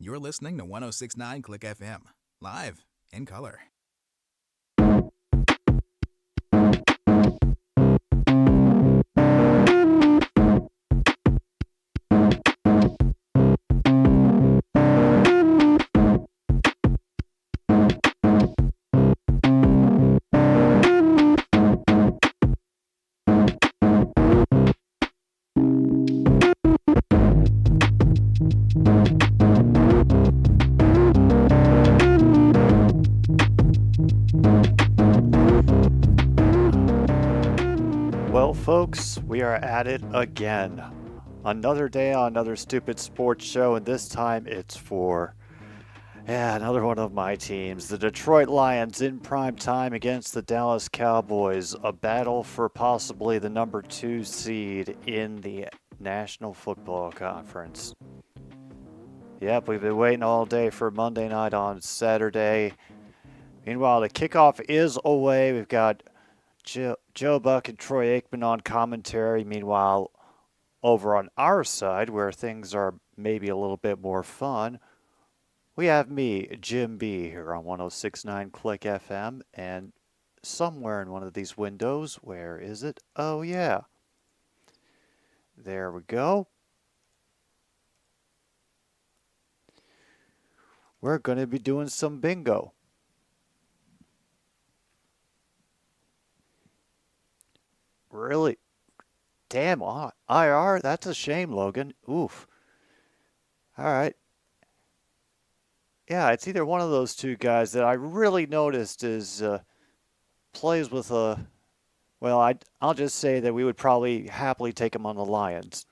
You're listening to 1069 Click FM, live in color. Well, folks, we are at it again. Another day on another stupid sports show, and this time it's for, another one of my teams, the Detroit Lions in prime time against the Dallas Cowboys, a battle for possibly the number 2 seed in the National Football Conference. Yep, we've been waiting all day for Monday night on Saturday. Meanwhile, the kickoff is away. We've got Joe Buck and Troy Aikman on commentary. Meanwhile, over on our side, where things are maybe a little bit more fun, we have me, Jim B, here on 1069 Click FM, and somewhere in one of these windows, where is it? Oh, yeah. There we go. We're going to be doing some bingo. Really? Damn, IR? That's a shame, Logan. Oof. All right. Yeah, it's either one of those two guys that I really noticed is plays with a... Well, I'll just say that we would probably happily take him on the Lions.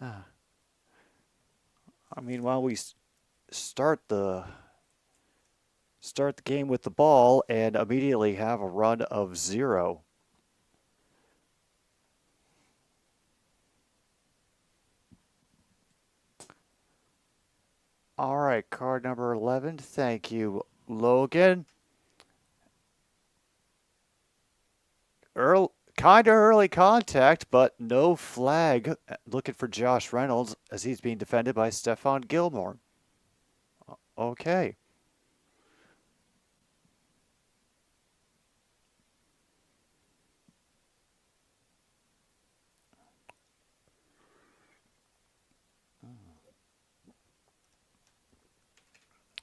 I mean, while we start the game with the ball and immediately have a run of 0. All right, card number 11. Thank you, Logan. Kind of early contact, but no flag. Looking for Josh Reynolds as he's being defended by Stephon Gilmore. Okay.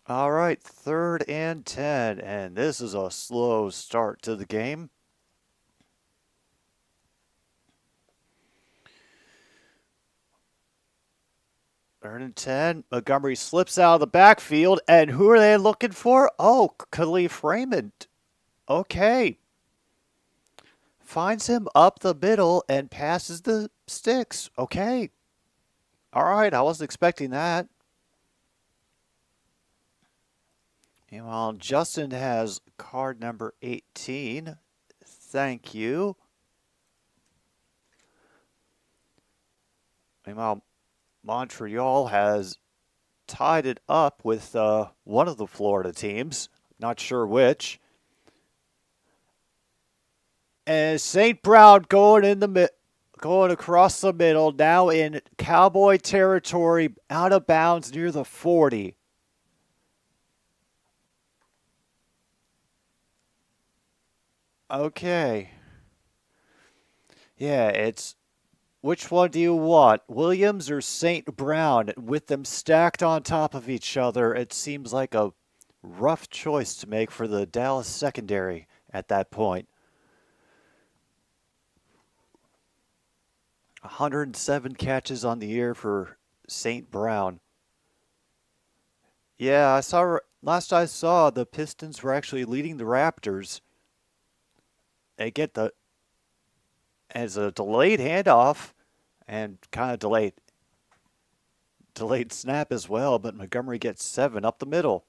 All right, 3rd and 10, and this is a slow start to the game. Third and 10, Montgomery slips out of the backfield, and who are they looking for? Oh, Khalif Raymond. Okay. Finds him up the middle and passes the sticks. Okay. All right, I wasn't expecting that. Meanwhile, Justin has card number 18. Thank you. Meanwhile, Montreal has tied it up with one of the Florida teams. Not sure which. And St. Brown going across the middle, now in Cowboy territory, out of bounds near the 40. Okay. Yeah, it's which one do you want, Williams or St. Brown? With them stacked on top of each other, it seems like a rough choice to make for the Dallas secondary at that point. 107 catches on the year for St. Brown. Yeah, last I saw, the Pistons were actually leading the Raptors. They get as a delayed handoff and kind of delayed snap as well, but Montgomery gets 7 up the middle.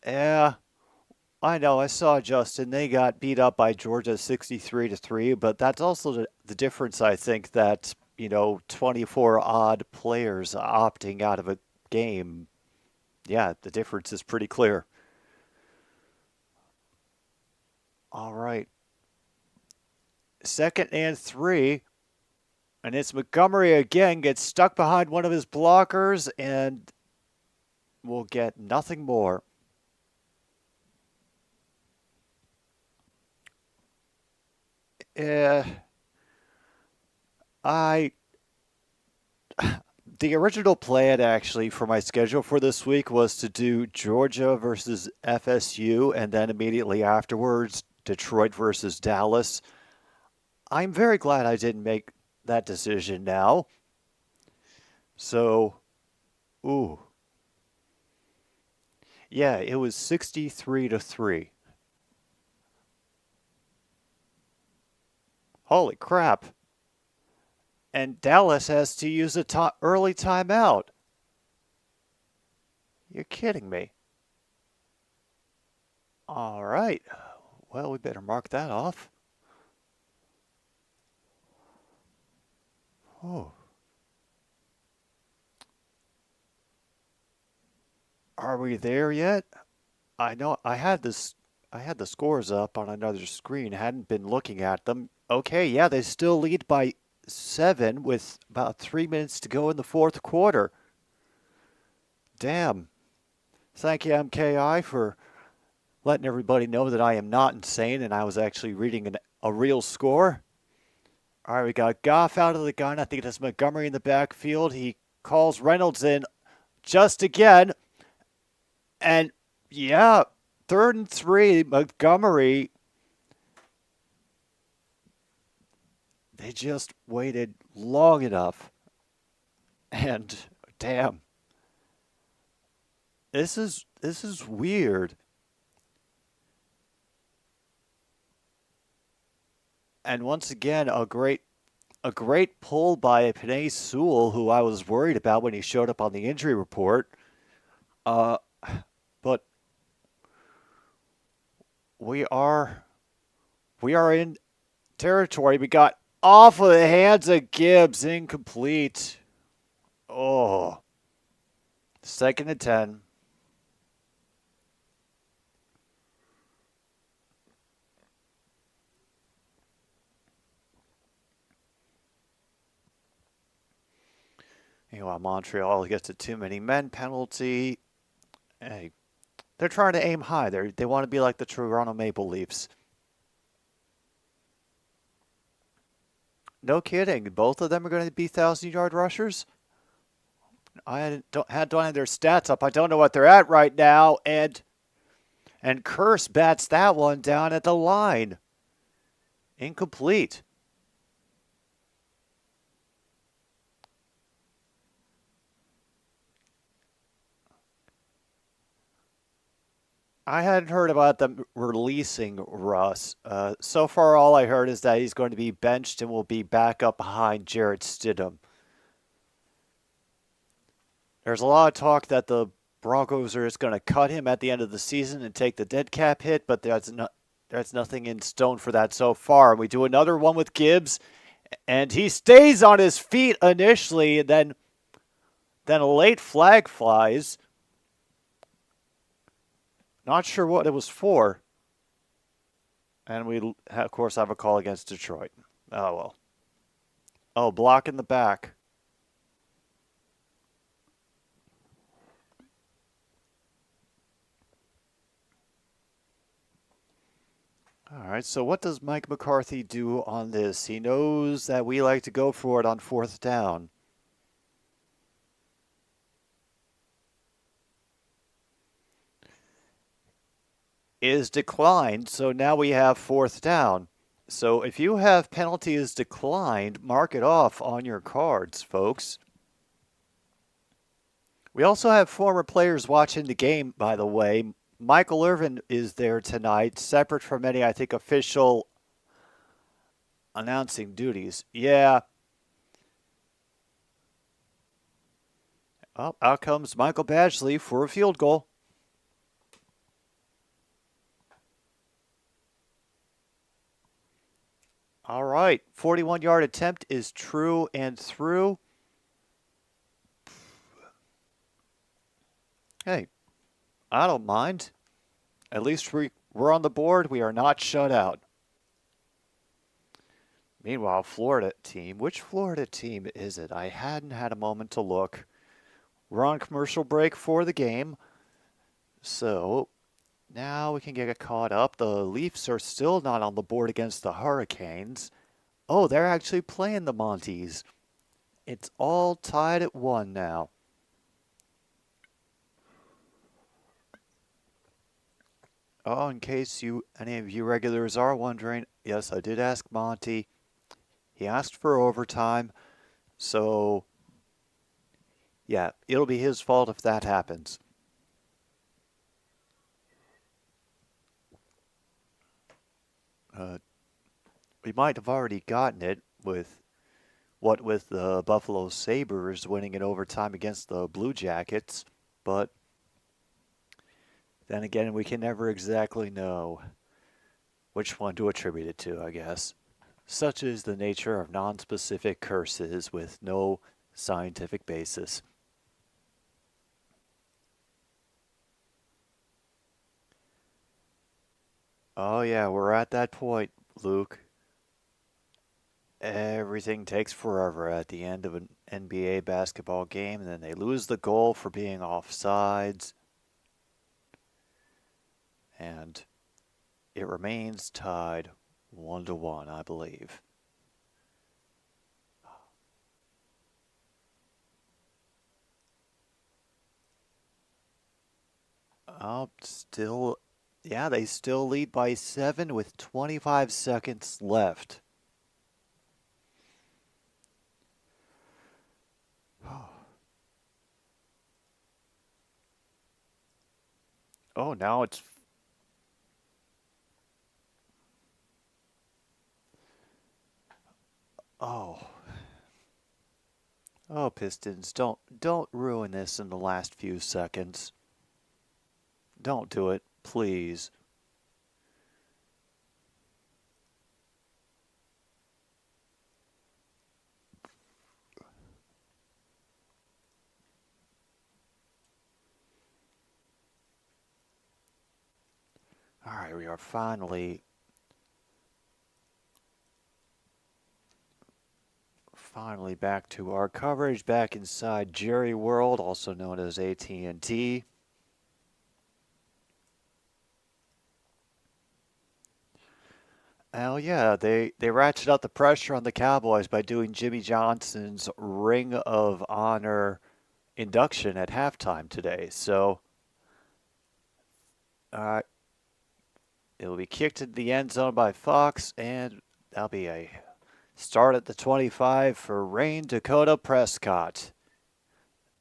Yeah, I know. I saw Justin. They got beat up by Georgia 63-3, but that's also the difference, I think, that, 24 odd players opting out of a game. Yeah, the difference is pretty clear. All right. 2nd and 3. And it's Montgomery again, gets stuck behind one of his blockers and will get nothing more. The original plan actually for my schedule for this week was to do Georgia versus FSU and then immediately afterwards Detroit versus Dallas. I'm very glad I didn't make that decision now. So, ooh. Yeah, it was 63-3. Holy crap. And Dallas has to use a early timeout. You're kidding me. All right. Well, we better mark that off. Oh. Are we there yet? I know I had the scores up on another screen. Hadn't been looking at them. Okay, yeah, they still lead by 7 with about 3 minutes to go in the fourth quarter. Damn. Thank you, MKI, for letting everybody know that I am not insane and I was actually reading a real score. All right, we got Goff out of the gun. I think that's Montgomery in the backfield. He calls Reynolds in just again. And, yeah, 3rd and 3, Montgomery. They just waited long enough. And, damn. This is weird. And once again, a great pull by Penei Sewell, who I was worried about when he showed up on the injury report. But we are in territory. We got off of the hands of Gibbs, incomplete. Oh. 2nd and 10. Meanwhile, Montreal gets a too many men penalty. Hey, they're trying to aim high. They want to be like the Toronto Maple Leafs. No kidding. Both of them are going to be 1,000-yard rushers. I don't have their stats up. I don't know what they're at right now. And Curse bats that one down at the line. Incomplete. I hadn't heard about them releasing Russ. So far, all I heard is that he's going to be benched and will be back up behind Jarrett Stidham. There's a lot of talk that the Broncos are just going to cut him at the end of the season and take the dead cap hit, but there's nothing in stone for that so far. We do another one with Gibbs, and he stays on his feet initially, and then a late flag flies. Not sure what it was for. And we, of course, have a call against Detroit. Oh, well. Oh, block in the back. All right, so what does Mike McCarthy do on this? He knows that we like to go for it on 4th down. Is declined, so now we have 4th down. So if you have penalty is declined, mark it off on your cards, folks. We also have former players watching the game, by the way. Michael Irvin is there tonight, separate from any, I think, official announcing duties. Yeah. Oh, out comes Michael Badgley for a field goal. All right, 41-yard attempt is true and through. Hey, I don't mind. At least we're on the board. We are not shut out. Meanwhile, Florida team. Which Florida team is it? I hadn't had a moment to look. We're on commercial break for the game. So now we can get caught up. The Leafs are still not on the board against the Hurricanes. Oh, they're actually playing the Monties. It's all tied at 1 now. Oh, in case any of you regulars are wondering, yes, I did ask Monty. He asked for overtime. So, yeah, it'll be his fault if that happens. We might have already gotten it with the Buffalo Sabres winning in overtime against the Blue Jackets, but then again, we can never exactly know which one to attribute it to, I guess. Such is the nature of non-specific curses with no scientific basis. Oh yeah, we're at that point, Luke. Everything takes forever at the end of an NBA basketball game, and then they lose the goal for being offsides. And it remains tied 1-1, I believe. They still lead by 7 with 25 seconds left. Oh, now it's... Oh. Oh, Pistons, don't ruin this in the last few seconds. Don't do it, please. All right, we are finally back to our coverage, back inside Jerry World, also known as AT&T. Hell yeah, they ratchet up the pressure on the Cowboys by doing Jimmy Johnson's Ring of Honor induction at halftime today. So, it'll be kicked into the end zone by Fox, and that'll be a start at the 25 for Rain Dakota Prescott.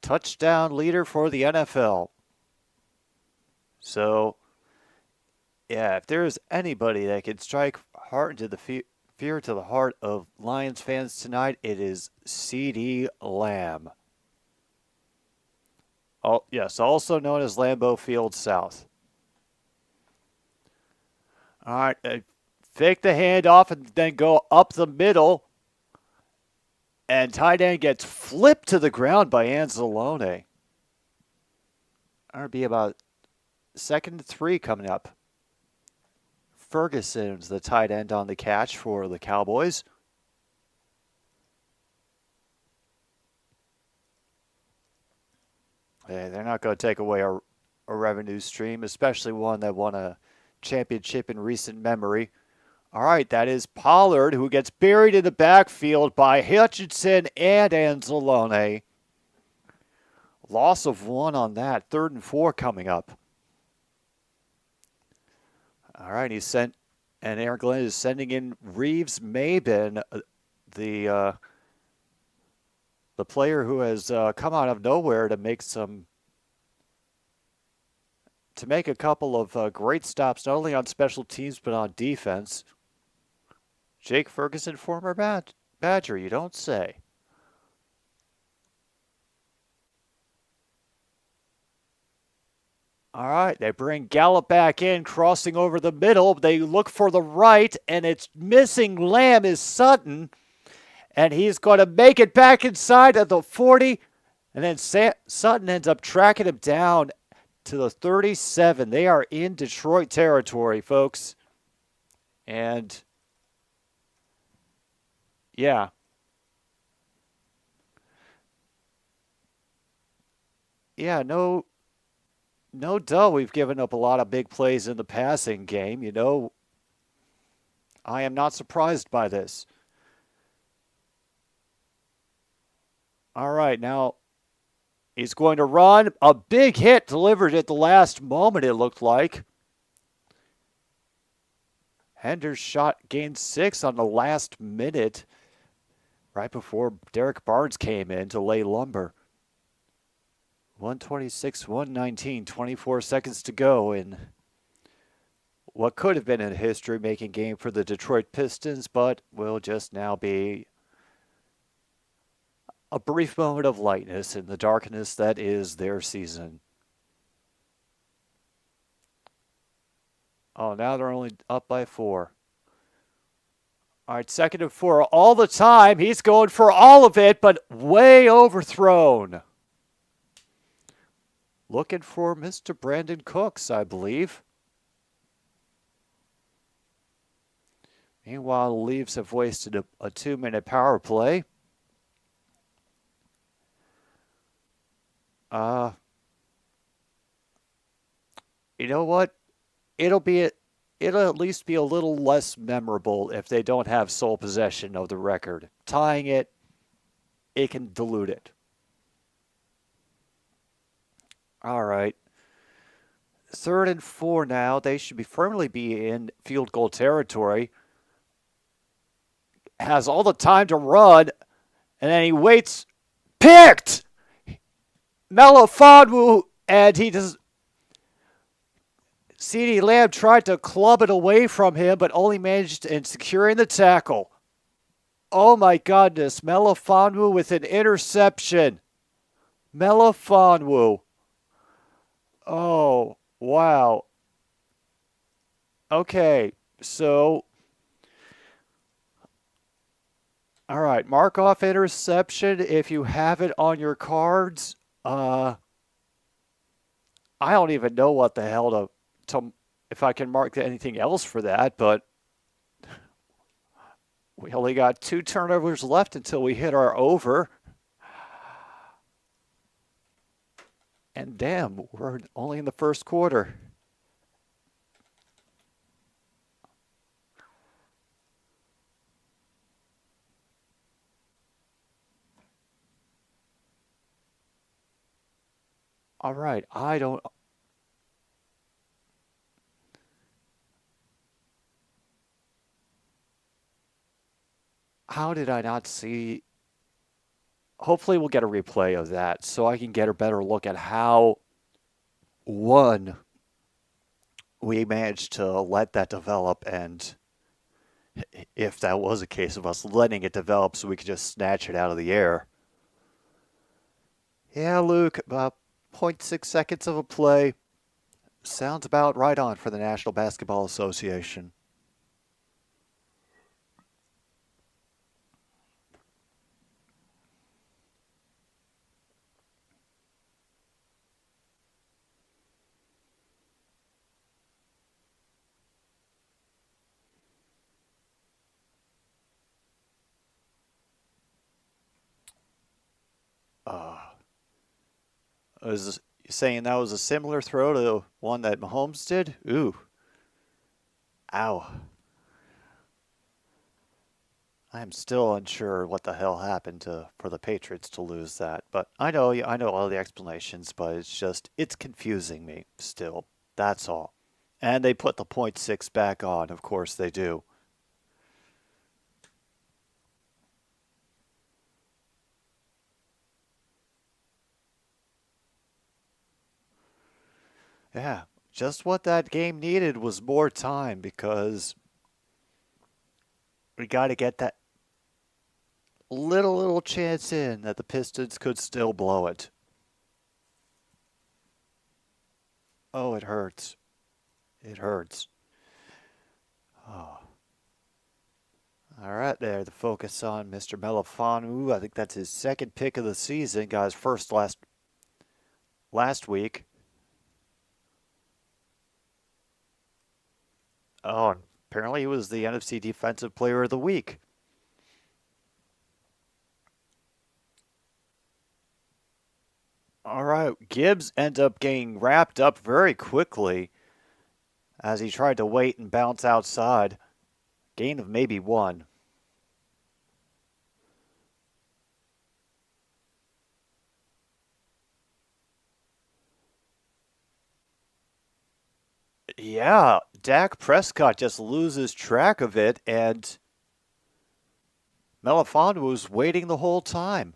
Touchdown leader for the NFL. So, yeah, if there is anybody that can strike heart into the fear to the heart of Lions fans tonight, it is CeeDee Lamb. Oh, yes, also known as Lambeau Field South. All right, fake the handoff and then go up the middle. And tight end gets flipped to the ground by Anzalone. That'll be about 2nd and 3 coming up. Ferguson's the tight end on the catch for the Cowboys. Hey, they're not going to take away a revenue stream, especially one that won a championship in recent memory. All right, that is Pollard, who gets buried in the backfield by Hutchinson and Anzalone. Loss of 1 on that. 3rd and 4 coming up. All right, and Aaron Glenn is sending in Reeves Maben, the player who has come out of nowhere to make a couple of great stops, not only on special teams but on defense. Jake Ferguson, former Badger, you don't say. All right, they bring Gallup back in, crossing over the middle. They look for the right, and it's missing. Lamb is Sutton, and he's going to make it back inside of the 40, and then Sutton ends up tracking him down to the 37. They are in Detroit territory, folks. And Yeah. Yeah, no duh, we've given up a lot of big plays in the passing game. I am not surprised by this. All right, now he's going to run. A big hit delivered at the last moment, it looked like. Hender's shot gained 6 on the last minute, right before Derek Barnes came in to lay lumber. 126, 119, 24 seconds to go in what could have been a history-making game for the Detroit Pistons, but will just now be a brief moment of lightness in the darkness that is their season. Oh, now they're only up by 4. All right, 2nd and 4 all the time. He's going for all of it, but way overthrown. Looking for Mr. Brandon Cooks, I believe. Meanwhile, the Leafs have wasted a 2-minute power play. You know what? It'll at least be a little less memorable if they don't have sole possession of the record. Tying it can dilute it. All right. 3rd and 4 now. They should firmly be in field goal territory. Has all the time to run, and then he waits. Picked! Melifonwu, and he does. CeeDee Lamb tried to club it away from him, but only managed in securing the tackle. Oh my goodness, Melifonwu with an interception. Melifonwu. Oh, wow. Okay, so. All right, mark off interception if you have it on your cards. I don't even know what the hell to if I can mark anything else for that, but we only got 2 turnovers left until we hit our over. And damn, we're only in the first quarter. All right, I don't. How did I not see? Hopefully, we'll get a replay of that so I can get a better look at how, one, we managed to let that develop, and if that was a case of us letting it develop so we could just snatch it out of the air. Yeah, Luke, about 0.6 seconds of a play. Sounds about right on for the National Basketball Association. Was saying that was a similar throw to one that Mahomes did? Ooh. Ow. I'm still unsure what the hell happened for the Patriots to lose that. But I know all the explanations, but it's confusing me still. That's all. And they put the 0.6 back on. Of course they do. Yeah, just what that game needed was more time because we got to get that little chance in that the Pistons could still blow it. Oh, it hurts. It hurts. Oh. All right, there, the focus on Mr. Melifonwu. I think that's his 2nd pick of the season. Got his first last week. Oh, and apparently he was the NFC Defensive Player of the Week. All right, Gibbs ends up getting wrapped up very quickly as he tried to wait and bounce outside. Gain of maybe one. Yeah, Dak Prescott just loses track of it, and Melifonwu was waiting the whole time.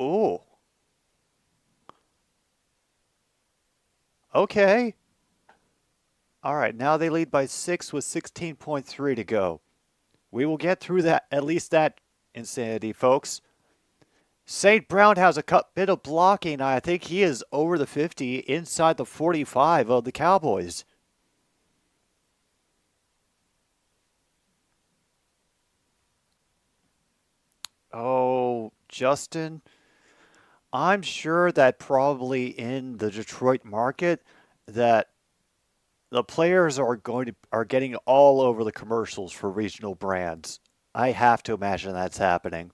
Ooh. Okay. All right, now they lead by 6 with 16.3 to go. We will get through that, at least that insanity, folks. St. Brown has a bit of blocking. I think he is over the 50, inside the 45 of the Cowboys. Oh, Justin, I'm sure that probably in the Detroit market that the players are getting all over the commercials for regional brands. I have to imagine that's happening.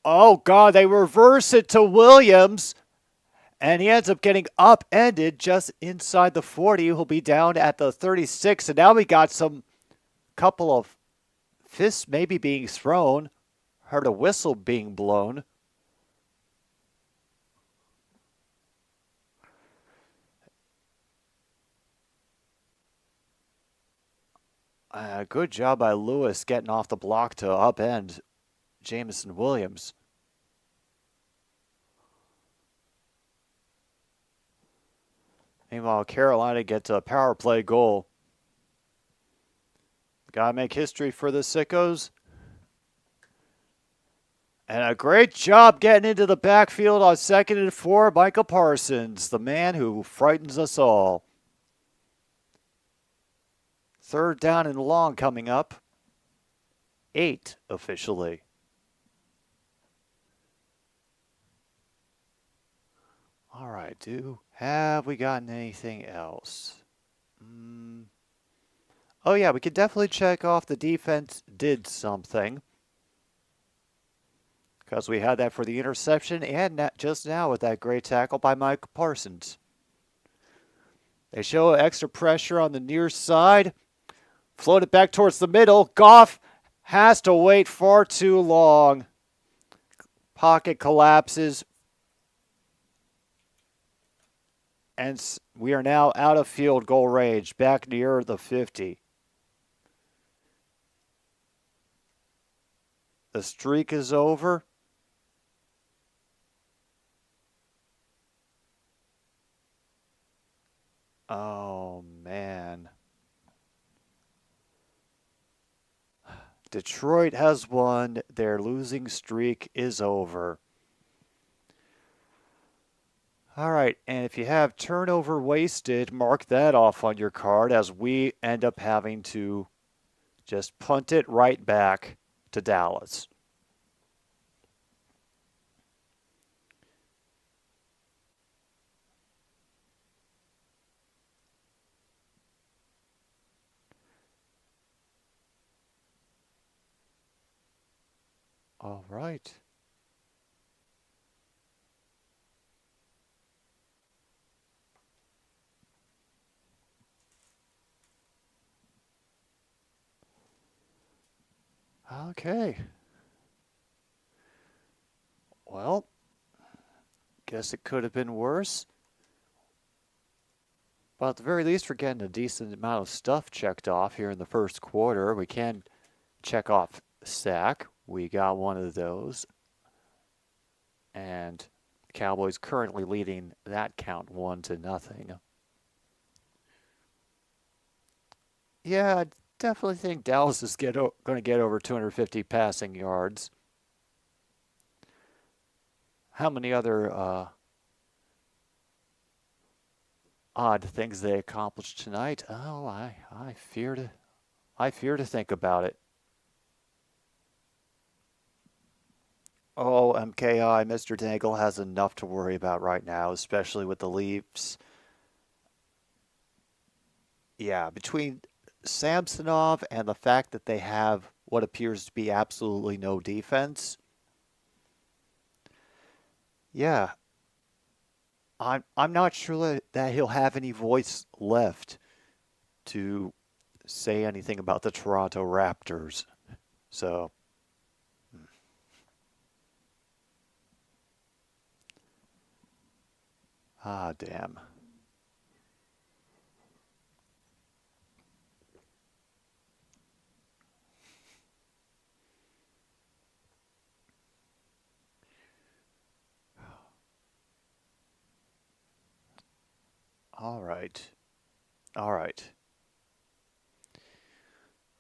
Oh God, they reverse it to Williams, and he ends up getting upended just inside the 40. He'll be down at the 36, and now we got some couple of fists maybe being thrown. Heard a whistle being blown. Good job by Lewis getting off the block to upend Jameson Williams. Meanwhile, Carolina gets a power play goal. Gotta make history for the Sickos. And a great job getting into the backfield on 2nd and 4, Micah Parsons, the man who frightens us all. 3rd down and long coming up. 8 officially. All right, have we gotten anything else? Oh yeah, we could definitely check off the defense did something. Because we had that for the interception and just now with that great tackle by Mike Parsons. They show extra pressure on the near side. Float it back towards the middle. Goff has to wait far too long. Pocket collapses. And we are now out of field goal range, back near the 50. The streak is over. Oh, man. Detroit has won. Their losing streak is over. All right, and if you have turnover wasted, mark that off on your card as we end up having to just punt it right back to Dallas. All right. Okay. Well, guess it could have been worse. But at the very least, we're getting a decent amount of stuff checked off here in the first quarter. We can check off sack. We got one of those. And Cowboys currently leading that count 1-0. Yeah, I definitely think Dallas is going to get over 250 passing yards. How many other odd things they accomplished tonight? Oh, I fear to think about it. Oh, MKI, Mr. Dangle has enough to worry about right now, especially with the Leafs. Yeah, between Samsonov and the fact that they have what appears to be absolutely no defense. Yeah, I'm not sure that he'll have any voice left to say anything about the Toronto Raptors. So, damn. All right. All right.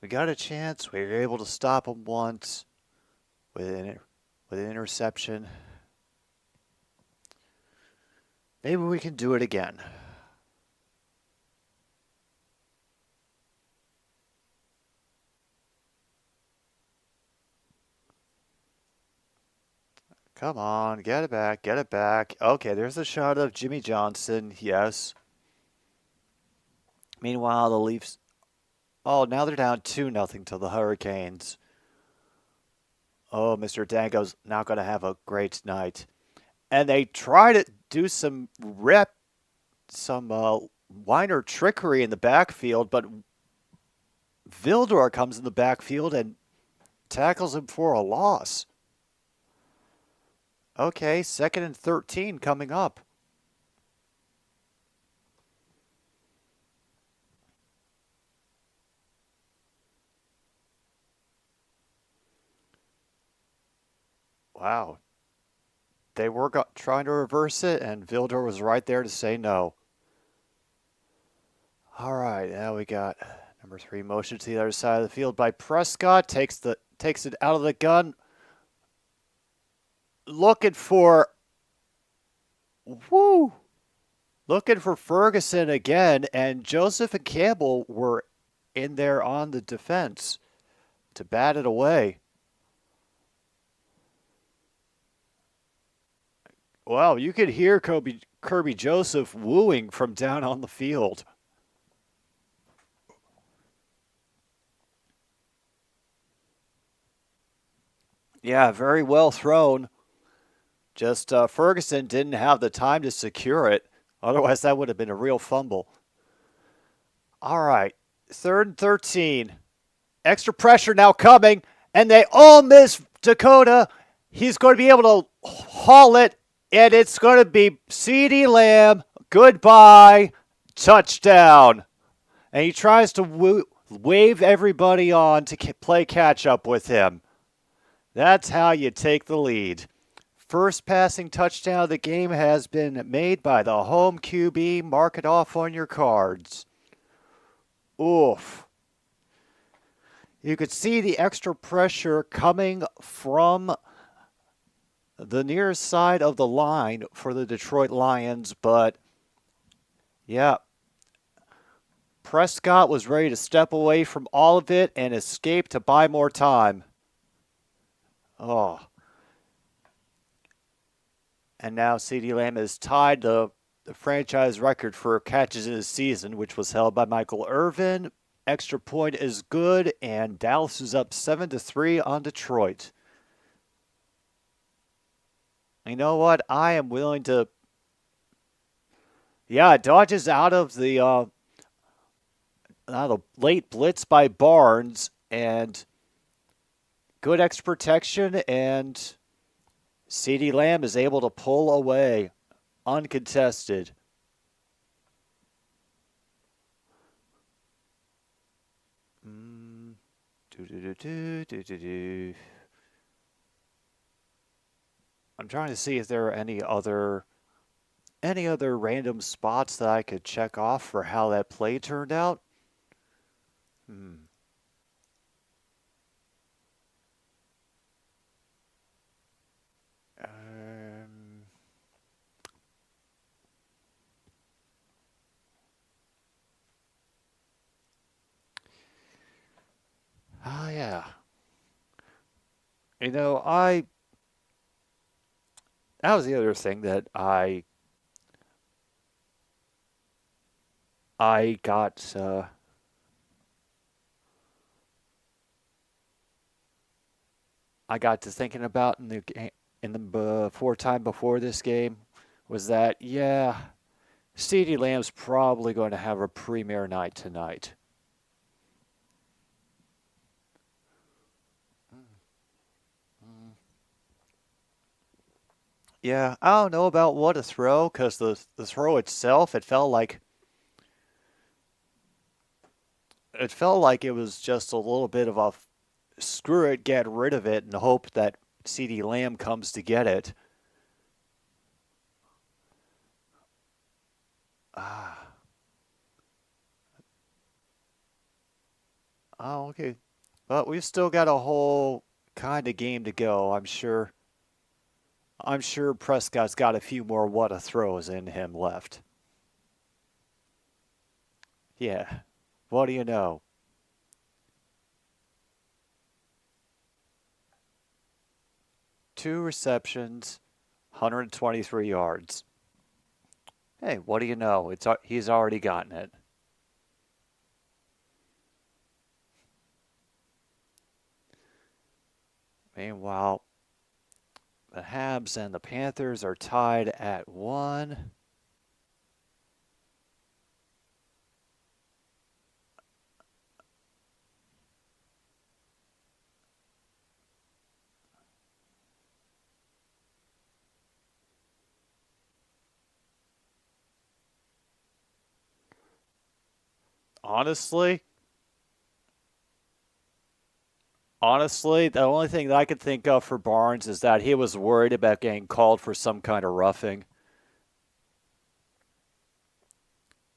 We got a chance. We were able to stop him once with an interception. Maybe we can do it again. Come on, get it back, get it back. Okay, there's a shot of Jimmy Johnson, yes. Meanwhile, the Leafs, oh, now they're down 2-0 to the Hurricanes. Oh, Mr. Dango's not going to have a great night. And they try to do some Weiner trickery in the backfield, but Vildor comes in the backfield and tackles him for a loss. Okay, 2nd and 13 coming up. Wow. They were trying to reverse it, and Vildor was right there to say no. All right, now we got number 3 motion to the other side of the field by Prescott. Takes it out of the gun. Looking for Ferguson again, and Joseph and Campbell were in there on the defense to bat it away. Wow, you could hear Kirby Joseph wooing from down on the field. Yeah, very well thrown. Just Ferguson didn't have the time to secure it. Otherwise, that would have been a real fumble. All right, 3rd and 13. Extra pressure now coming, and they all miss Dakota. He's going to be able to haul it, and it's going to be CeeDee Lamb. Goodbye. Touchdown. And he tries to wave everybody on to play catch up with him. That's how you take the lead. First passing touchdown of the game has been made by the home QB. Mark it off on your cards. Oof. You could see the extra pressure coming from the near side of the line for the Detroit Lions, but yeah, Prescott was ready to step away from all of it and escape to buy more time. Oh. And now CeeDee Lamb has tied the franchise record for catches in a season, which was held by Michael Irvin. Extra point is good, and Dallas is up 7-3 on Detroit. You know what? I am willing to... Yeah, it dodges out of the late blitz by Barnes, and good extra protection, and CeeDee Lamb is able to pull away uncontested. I'm trying to see if there are any other random spots that I could check off for how that play turned out. Yeah. You know, that was the other thing that I got I got to thinking about in the game, in the before time before this game was that, yeah, CeeDee Lamb's probably going to have a premier night tonight. Yeah, I don't know about what a throw, because the throw itself, it felt like it was just a little bit of a screw it, get rid of it, and hope that CeeDee Lamb comes to get it. Ah, oh, okay. But we've still got a whole kind of game to go. I'm sure Prescott's got a few more what a throws in him left. Yeah. What do you know? 2 receptions, 123 yards. Hey, what do you know? He's already gotten it. Meanwhile, the Habs and the Panthers are tied at 1. Honestly, honestly, the only thing that I could think of for Barnes is that he was worried about getting called for some kind of roughing.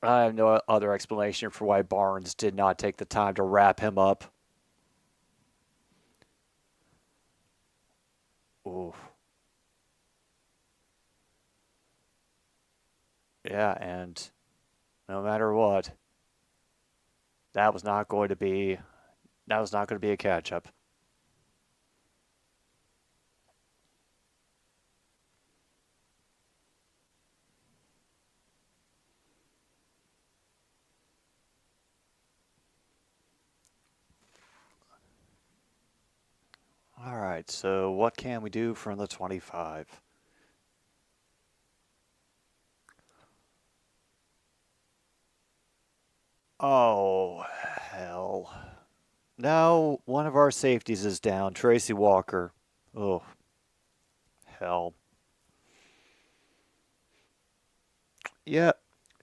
I have no other explanation for why Barnes did not take the time to wrap him up. Oof. Yeah, and no matter what, that was not going to be that was not going to be a catch up. All right, so what can we do from the 25? Oh, hell. Now one of our safeties is down, Tracy Walker. Oh, hell. Yeah,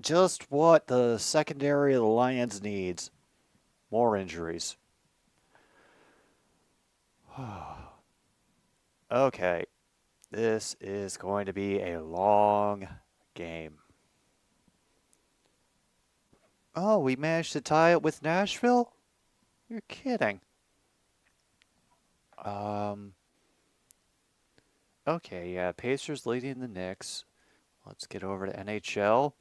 just what the secondary of the Lions needs. More injuries. Okay, this is going to be a long game. Oh, we managed to tie it with Nashville? You're kidding. Um, okay, yeah, Pacers leading the Knicks. Let's get over to NHL.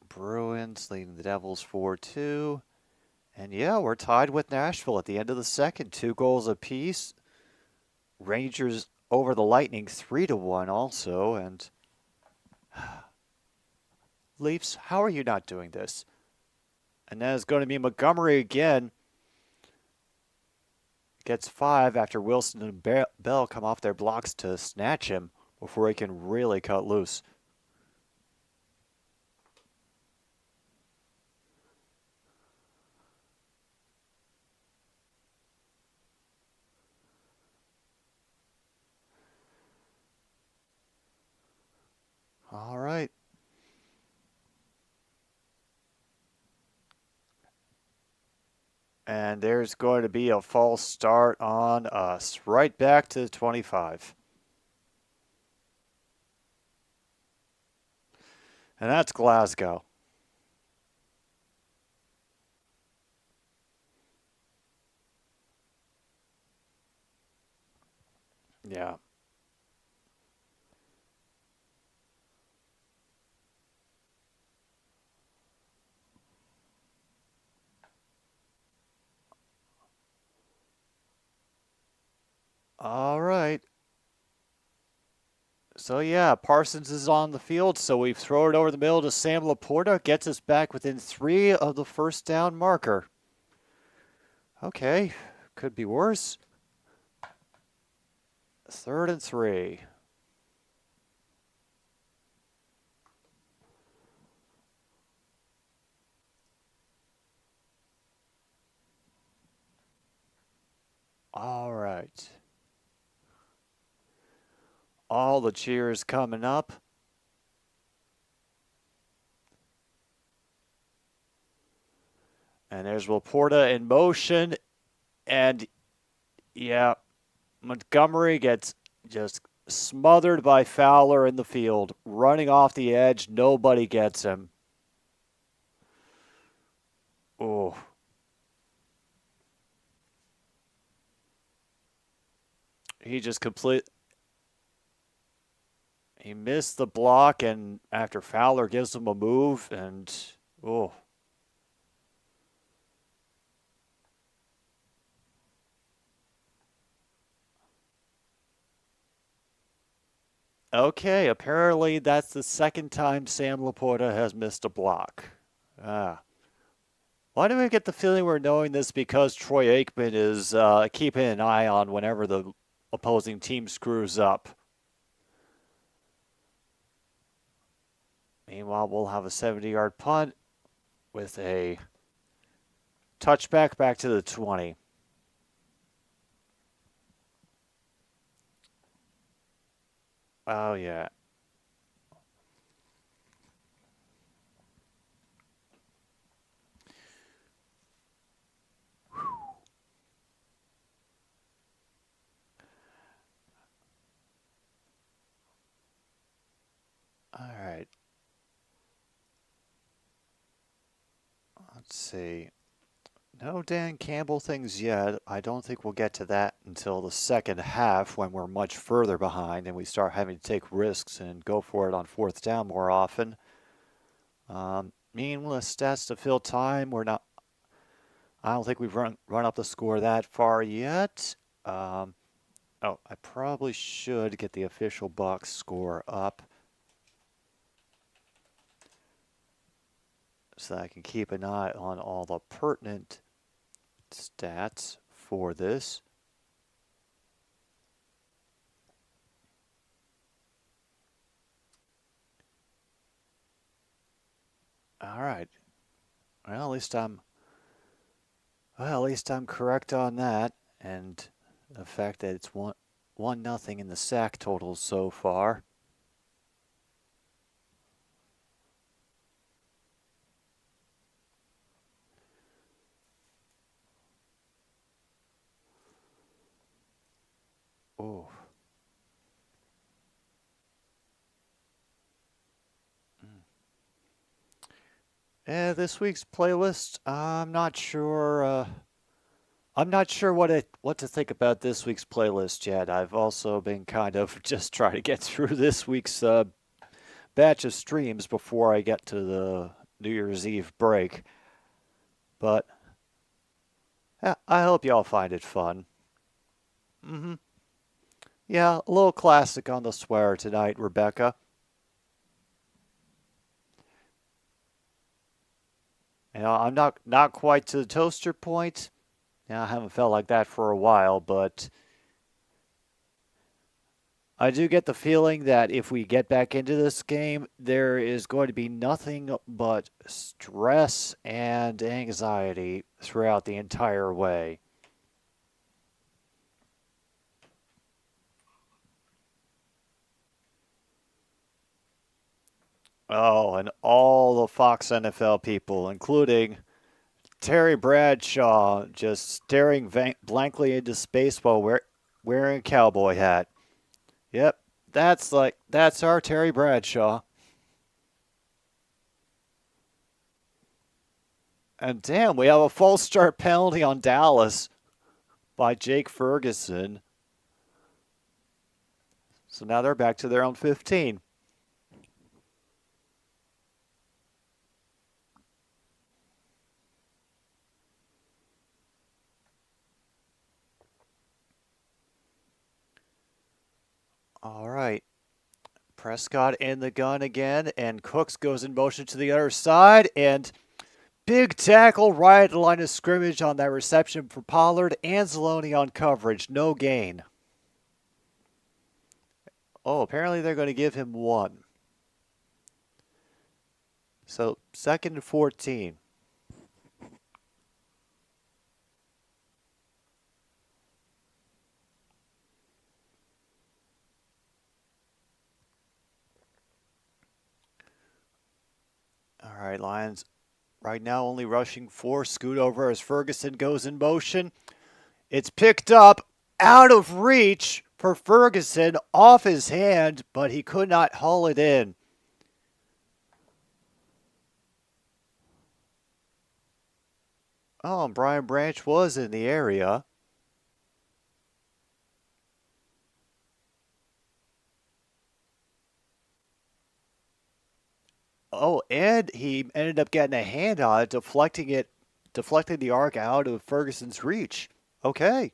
Bruins leading the Devils 4-2. And yeah, we're tied with Nashville at the end of the second. 2 goals apiece. Rangers over the Lightning 3-1 also. And Leafs, how are you not doing this? And then it's going to be Montgomery again. Gets 5 after Wilson and Bell come off their blocks to snatch him before he can really cut loose. All right. And there's going to be a false start on us. Right back to 25. And that's Glasgow. Yeah. All right. So yeah, Parsons is on the field, so we throw it over the middle to Sam Laporta, gets us back within 3 of the first down marker. Okay, could be worse. 3rd and 3. All right. All the cheers coming up. And there's Laporta in motion. And yeah, Montgomery gets just smothered by Fowler in the field. Running off the edge. Nobody gets him. Oh. He just he missed the block, and after Fowler gives him a move, and oh. Okay, apparently that's the second time Sam Laporta has missed a block. Why do I get the feeling we're knowing this because Troy Aikman is keeping an eye on whenever the opposing team screws up? Meanwhile, we'll have a 70-yard punt with a touchback back to the 20. Oh, yeah. All right. Let's see. No Dan Campbell things yet. I don't think we'll get to that until the second half when we're much further behind and we start having to take risks and go for it on 4th down more often. Meaningless stats to fill time. I don't think we've run up the score that far yet. Oh, I probably should get the official box score up so that I can keep an eye on all the pertinent stats for this. All right. Well, at least I'm correct on that, and the fact that it's 1-0 in the sack totals so far. Oh. This week's playlist, I'm not sure. I'm not sure what to think about this week's playlist yet. I've also been kind of just trying to get through this week's batch of streams before I get to the New Year's Eve break. But I hope y'all find it fun. Yeah, a little classic on the swear tonight, Rebecca. You know, I'm not quite to the toaster point. Yeah, I haven't felt like that for a while, but I do get the feeling that if we get back into this game, there is going to be nothing but stress and anxiety throughout the entire way. Oh, and all the Fox NFL people, including Terry Bradshaw, just staring blankly into space while wearing a cowboy hat. Yep, that's our Terry Bradshaw. And damn, we have a false start penalty on Dallas by Jake Ferguson. So now they're back to their own 15. All right. Prescott in the gun again, and Cooks goes in motion to the other side, and big tackle right at the line of scrimmage on that reception for Pollard. Anzalone on coverage, no gain. Oh, apparently they're going to give him 1. So 2nd and 14. All right, Lions right now only rushing 4. Scoot over as Ferguson goes in motion. It's picked up out of reach for Ferguson, off his hand, but he could not haul it in. Oh, and Brian Branch was in the area. Oh, and he ended up getting a hand on it, deflecting the arc out of Ferguson's reach. Okay.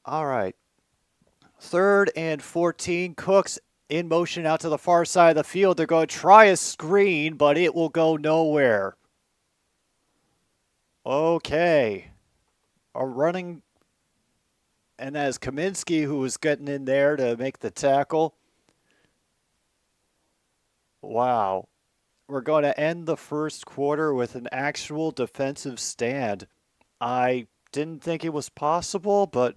All right. 3rd and 14. Cooks in motion out to the far side of the field. They're going to try a screen, but it will go nowhere. Okay. A running, and that is Kaminsky who was getting in there to make the tackle. Wow. We're going to end the first quarter with an actual defensive stand. I didn't think it was possible, but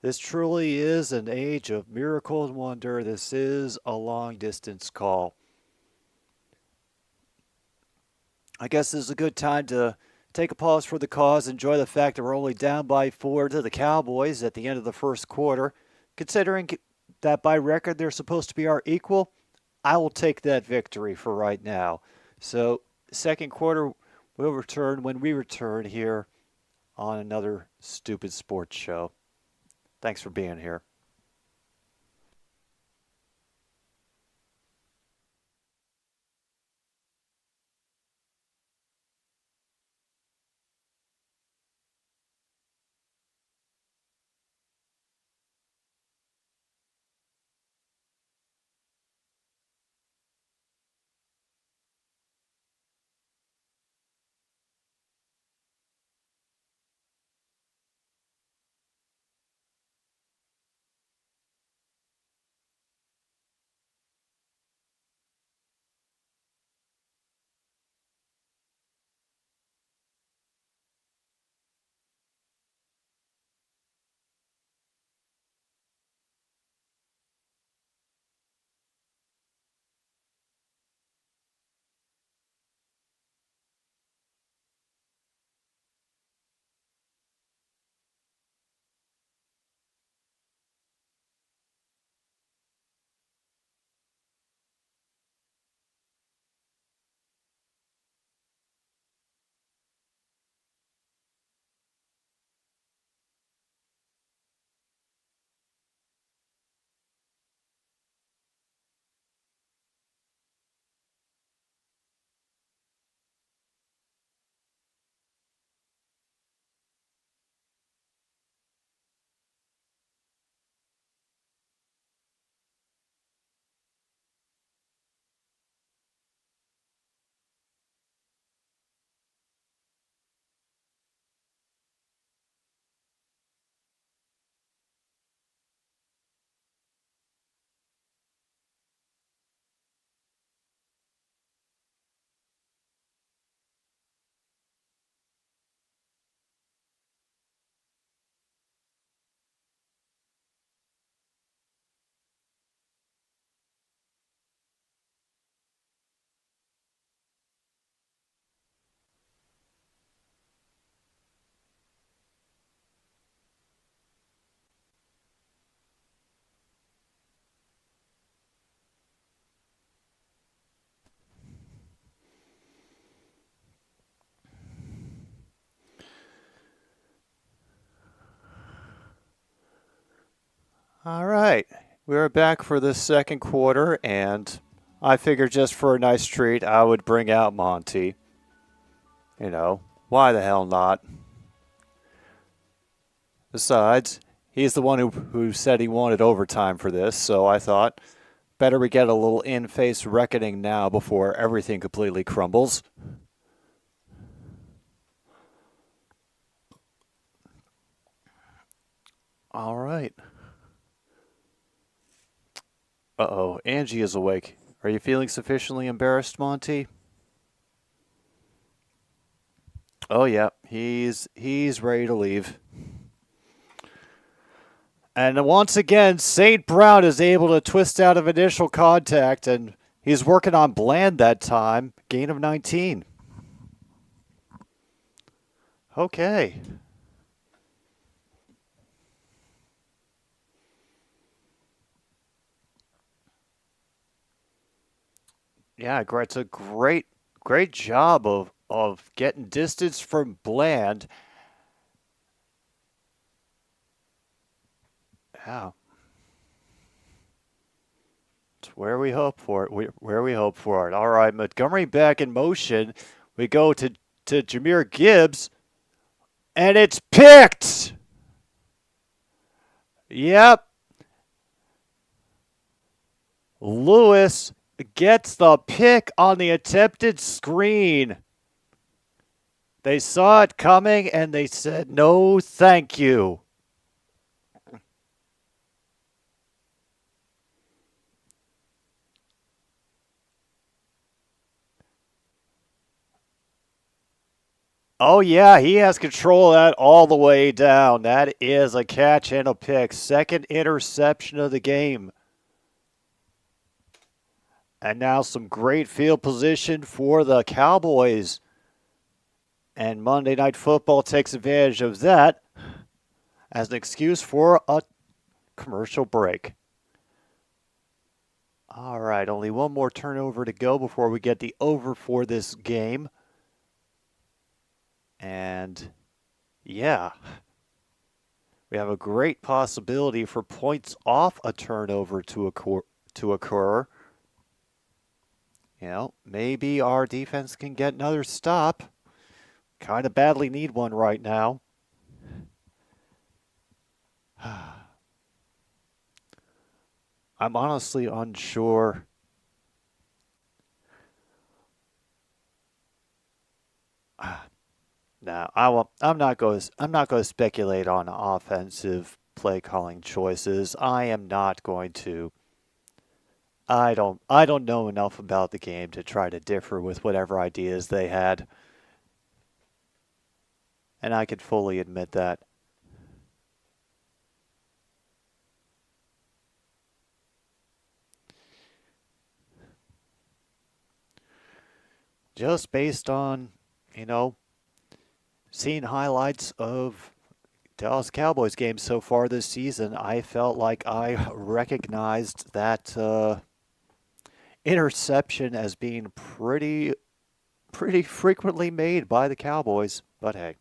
this truly is an age of miracle and wonder. This is a long-distance call. I guess this is a good time to take a pause for the cause, enjoy the fact that we're only down by 4 to the Cowboys at the end of the first quarter. Considering that by record they're supposed to be our equal, I will take that victory for right now. So, second quarter will return when we return here on another stupid sports show. Thanks for being here. All right. We're back for the second quarter, and I figured just for a nice treat, I would bring out Monty. Why the hell not? Besides, He's the one who said he wanted overtime for this, so I thought, better we get a little in-face reckoning now before everything completely crumbles. All right. Uh-oh, Angie is awake. Are you feeling sufficiently embarrassed, Monty? Oh, yeah, he's ready to leave. And once again, St. Brown is able to twist out of initial contact, and he's working on Bland that time. Gain of 19. Okay. Yeah, it's a great job of getting distance from Bland. Yeah. It's where we hope for it. Where we hope for it. All right, Montgomery back in motion. We go to Jahmyr Gibbs, and it's picked. Yep. Lewis gets the pick on the attempted screen. They saw it coming, and they said, no, thank you. Oh, yeah, he has control of that all the way down. That is a catch and a pick. Second interception of the game. And now some great field position for the Cowboys. And Monday Night Football takes advantage of that as an excuse for a commercial break. All right, only one more turnover to go before we get the over for this game. And yeah, we have a great possibility for points off a turnover to occur. You know, maybe our defense can get another stop. Kind of badly need one right now. I'm honestly unsure. No, I'm not going to speculate on offensive play calling choices. I am not going to. I don't know enough about the game to try to differ with whatever ideas they had. And I can fully admit that. Just based on, seeing highlights of Dallas Cowboys games so far this season, I felt like I recognized that interception as being pretty frequently made by the Cowboys. But hey,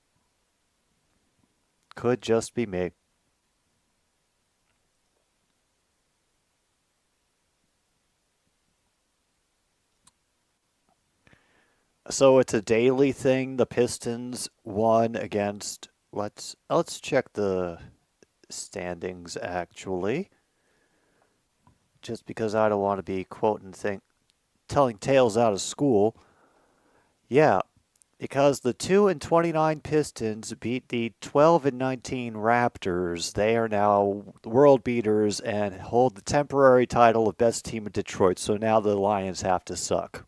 could just be me. So it's a daily thing. The Pistons won against. Let's check the standings actually. Just because I don't want to be telling tales out of school. Yeah, because the 2-29 Pistons beat the 12-19 Raptors. They are now world beaters and hold the temporary title of best team in Detroit. So now the Lions have to suck.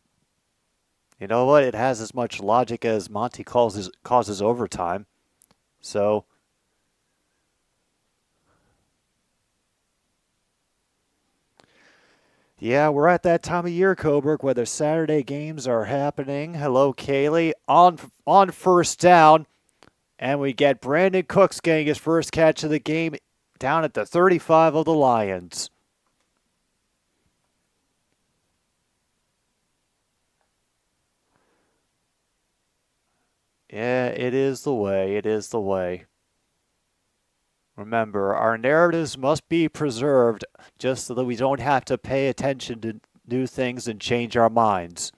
You know what? It has as much logic as Monty causes overtime. So, yeah, we're at that time of year, Coburg, where the Saturday games are happening. Hello, Kaylee. On first down, and we get Brandon Cooks getting his first catch of the game down at the 35 of the Lions. Yeah, it is the way. It is the way. Remember, our narratives must be preserved just so that we don't have to pay attention to new things and change our minds.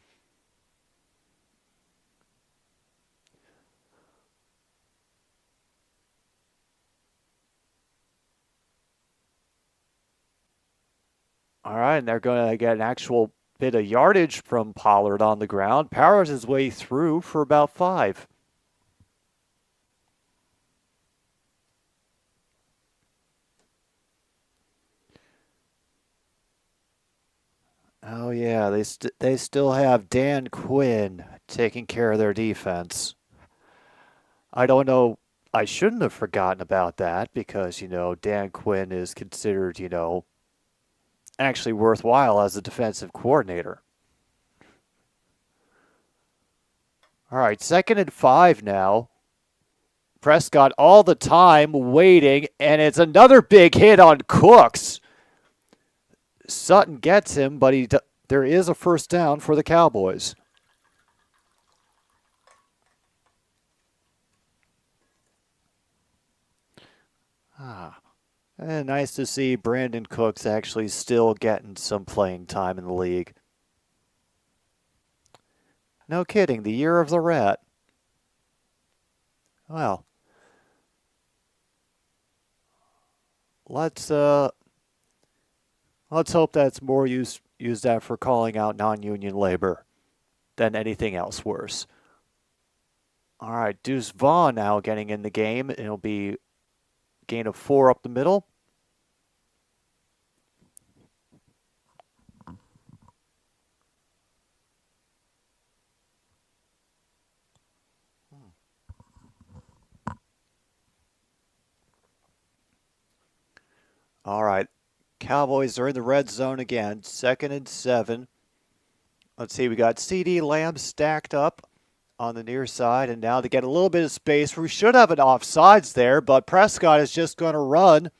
All right, and they're going to get an actual bit of yardage from Pollard on the ground. Powers his way through for about 5. Oh yeah, they still have Dan Quinn taking care of their defense. I don't know. I shouldn't have forgotten about that because, Dan Quinn is considered, actually worthwhile as a defensive coordinator. All right, 2nd and 5 now. Prescott all the time waiting, and it's another big hit on Cooks. Sutton gets him, but there is a first down for the Cowboys. And nice to see Brandon Cooks actually still getting some playing time in the league. No kidding, the year of the rat. Well, let's hope that's more used that for calling out non-union labor than anything else worse. All right, Deuce Vaughn now getting in the game. It'll be gain of 4 up the middle. All right, Cowboys are in the red zone again, 2nd and 7. Let's see, we got CD Lamb stacked up on the near side, and now to get a little bit of space. We should have an offsides there, but Prescott is just going to run.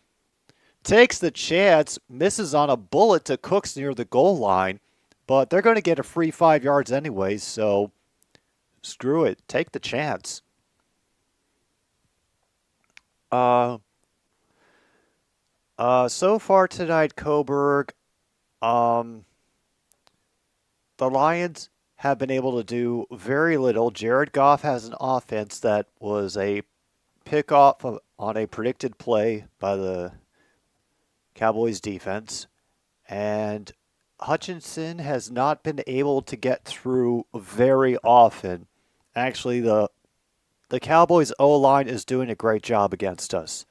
Takes the chance, misses on a bullet to Cooks near the goal line, but they're going to get a free 5 yards anyways, so screw it. Take the chance. So far tonight, Coburg, the Lions have been able to do very little. Jared Goff has an offense that was a pickoff on a predicted play by the Cowboys defense, and Hutchinson has not been able to get through very often. Actually, the Cowboys O-line is doing a great job against us.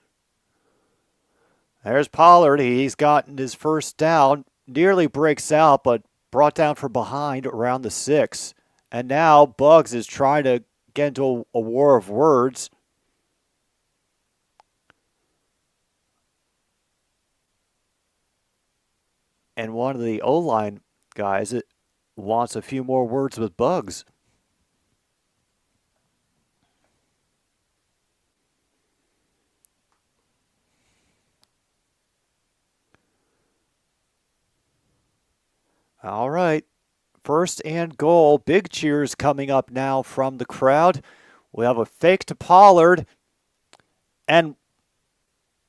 There's Pollard. He's gotten his first down, nearly breaks out, but brought down from behind around the 6. And now Buggs is trying to get into a war of words. And one of the O-line guys wants a few more words with Buggs. All right, 1st and goal. Big cheers coming up now from the crowd. We have a fake to Pollard, and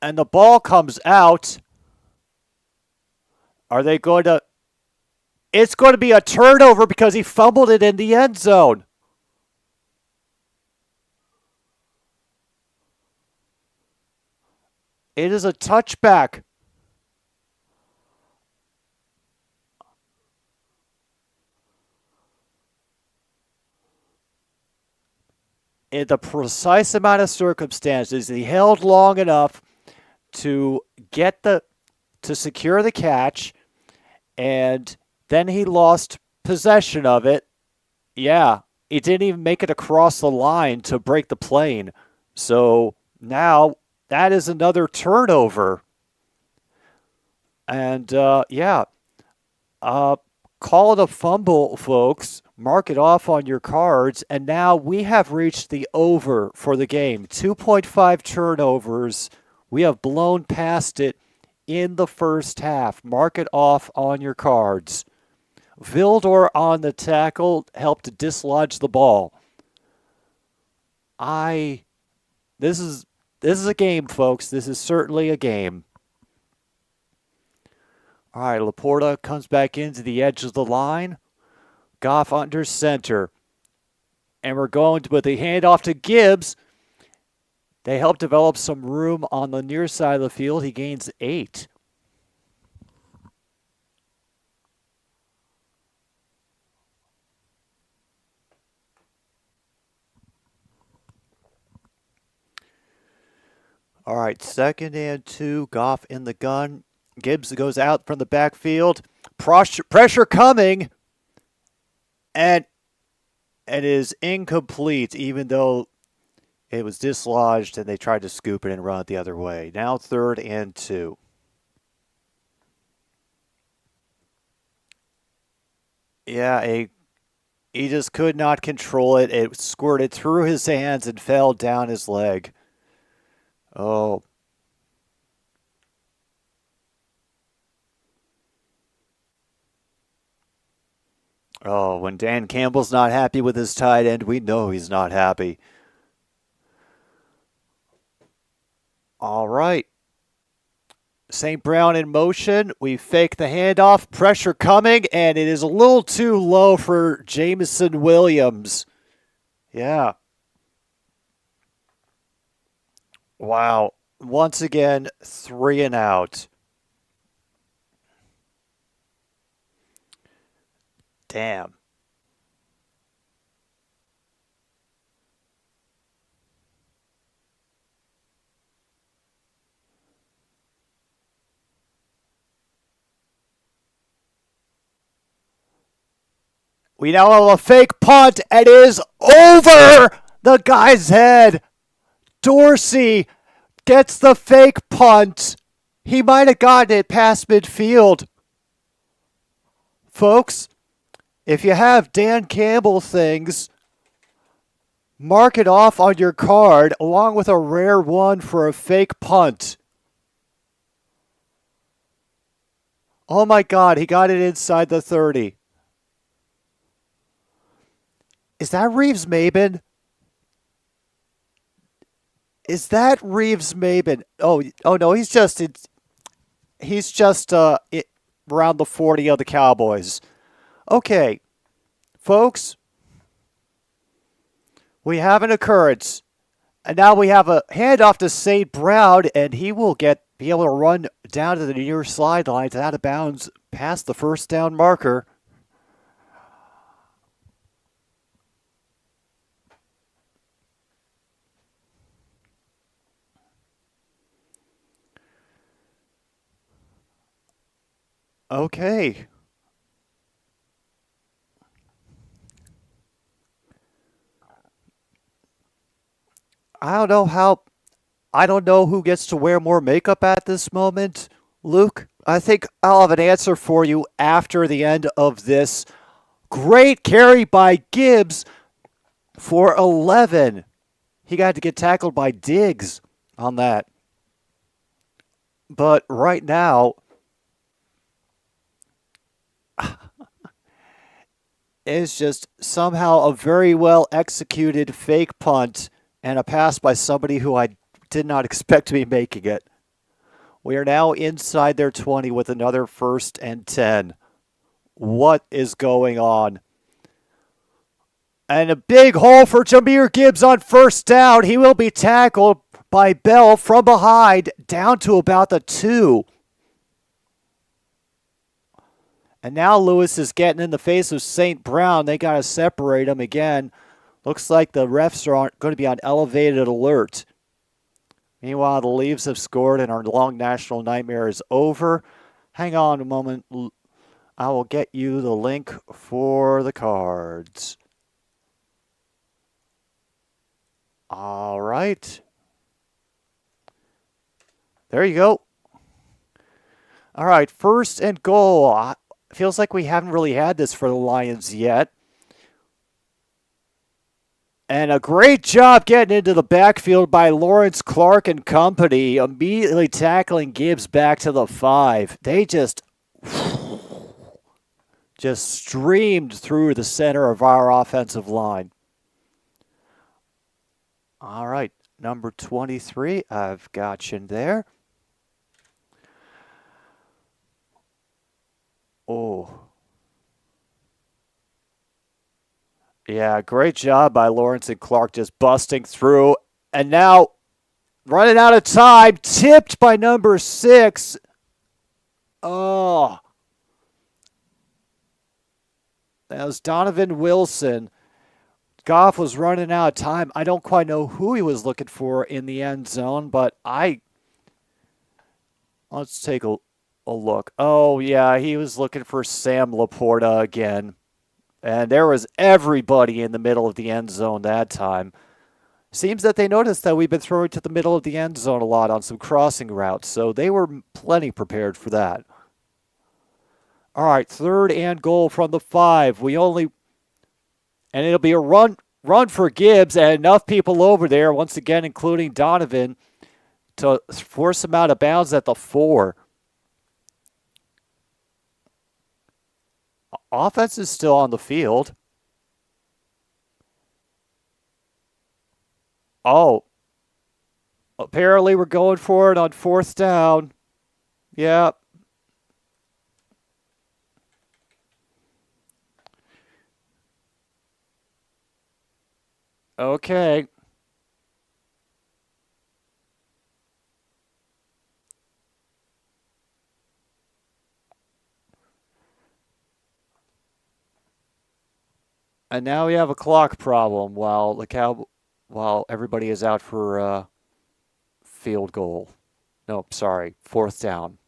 the ball comes out. Are they going to... It's going to be a turnover because he fumbled it in the end zone. It is a touchback. In the precise amount of circumstances, he held long enough to secure the catch, and then he lost possession of it. Yeah, he didn't even make it across the line to break the plane. So now that is another turnover. And call it a fumble, folks. Mark it off on your cards. And now we have reached the over for the game. 2.5 turnovers. We have blown past it in the first half. Mark it off on your cards. Vildor on the tackle helped to dislodge the ball. This is a game, folks. This is certainly a game. All right, Laporta comes back into the edge of the line. Goff under center. And we're going with the handoff to Gibbs. They help develop some room on the near side of the field. He gains 8. All right, 2nd and 2. Goff in the gun. Gibbs goes out from the backfield. Pressure coming. And it is incomplete, even though it was dislodged and they tried to scoop it and run it the other way. Now 3rd and 2. Yeah, he just could not control it. It squirted through his hands and fell down his leg. Oh. Oh, when Dan Campbell's not happy with his tight end, we know he's not happy. All right. St. Brown in motion. We fake the handoff. Pressure coming, and it is a little too low for Jameson Williams. Yeah. Wow. Once again, 3 and out. Damn. We now have a fake punt. It is over the guy's head. Dorsey gets the fake punt. He might have gotten it past midfield. Folks, if you have Dan Campbell things, mark it off on your card along with a rare one for a fake punt. Oh my God, he got it inside the 30. Is that Reeves-Maben? Is that Reeves-Maben? Oh no, he's just around the 40 of the Cowboys. Okay, folks, we have an occurrence, and now we have a handoff to St. Brown, and he will be able to run down to the near sidelines out of bounds past the first down marker. Okay. I don't know who gets to wear more makeup at this moment. Luke, I think I'll have an answer for you after the end of this. Great carry by Gibbs for 11. He got to get tackled by Diggs on that. But right now, it's just somehow a very well executed fake punt and a pass by somebody who I did not expect to be making it. We are now inside their 20 with another 1st and 10. What is going on? And a big hole for Jahmyr Gibbs on 1st down. He will be tackled by Bell from behind down to about the 2. And now Lewis is getting in the face of St. Brown. They got to separate him again. Looks like the refs are going to be on elevated alert. Meanwhile, the Leaves have scored and our long national nightmare is over. Hang on a moment. I will get you the link for the cards. All right. There you go. All right, 1st and goal. Feels like we haven't really had this for the Lions yet. And a great job getting into the backfield by Lawrence Clark and company, immediately tackling Gibbs back to the 5. They just streamed through the center of our offensive line. All right, number 23, I've got you there. Oh. Yeah, great job by Lawrence and Clark just busting through. And now, running out of time, tipped by number 6. Oh. That was Donovan Wilson. Goff was running out of time. I don't quite know who he was looking for in the end zone, but let's take a look. Oh, yeah, he was looking for Sam Laporta again. And there was everybody in the middle of the end zone that time. Seems that they noticed that we've been throwing to the middle of the end zone a lot on some crossing routes, so they were plenty prepared for that. All right, 3rd and goal from the 5. And it'll be a run for Gibbs, and enough people over there, once again, including Donovan, to force him out of bounds at the 4. Offense is still on the field. Oh, apparently we're going for it on 4th down. Yep. Okay. And now we have a clock problem while everybody is out for field goal. No, sorry, 4th down.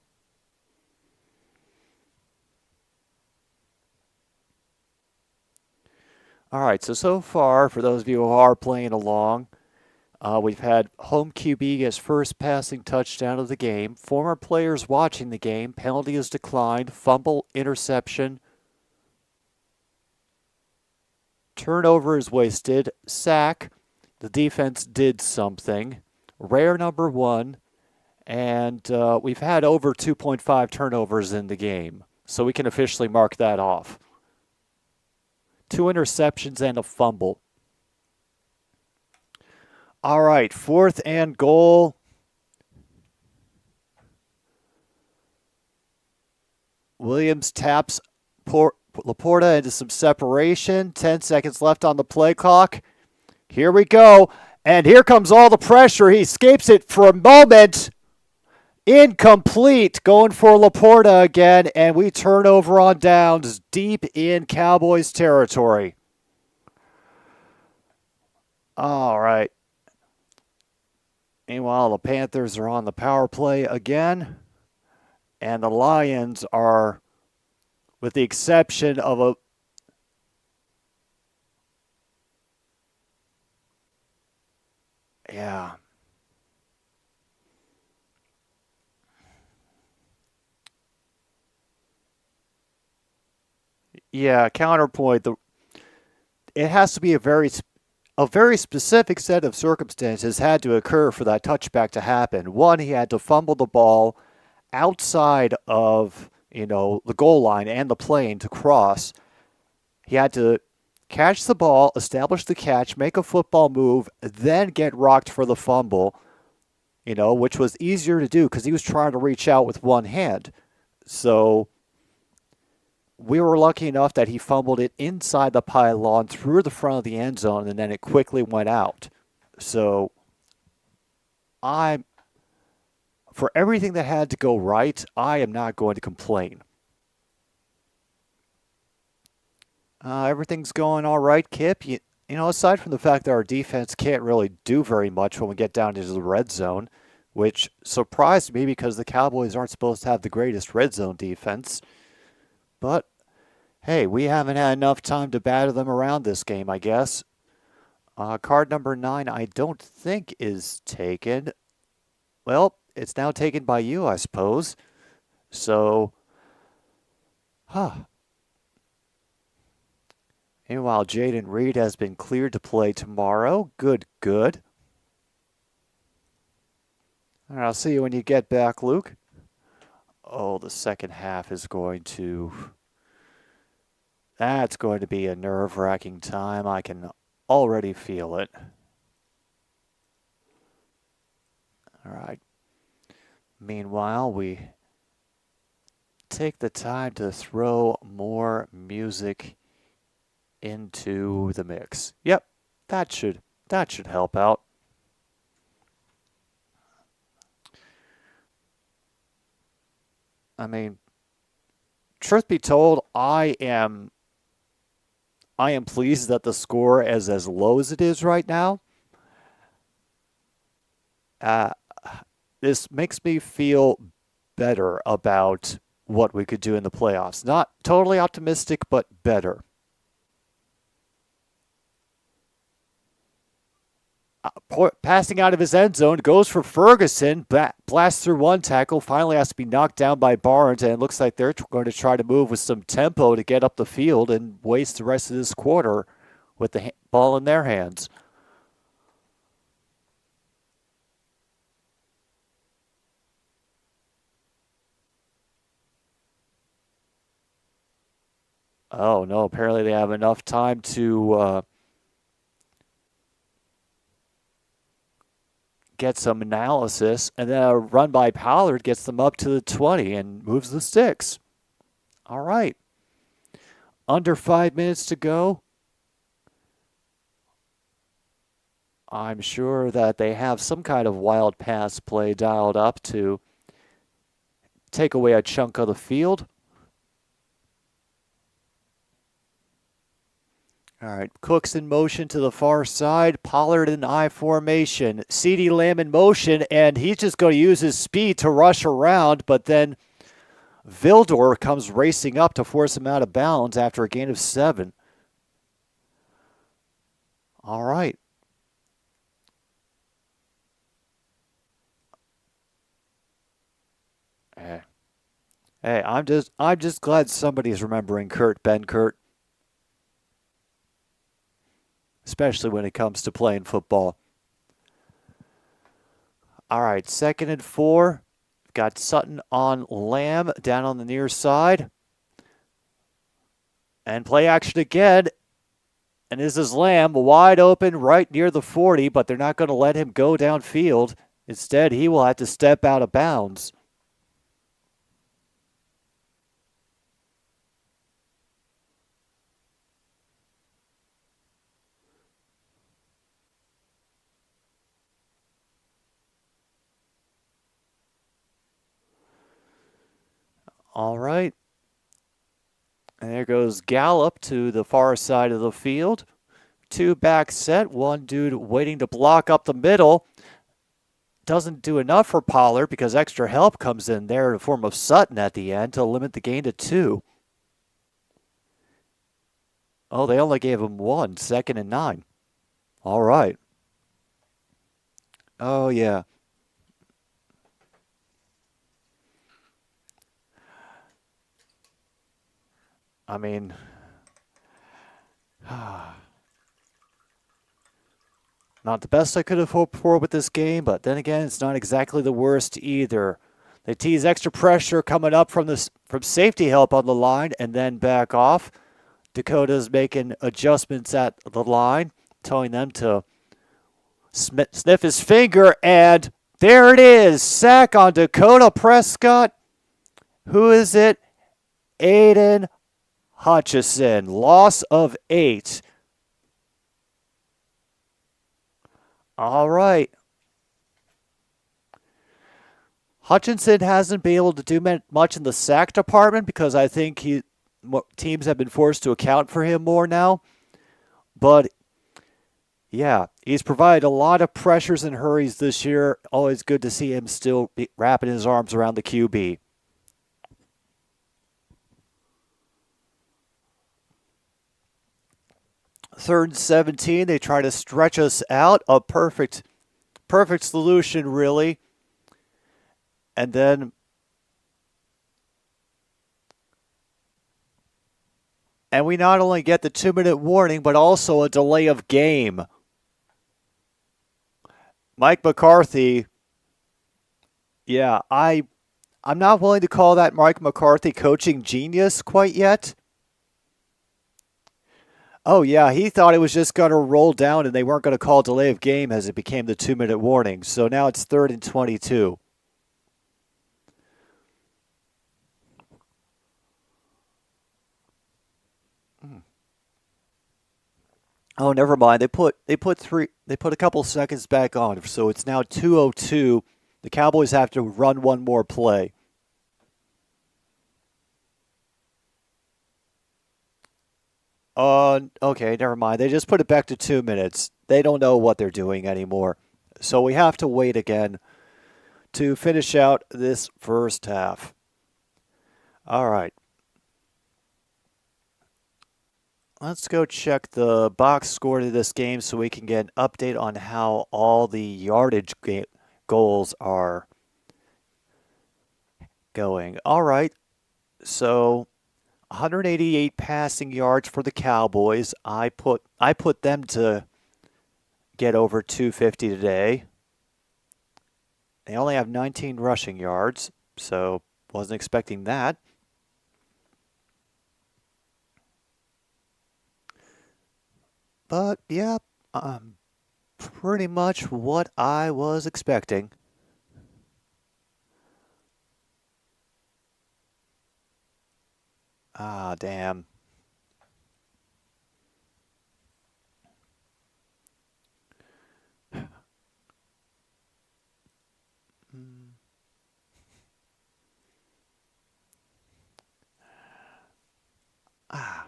All right, so far, for those of you who are playing along, we've had home QB get his first passing touchdown of the game. Former players watching the game, penalty is declined, fumble, interception. Turnover is wasted, sack, the defense did something, rare number 1, and we've had over 2.5 turnovers in the game, so we can officially mark that off. 2 interceptions and a fumble. All right, 4th and goal. Williams taps Laporta into some separation. 10 seconds left on the play clock. Here we go. And here comes all the pressure. He escapes it for a moment. Incomplete. Going for Laporta again. And we turn over on downs deep in Cowboys territory. All right. Meanwhile, the Panthers are on the power play again. And the Lions are, with the exception of a yeah. Yeah, counterpoint. It has to be a very specific set of circumstances had to occur for that touchback to happen. One, he had to fumble the ball outside of, the goal line and the plane to cross. He had to catch the ball, establish the catch, make a football move, then get rocked for the fumble, which was easier to do because he was trying to reach out with one hand. So we were lucky enough that he fumbled it inside the pylon through the front of the end zone, and then it quickly went out. So for everything that had to go right, I am not going to complain. Everything's going all right, Kip. Aside from the fact that our defense can't really do very much when we get down into the red zone, which surprised me because the Cowboys aren't supposed to have the greatest red zone defense. But, hey, we haven't had enough time to batter them around this game, I guess. Card number 9, I don't think is taken. Well, it's now taken by you, I suppose. So, Meanwhile, Jaden Reed has been cleared to play tomorrow. Good. All right, I'll see you when you get back, Luke. Oh, the second half is that's going to be a nerve-wracking time. I can already feel it. All right. Meanwhile, we take the time to throw more music into the mix. Yep, that should help out. I mean, truth be told, I am I am pleased that the score is as low as it is right now. This makes me feel better about what we could do in the playoffs. Not totally optimistic, but better. Passing out of his end zone, goes for Ferguson, blasts through one tackle, finally has to be knocked down by Barnes, and it looks like they're going to try to move with some tempo to get up the field and waste the rest of this quarter with the ball in their hands. Oh, no, apparently they have enough time to get some analysis, and then a run by Pollard gets them up to the 20 and moves the sticks. All right. Under 5 minutes to go. I'm sure that they have some kind of wild pass play dialed up to take away a chunk of the field. All right, Cook's in motion to the far side. Pollard in I formation. CeeDee Lamb in motion, and he's just going to use his speed to rush around, but then Vildor comes racing up to force him out of bounds after a gain of 7. All right. Hey, I'm just glad somebody's remembering Kurt Benkert. Especially when it comes to playing football. All right, 2nd and 4. Got Sutton on Lamb down on the near side. And play action again. And this is Lamb wide open right near the 40, but they're not going to let him go downfield. Instead, he will have to step out of bounds. All right. And there goes Gallup to the far side of the field. 2 back set. One dude waiting to block up the middle. Doesn't do enough for Pollard because extra help comes in there in the form of Sutton at the end to limit the gain to 2. Oh, they only gave him 1. 2nd and 9. All right. Oh, yeah. I mean, not the best I could have hoped for with this game, but then again, it's not exactly the worst either. They tease extra pressure coming up from safety help on the line and then back off. Dakota's making adjustments at the line, telling them to sniff his finger, and there it is. Sack on Dakota Prescott. Who is it? Aiden Hutchison. Loss of 8. All right. Hutchinson hasn't been able to do much in the sack department because I think teams have been forced to account for him more now. But, yeah, he's provided a lot of pressures and hurries this year. Always good to see him still wrapping his arms around the QB. Third and 17, they try to stretch us out. A perfect solution, really. And then we not only get the 2-minute warning, but also a delay of game. Mike McCarthy, yeah, I'm not willing to call that Mike McCarthy coaching genius quite yet. Oh, yeah, he thought it was just going to roll down and they weren't going to call delay of game as it became the 2-minute warning. So now it's 3rd and 22. Oh, never mind. They put a couple seconds back on, so it's now 2:02. The Cowboys have to run one more play. Okay, never mind. They just put it back to 2 minutes. They don't know what they're doing anymore. So we have to wait again to finish out this first half. All right. Let's go check the box score to this game so we can get an update on how all the yardage goals are going. All right. So 188 passing yards for the Cowboys. I put them to get over 250 today. They only have 19 rushing yards, so wasn't expecting that. But yeah, pretty much what I was expecting. Ah, damn. Mm. Ah,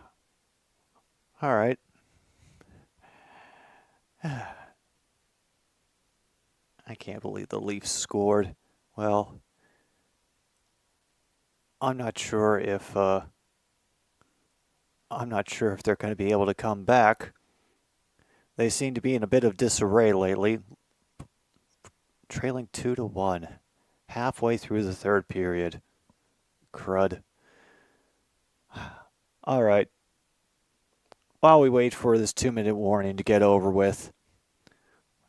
all right. I can't believe the Leafs scored. Well, I'm not sure if they're going to be able to come back. They seem to be in a bit of disarray lately, trailing 2-1, halfway through the third period. Crud. All right. While we wait for this 2-minute warning to get over with,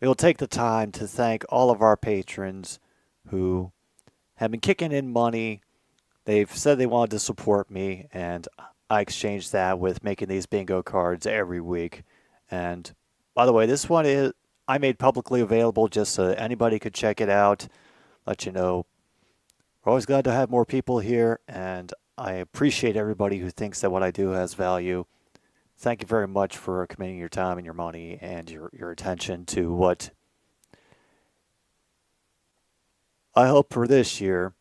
we will take the time to thank all of our patrons who have been kicking in money. They've said they wanted to support me, and I exchanged that with making these bingo cards every week. And by the way, this one is I made publicly available just so anybody could check it out. Let you know, we're always glad to have more people here, and I appreciate everybody who thinks that what I do has value. Thank you very much for committing your time and your money and your attention to what I hope for this year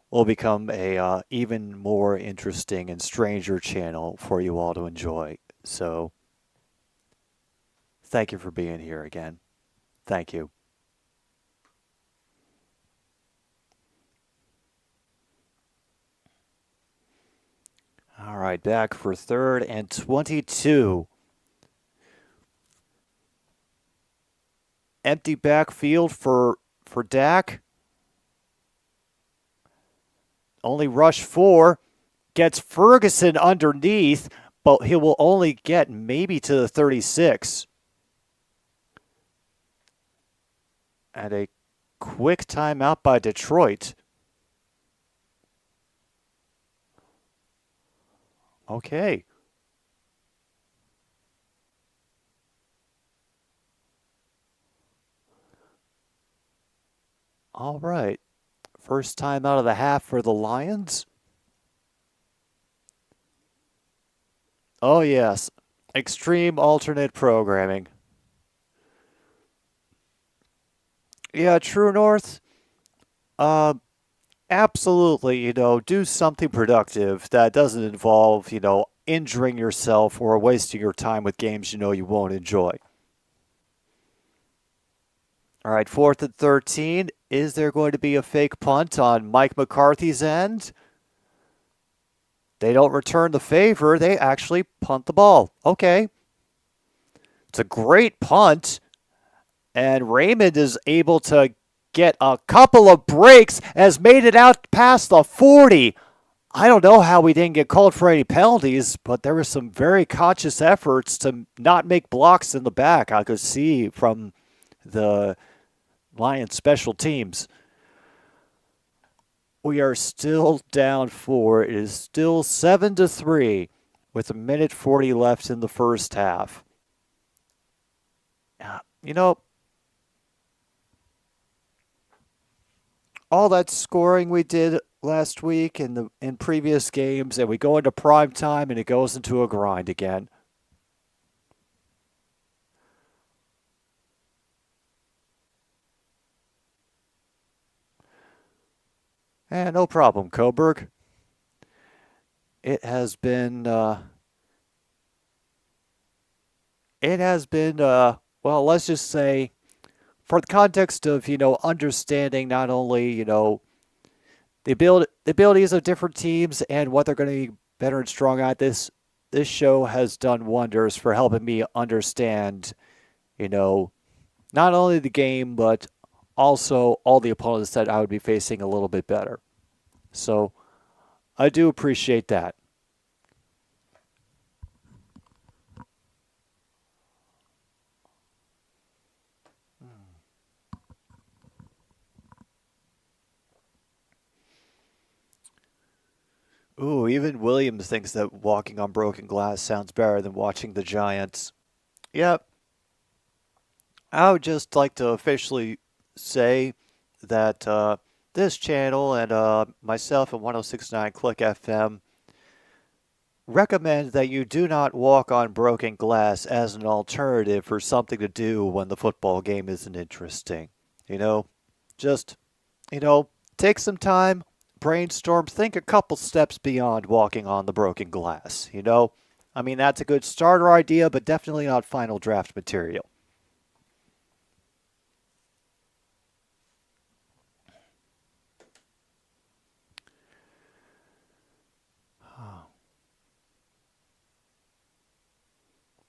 will become a even more interesting and stranger channel for you all to enjoy. So thank you for being here again. Thank you. All right, back for 3rd and 22. Empty backfield for Dak. Only rush 4. Gets Ferguson underneath, but he will only get maybe to the 36. And a quick timeout by Detroit. Okay. All right. First time out of the half for the Lions. Oh, yes. Extreme alternate programming. Yeah, True North. Absolutely, do something productive that doesn't involve, injuring yourself or wasting your time with games you won't enjoy. All right, 4th and 13. Is there going to be a fake punt on Mike McCarthy's end? They don't return the favor. They actually punt the ball. Okay. It's a great punt. And Raymond is able to get a couple of breaks, has made it out past the 40. I don't know how we didn't get called for any penalties, but there were some very conscious efforts to not make blocks in the back. I could see from the Lions special teams. We are still down 4. It is still 7-3 with 1:40 left in the first half. All that scoring we did last week in previous games, and we go into prime time and it goes into a grind again. No problem, Coburg. It has been it has been, well, let's just say, for the context of, understanding not only, the abilities of different teams and what they're going to be better and strong at, this show has done wonders for helping me understand, not only the game, but also all the opponents that I would be facing a little bit better. So I do appreciate that. Ooh, even Williams thinks that walking on broken glass sounds better than watching the Giants. Yep. I would just like to officially say that this channel and myself at 1069 Click FM recommend that you do not walk on broken glass as an alternative for something to do when the football game isn't interesting. Just, take some time, brainstorm, think a couple steps beyond walking on the broken glass. I mean, that's a good starter idea, but definitely not final draft material.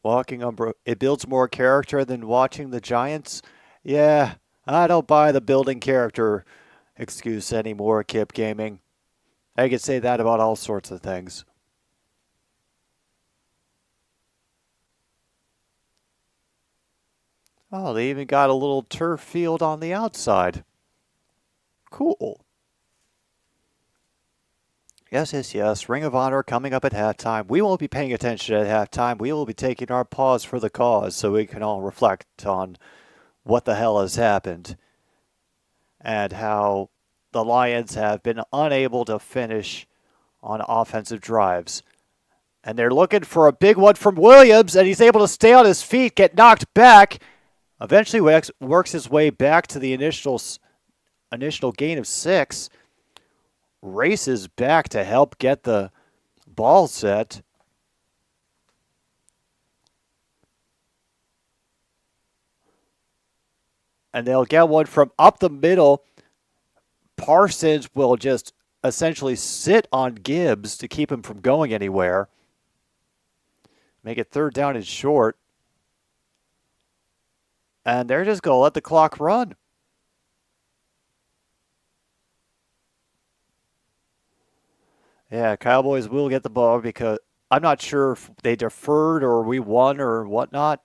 Walking on it builds more character than watching the Giants. Yeah, I don't buy the building character excuse anymore, Kip Gaming. I could say that about all sorts of things. Oh, they even got a little turf field on the outside. Cool. Yes. Ring of Honor coming up at halftime. We won't be paying attention at halftime. We will be taking our pause for the cause so we can all reflect on what the hell has happened and how the Lions have been unable to finish on offensive drives. And they're looking for a big one from Williams, and he's able to stay on his feet, get knocked back. Eventually works his way back to the initial gain of 6. Races back to help get the ball set. And they'll get one from up the middle. Parsons will just essentially sit on Gibbs to keep him from going anywhere. Make it 3rd down and short. And they're just going to let the clock run. Yeah, Cowboys will get the ball because I'm not sure if they deferred or we won or whatnot.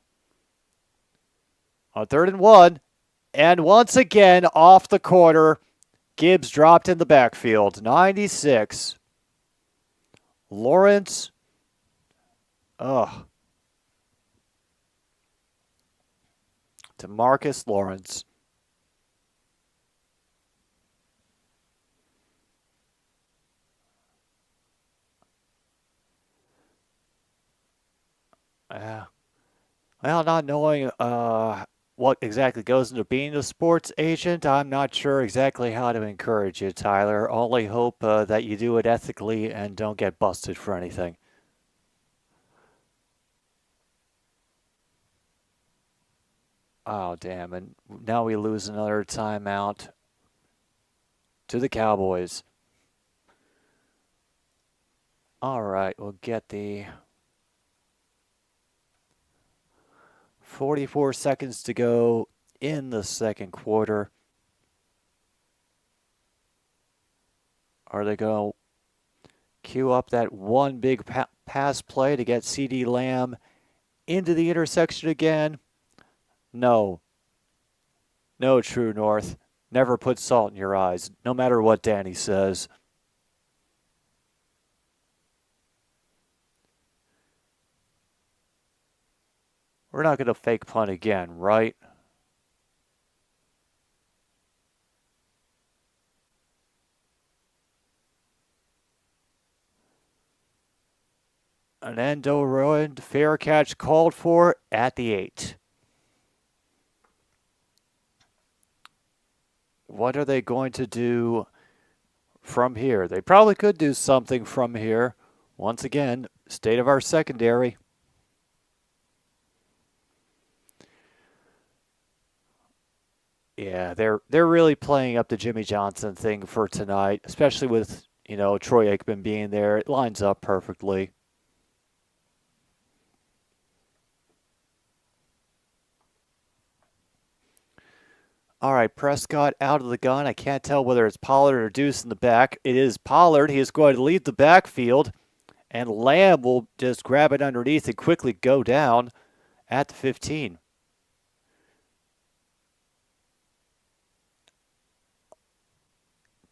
On 3rd and 1. And once again, off the corner, Gibbs dropped in the backfield. 96. Lawrence. DeMarcus Lawrence. Well, not knowing what exactly goes into being a sports agent, I'm not sure exactly how to encourage you, Tyler. Only hope that you do it ethically and don't get busted for anything. Oh, damn. And now we lose another timeout to the Cowboys. All right, we'll get the 44 seconds to go in the second quarter. Are they going to cue up that one big pass play to get CeeDee Lamb into the intersection again? No. No, True North. Never put salt in your eyes, no matter what Danny says. We're not going to fake punt again, right? An end ruined, fair catch called for at the 8. What are they going to do from here? They probably could do something from here. Once again, state of our secondary. Yeah, they're really playing up the Jimmy Johnson thing for tonight, especially with, Troy Aikman being there. It lines up perfectly. All right, Prescott out of the gun. I can't tell whether it's Pollard or Deuce in the back. It is Pollard. He is going to leave the backfield, and Lamb will just grab it underneath and quickly go down at the 15.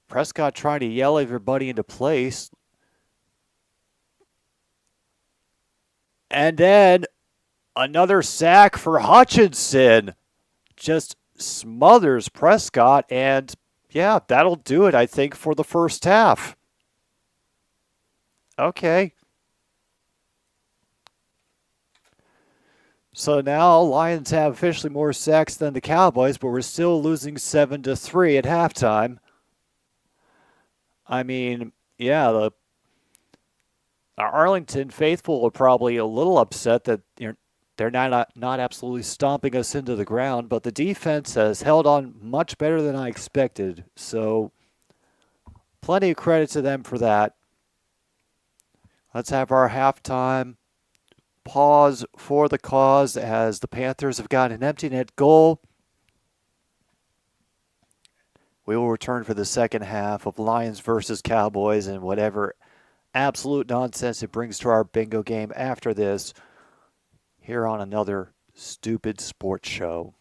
Prescott trying to yell everybody into place. And then another sack for Hutchinson. Just smothers Prescott, and yeah, that'll do it, I think, for the first half. Okay. So now Lions have officially more sacks than the Cowboys, but we're still losing 7-3 at halftime. I mean, yeah, the Arlington faithful are probably a little upset that they're not absolutely stomping us into the ground, but the defense has held on much better than I expected. So plenty of credit to them for that. Let's have our halftime pause for the cause as the Panthers have got an empty net goal. We will return for the second half of Lions versus Cowboys and whatever absolute nonsense it brings to our bingo game after this, here on another stupid sports show.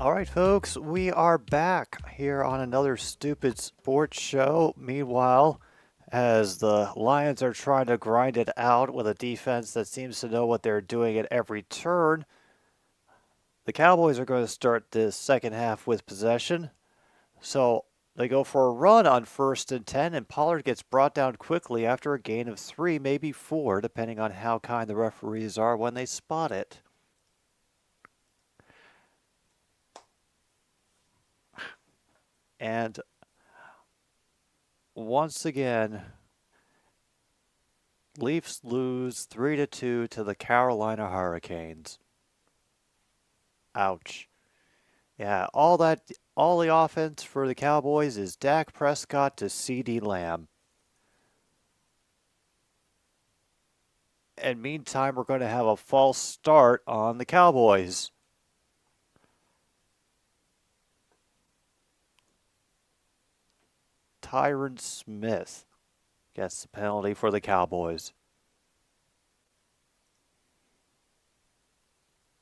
All right, folks, we are back here on another stupid sports show. Meanwhile, as the Lions are trying to grind it out with a defense that seems to know what they're doing at every turn, the Cowboys are going to start this second half with possession. So they go for a run on 1st and 10, and Pollard gets brought down quickly after a gain of 3, maybe 4, depending on how kind the referees are when they spot it. And once again, Leafs lose 3-2 to the Carolina Hurricanes. Ouch. Yeah, all the offense for the Cowboys is Dak Prescott to CeeDee Lamb. And meantime, we're going to have a false start on the Cowboys. Tyron Smith gets the penalty for the Cowboys.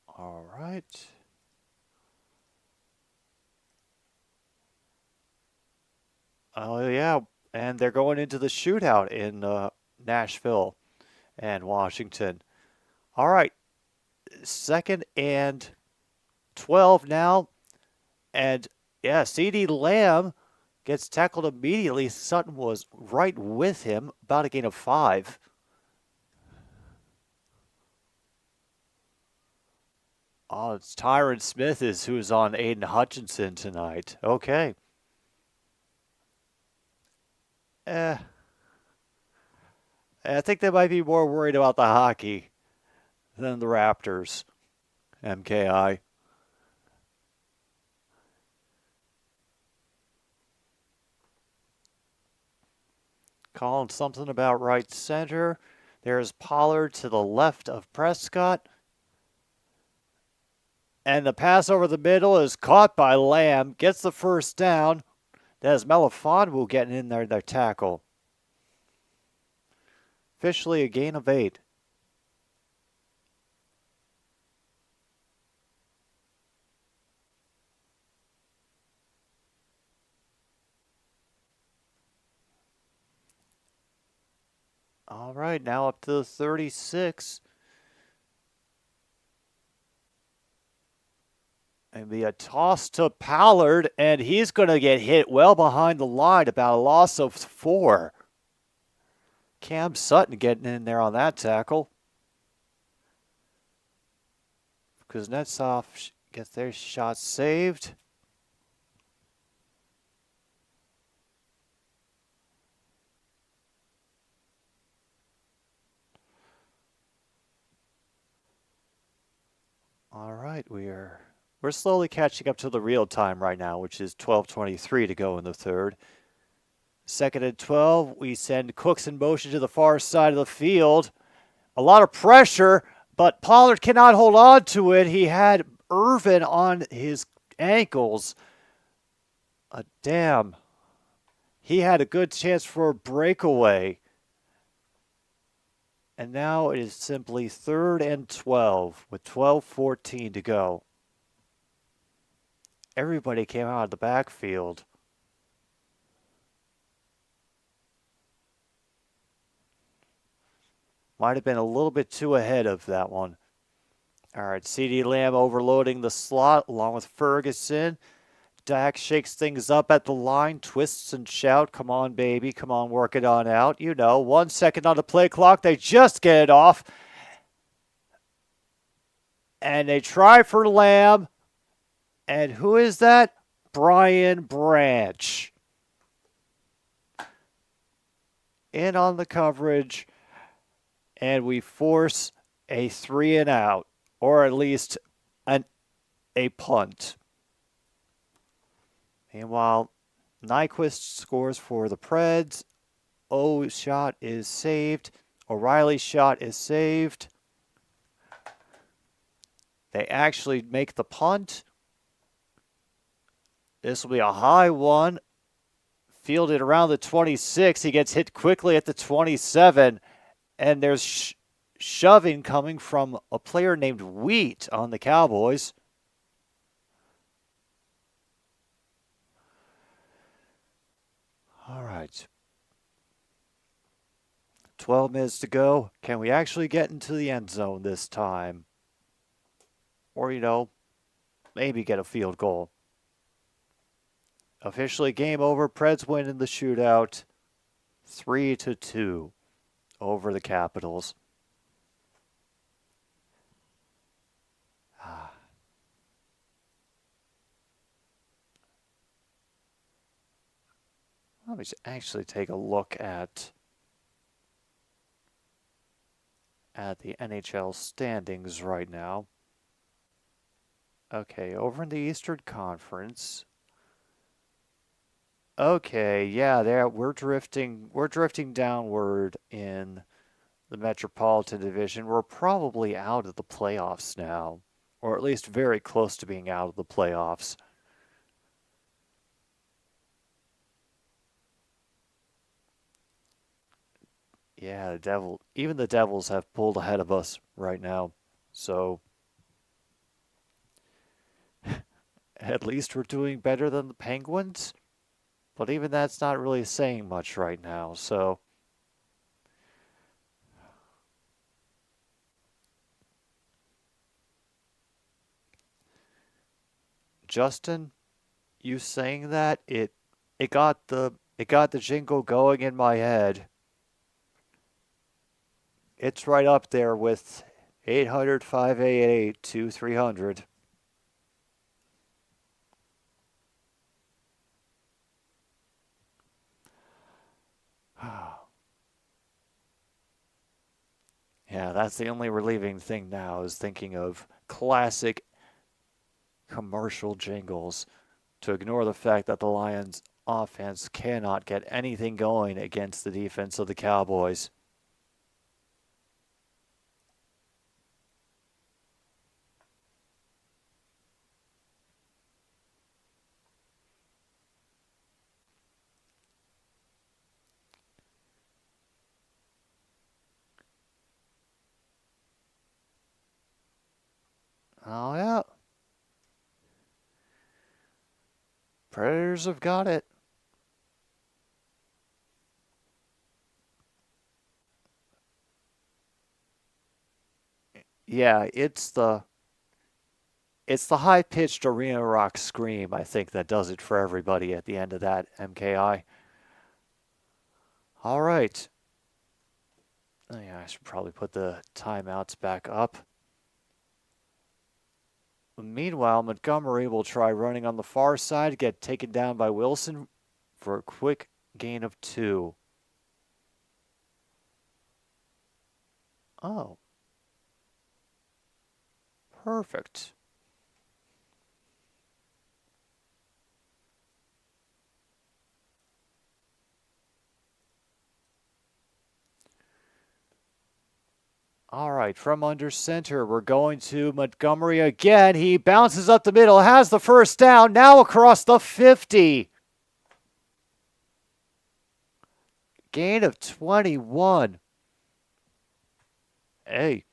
All right. Oh, yeah. And they're going into the shootout in Nashville and Washington. All right. 2nd and 12 now. And, yeah, CeeDee Lamb gets tackled immediately. Sutton was right with him, about a gain of 5. Oh, it's Tyron Smith who's on Aiden Hutchinson tonight. Okay. I think they might be more worried about the hockey than the Raptors. MKI. Calling something about right center. There's Pollard to the left of Prescott. And the pass over the middle is caught by Lamb. Gets the first down. There's Melifonwu getting in there, their tackle. Officially a gain of 8. All right, now up to the 36. And be a toss to Pollard, and he's going to get hit well behind the line, about a loss of 4. Cam Sutton getting in there on that tackle. Kuznetsov gets their shot saved. All right, we're slowly catching up to the real time right now, which is 12:23 to go in the third. 2nd and 12, we send Cooks in motion to the far side of the field. A lot of pressure, but Pollard cannot hold on to it. He had Irvin on his ankles. Damn. He had a good chance for a breakaway. And now it is simply 3rd and 12 with 12:14 to go. Everybody came out of the backfield. Might have been a little bit too ahead of that one. All right, CeeDee Lamb overloading the slot along with Ferguson. Dak shakes things up at the line, twists and shout, come on, baby, come on, work it on out. 1 second on the play clock. They just get it off. And they try for Lamb. And who is that? Brian Branch. In on the coverage. And we force a 3 and out, or at least a punt. Meanwhile, Nyquist scores for the Preds. O's shot is saved. O'Reilly's shot is saved. They actually make the punt. This will be a high one. Fielded around the 26. He gets hit quickly at the 27. And there's shoving coming from a player named Wheat on the Cowboys. right. 12 minutes to go. Can we actually get into the end zone this time? Or, maybe get a field goal. Officially game over. Preds win in the shootout. 3-2 over the Capitals. Let me actually take a look at the NHL standings right now. Okay, over in the Eastern Conference. Okay, yeah, there we're drifting downward in the Metropolitan Division. We're probably out of the playoffs now, or at least very close to being out of the playoffs. Yeah, even the Devils have pulled ahead of us right now. So at least we're doing better than the Penguins. But even that's not really saying much right now. So Justin, you saying that it got the jingle going in my head. It's right up there with 800-588-2300. Yeah, that's the only relieving thing now is thinking of classic commercial jingles to ignore the fact that the Lions offense cannot get anything going against the defense of the Cowboys. Oh, yeah. Predators have got it. Yeah, it's the high-pitched arena rock scream, I think, that does it for everybody at the end of that MKI. All right. Oh, yeah, I should probably put the timeouts back up. Meanwhile, Montgomery will try running on the far side, get taken down by Wilson for a quick gain of 2. Oh. Perfect. All right, from under center, we're going to Montgomery again. He bounces up the middle, has the first down, now across the 50. Gain of 21. Hey,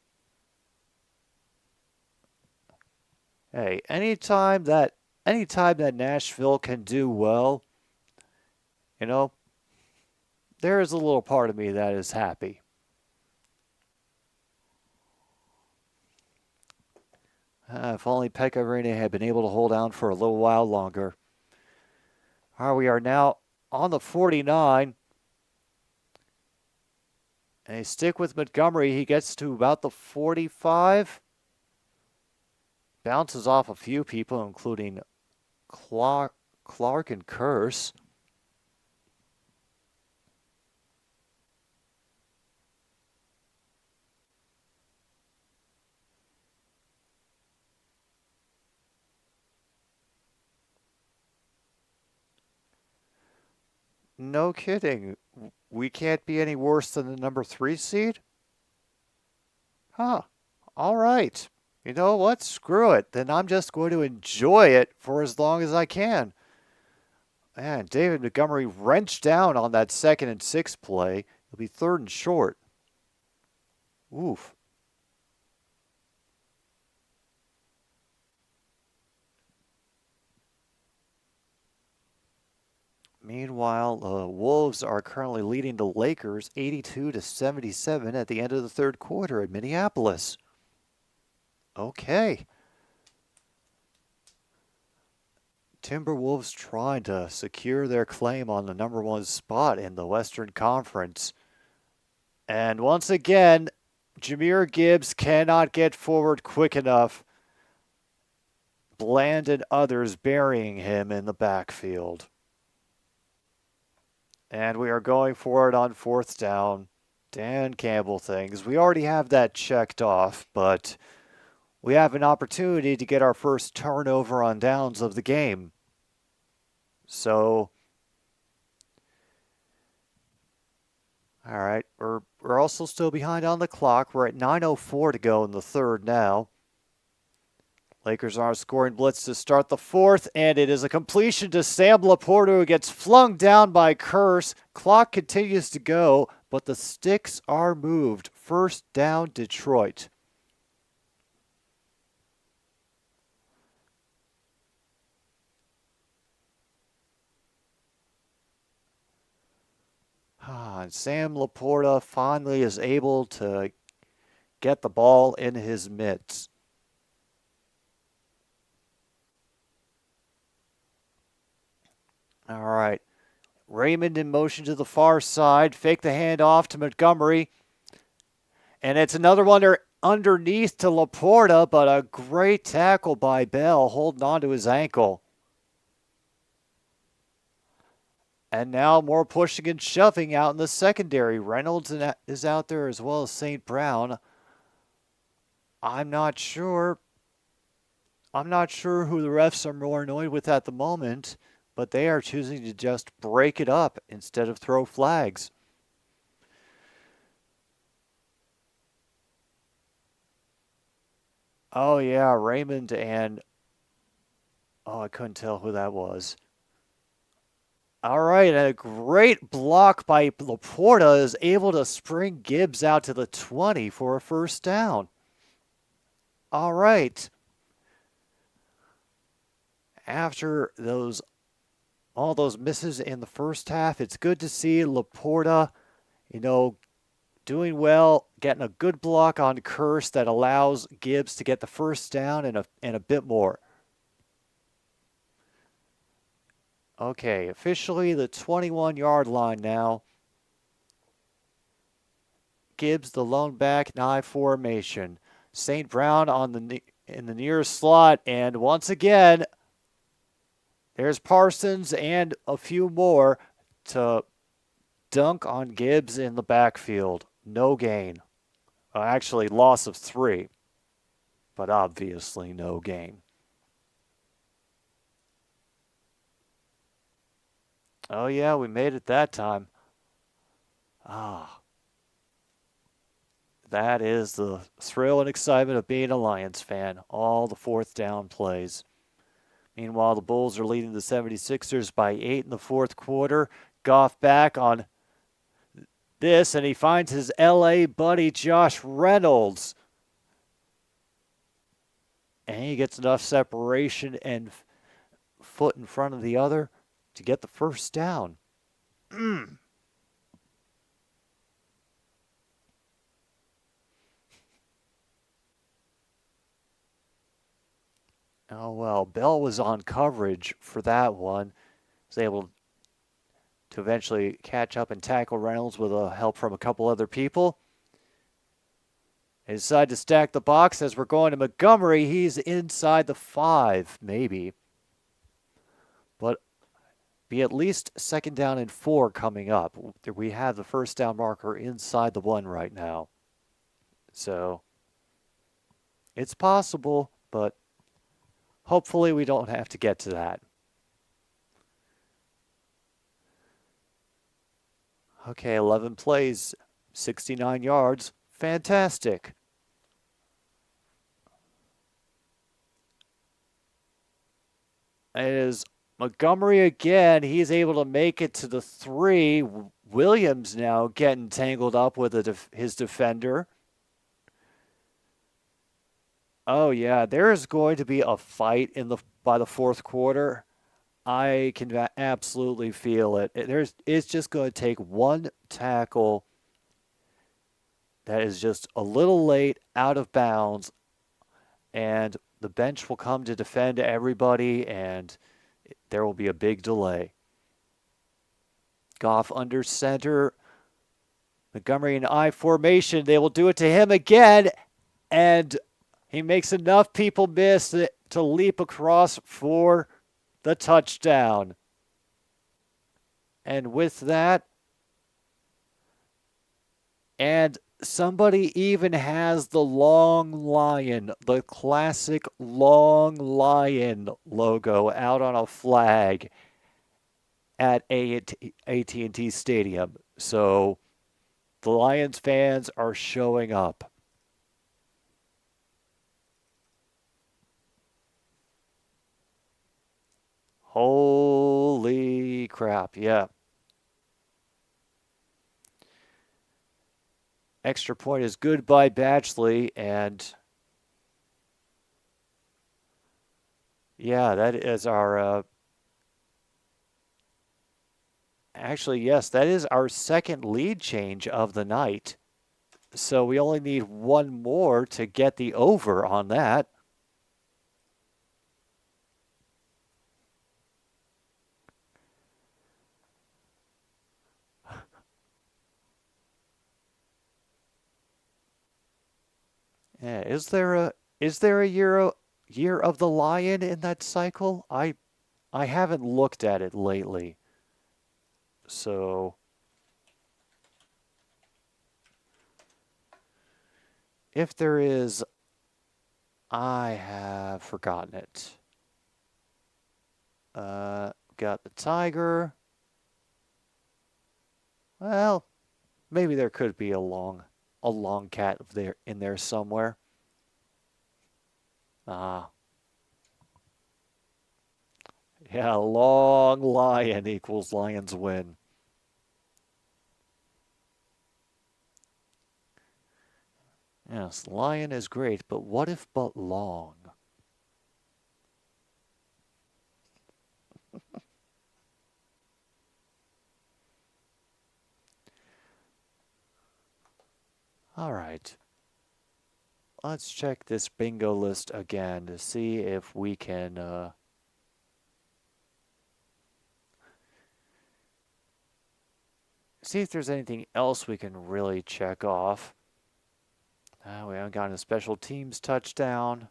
anytime that Nashville can do well, there is a little part of me that is happy. If only Pekka Rinne had been able to hold on for a little while longer. All right, we are now on the 49. And they stick with Montgomery. He gets to about the 45. Bounces off a few people, including Clark and Curse. No kidding. We can't be any worse than the number 3 seed? Huh. All right. You know what? Screw it. Then I'm just going to enjoy it for as long as I can. Man, David Montgomery wrenched down on that 2nd and 6 play. It'll be 3rd and short. Oof. Meanwhile, the Wolves are currently leading the Lakers 82-77 at the end of the third quarter in Minneapolis. Okay. Timberwolves trying to secure their claim on the number one spot in the Western Conference. And once again, Jahmyr Gibbs cannot get forward quick enough. Bland and others burying him in the backfield. And we are going for it on fourth down. Dan Campbell things. We already have that checked off, but we have an opportunity to get our first turnover on downs of the game. So, all right, we're also still behind on the clock. We're at 9:04 to go in the third now. Lakers are scoring blitz to start the fourth, and it is a completion to Sam Laporta, who gets flung down by Curse. Clock continues to go, but the sticks are moved. First down, Detroit. And Sam Laporta finally is able to get the ball in his mitts. All right. Raymond in motion to the far side. Fake the handoff to Montgomery. And it's another one underneath to Laporta, but a great tackle by Bell holding on to his ankle. And now more pushing and shoving out in the secondary. Reynolds is out there as well as St. Brown. I'm not sure who the refs are more annoyed with at the moment, but they are choosing to just break it up instead of throw flags. Oh, yeah, Raymond and... Oh, I couldn't tell who that was. All right, and a great block by Laporta is able to spring Gibbs out to the 20 for a first down. All right. After all those misses in the first half, it's good to see Laporta, doing well, getting a good block on Curse that allows Gibbs to get the first down and a bit more. Okay, officially the 21-yard line now. Gibbs, the lone back, in I formation. St. Brown in the near slot, and once again, there's Parsons and a few more to dunk on Gibbs in the backfield. No gain. Actually, loss of 3, but obviously no gain. Oh, yeah, we made it that time. That is the thrill and excitement of being a Lions fan. All the fourth down plays. Meanwhile, the Bulls are leading the 76ers by 8 in the fourth quarter. Goff back on this, and he finds his L.A. buddy Josh Reynolds. And he gets enough separation and foot in front of the other to get the first down. Oh, well, Bell was on coverage for that one. Was able to eventually catch up and tackle Reynolds with help from a couple other people. They decide to stack the box as we're going to Montgomery. He's inside the 5, maybe. But be at least second down and 4 coming up. We have the first down marker inside the 1 right now. So it's possible, but hopefully we don't have to get to that. Okay, 11 plays, 69 yards. Fantastic. It is Montgomery again. He's able to make it to the 3. Williams now getting tangled up with his defender. Oh, yeah, there is going to be a fight by the fourth quarter. I can absolutely feel it. It's just going to take one tackle that is just a little late, out of bounds, and the bench will come to defend everybody, and there will be a big delay. Goff under center. Montgomery in I formation. They will do it to him again, and he makes enough people miss to leap across for the touchdown. And with that, and somebody even has the long lion, the classic long lion logo out on a flag at AT&T Stadium. So the Lions fans are showing up. Holy crap, yeah. Extra point is good by Batchley, and yeah, that is our actually, yes, that is our second lead change of the night. So we only need one more to get the over on that. Yeah, is there a year of the lion in that cycle? I haven't looked at it lately. So if there is, I have forgotten it. Got the tiger. Well, maybe there could be a long cat in there somewhere. Yeah, long lion equals Lions win. Yes, lion is great, but what if but long? All right. Let's check this bingo list again to see if we can see if there's anything else we can really check off. We haven't gotten a special teams touchdown.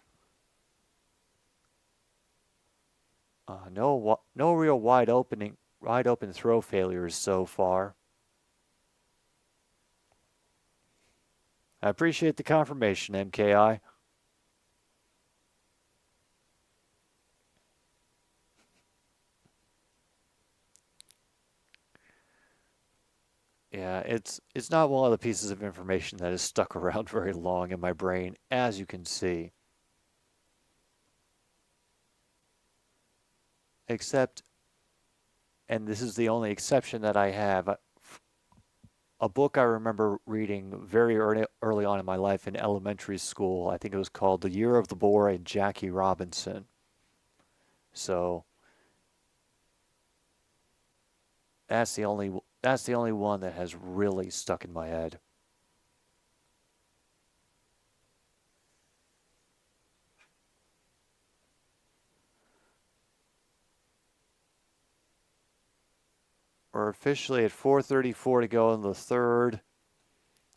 No real wide open throw failures so far. I appreciate the confirmation, MKI. Yeah, it's not one of the pieces of information that has stuck around very long in my brain, as you can see. Except, and this is the only exception that I have, a book I remember reading very early on in my life in elementary school. I think it was called The Year of the Boar and Jackie Robinson. So that's the only one that has really stuck in my head. We're officially at 4:34 to go in the third.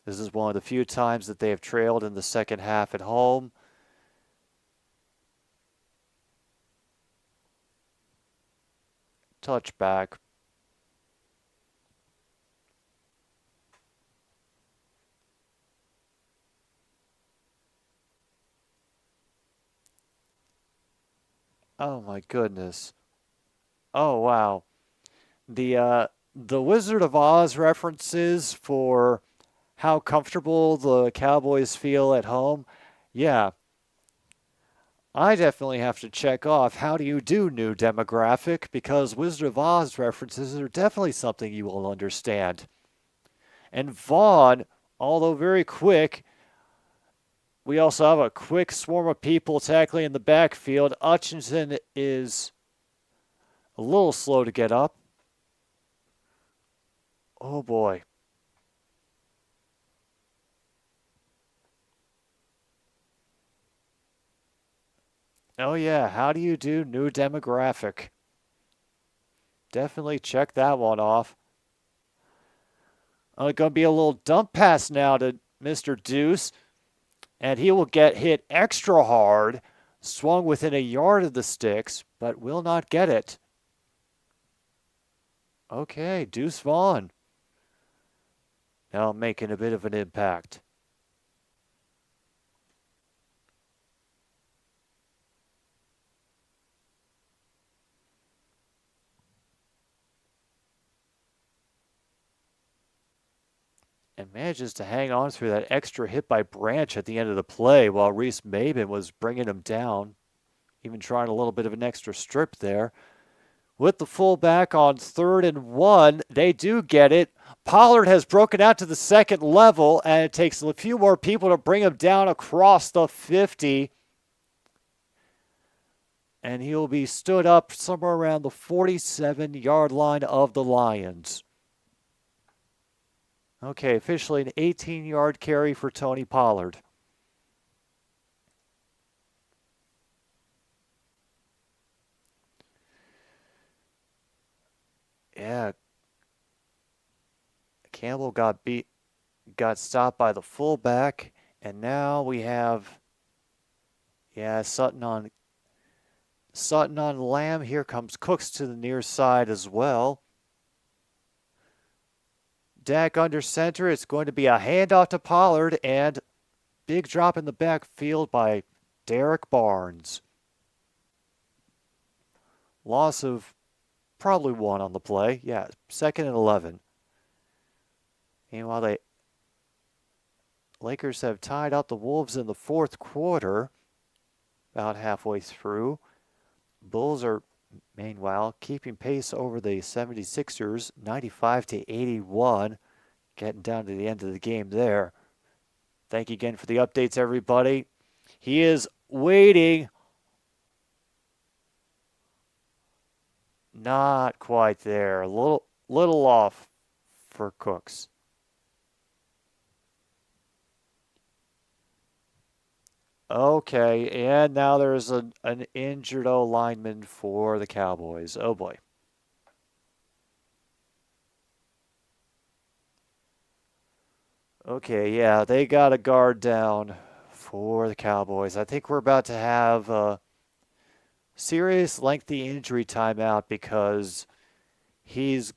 This is one of the few times that they have trailed in the second half at home. Touchback. Oh my goodness. Oh wow. The Wizard of Oz references for how comfortable the Cowboys feel at home. Yeah. I definitely have to check off how do you do new demographic, because Wizard of Oz references are definitely something you will understand. And Vaughn, although very quick, we also have a quick swarm of people tackling in the backfield. Hutchinson is A little slow to get up. Oh boy. Oh yeah, how do you do new demographic? Definitely check that one off. Going to be a little dump pass now to Mr. Deuce, and he will get hit extra hard, swung within a yard of the sticks, but will not get it. Okay, Deuce Vaughn now making a bit of an impact. And manages to hang on through that extra hit by Branch at the end of the play while Reese Maben was bringing him down, even trying a little bit of an extra strip there. With the fullback on 3rd and 1, they do get it. Pollard has broken out to the second level, and it takes a few more people to bring him down across the 50. And he'll be stood up somewhere around the 47-yard line of the Lions. Okay, officially an 18-yard carry for Tony Pollard. Yeah. Campbell got stopped by the fullback, and now we have Sutton on Lamb. Here comes Cooks to the near side as well. Dak under center. It's going to be a handoff to Pollard, and big drop in the backfield by Derek Barnes. Loss of probably 1 on the play. Yeah, 2nd and 11. Meanwhile, the Lakers have tied up the Wolves in the 4th quarter, about halfway through. Bulls are, meanwhile, keeping pace over the 76ers, 95-81, getting down to the end of the game there. Thank you again for the updates, everybody. He is waiting. Not quite there. A little off for Cooks. Okay, and now there's an injured lineman for the Cowboys. Oh boy. Okay, yeah, they got a guard down for the Cowboys. I think we're about to have a serious lengthy injury timeout because he's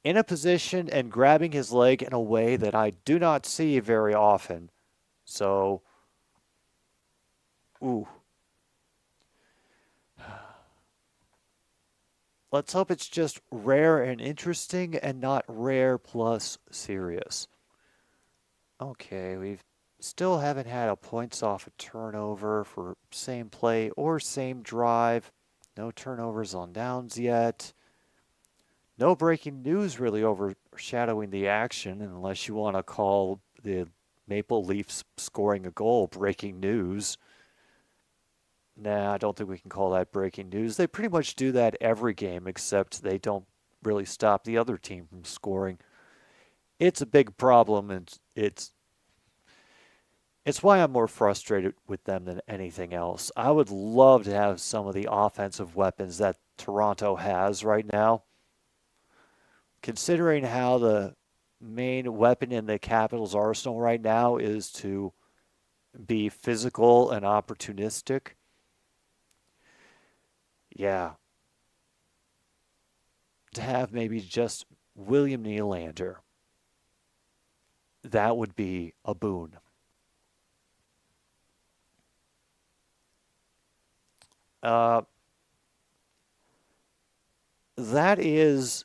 in a position and grabbing his leg in a way that I do not see very often. So, ooh. Let's hope it's just rare and interesting and not rare plus serious. Okay, we still haven't had a points off a turnover for same play or same drive. No turnovers on downs yet. No breaking news really overshadowing the action unless you want to call the Maple Leafs scoring a goal breaking news. Nah, I don't think we can call that breaking news. They pretty much do that every game, except they don't really stop the other team from scoring. It's a big problem, and it's why I'm more frustrated with them than anything else. I would love to have some of the offensive weapons that Toronto has right now. Considering how the main weapon in the Capitals' arsenal right now is to be physical and opportunistic. Yeah. To have maybe just William Nylander. That would be a boon. That is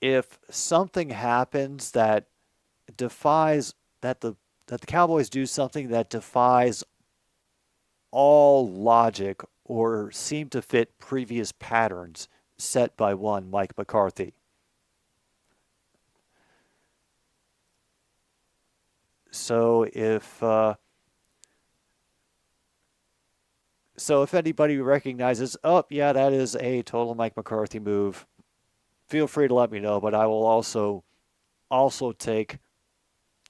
if something happens that defies that the Cowboys do something that defies all logic or seem to fit previous patterns set by one Mike McCarthy. So if So if anybody recognizes, oh, yeah, that is a total Mike McCarthy move, feel free to let me know. But I will also take,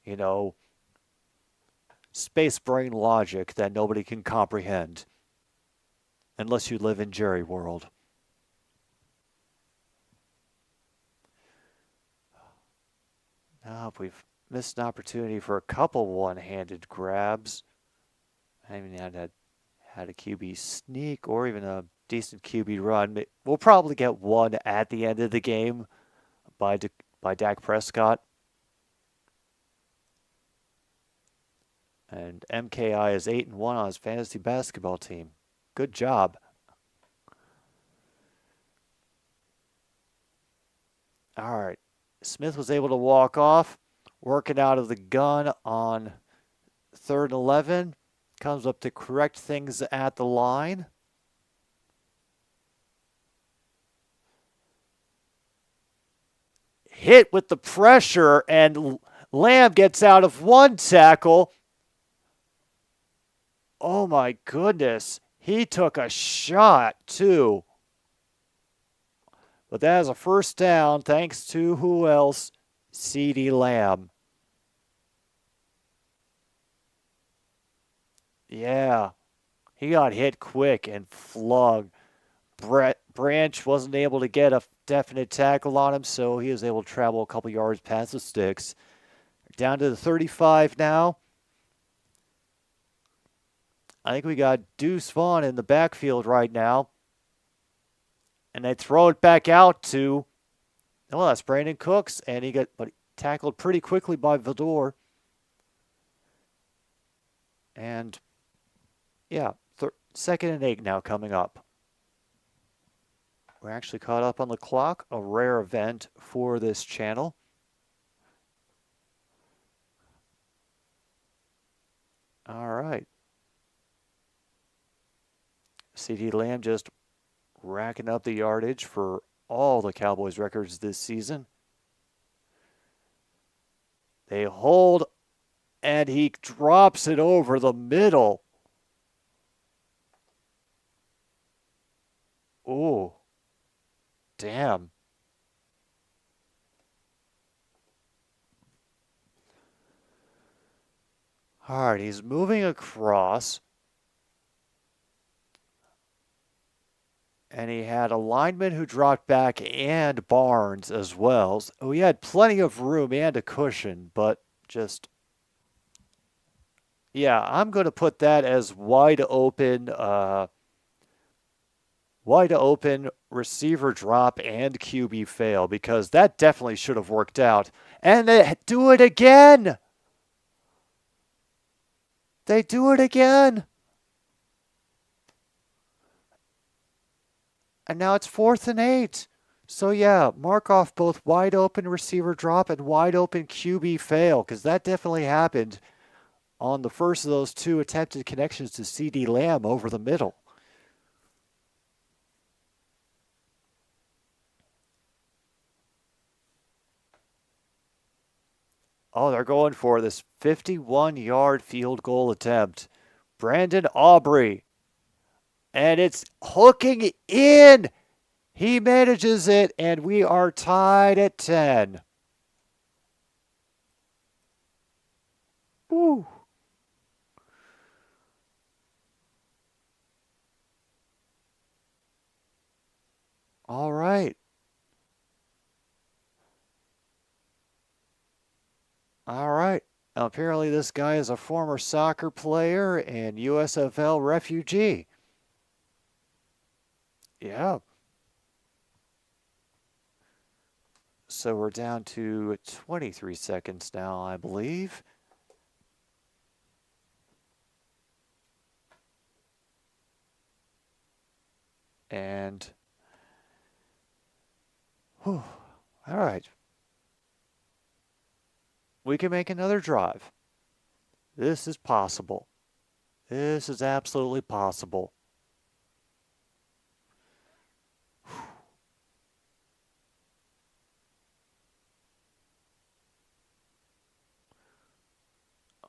you know, space brain logic that nobody can comprehend unless you live in Jerry world. Now, if we've missed an opportunity for a couple one-handed grabs, I haven't had a QB sneak or even a decent QB run. We'll probably get one at the end of the game by Dak Prescott. And MKI is 8-1 on his fantasy basketball team. Good job. All right. Smith was able to walk off, working out of the gun on 3rd and 11. Comes up to correct things at the line. Hit with the pressure, and Lamb gets out of one tackle. Oh my goodness. He took a shot too. But that is a first down thanks to who else? CeeDee Lamb. Yeah. He got hit quick and flung. Branch wasn't able to get a definite tackle on him, so he was able to travel a couple yards past the sticks. Down to the 35 now. I think we got Deuce Vaughn in the backfield right now. And they throw it back out to, oh, that's Brandon Cooks. And he got tackled pretty quickly by Vildor. And, yeah, 2nd and 8 now coming up. We're actually caught up on the clock, a rare event for this channel. All right. CeeDee Lamb just racking up the yardage for all the Cowboys records this season. They hold, and he drops it over the middle. Oh, damn. All right, he's moving across. And he had a lineman who dropped back and Barnes as well. So he had plenty of room and a cushion, but just, yeah, I'm going to put that as wide open receiver drop and QB fail, because that definitely should have worked out. And they do it again. They do it again. And now it's 4th and 8. So, yeah, mark off both wide open receiver drop and wide open QB fail, because that definitely happened on the first of those two attempted connections to CeeDee Lamb over the middle. Oh, they're going for this 51-yard field goal attempt. Brandon Aubrey. And it's hooking in. He manages it, and we are tied at 10. Woo. All right. All right. Now, apparently this guy is a former soccer player and USFL refugee. Yeah. So we're down to 23 seconds now, I believe. And, whew, all right. We can make another drive. This is possible. This is absolutely possible.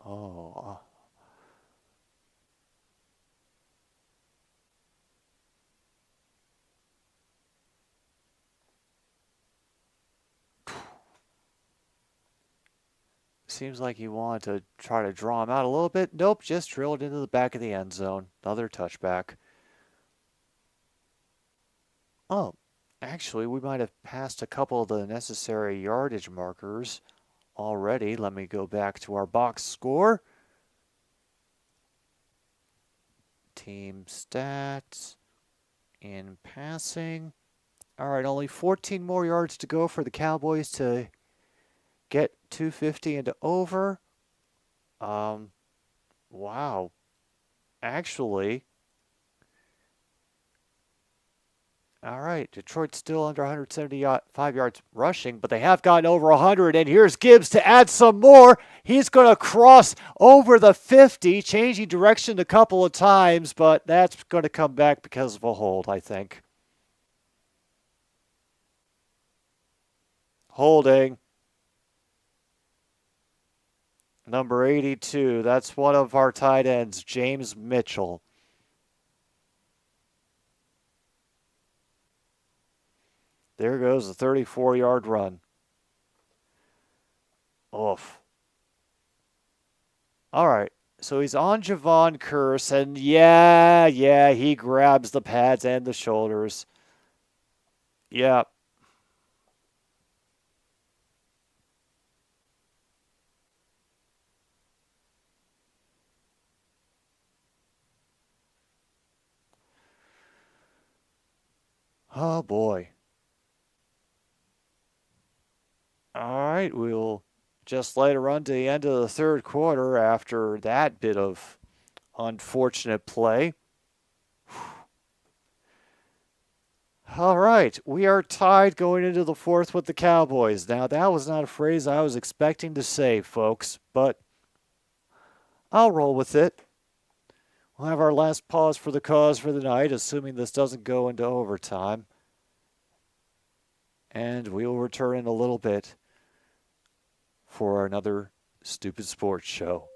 Oh. Seems like he wanted to try to draw him out a little bit. Nope, just drilled into the back of the end zone. Another touchback. Oh, actually, we might have passed a couple of the necessary yardage markers already. Let me go back to our box score. Team stats in passing. All right, only 14 more yards to go for the Cowboys to get 250 into over. Wow. Actually, all right, Detroit's still under 175 yards rushing, but they have gotten over 100, and here's Gibbs to add some more. He's going to cross over the 50, changing direction a couple of times, but that's going to come back because of a hold, I think. Holding. Number 82, that's one of our tight ends, James Mitchell. There goes the 34-yard run. Oof. All right, so he's on Javon Curse, and yeah, he grabs the pads and the shoulders. Yeah. Oh, boy. All right, we'll just let it run to the end of the third quarter after that bit of unfortunate play. All right, we are tied going into the fourth with the Cowboys. Now, that was not a phrase I was expecting to say, folks, but I'll roll with it. We'll have our last pause for the cause for the night, assuming this doesn't go into overtime. And we will return in a little bit for another stupid sports show.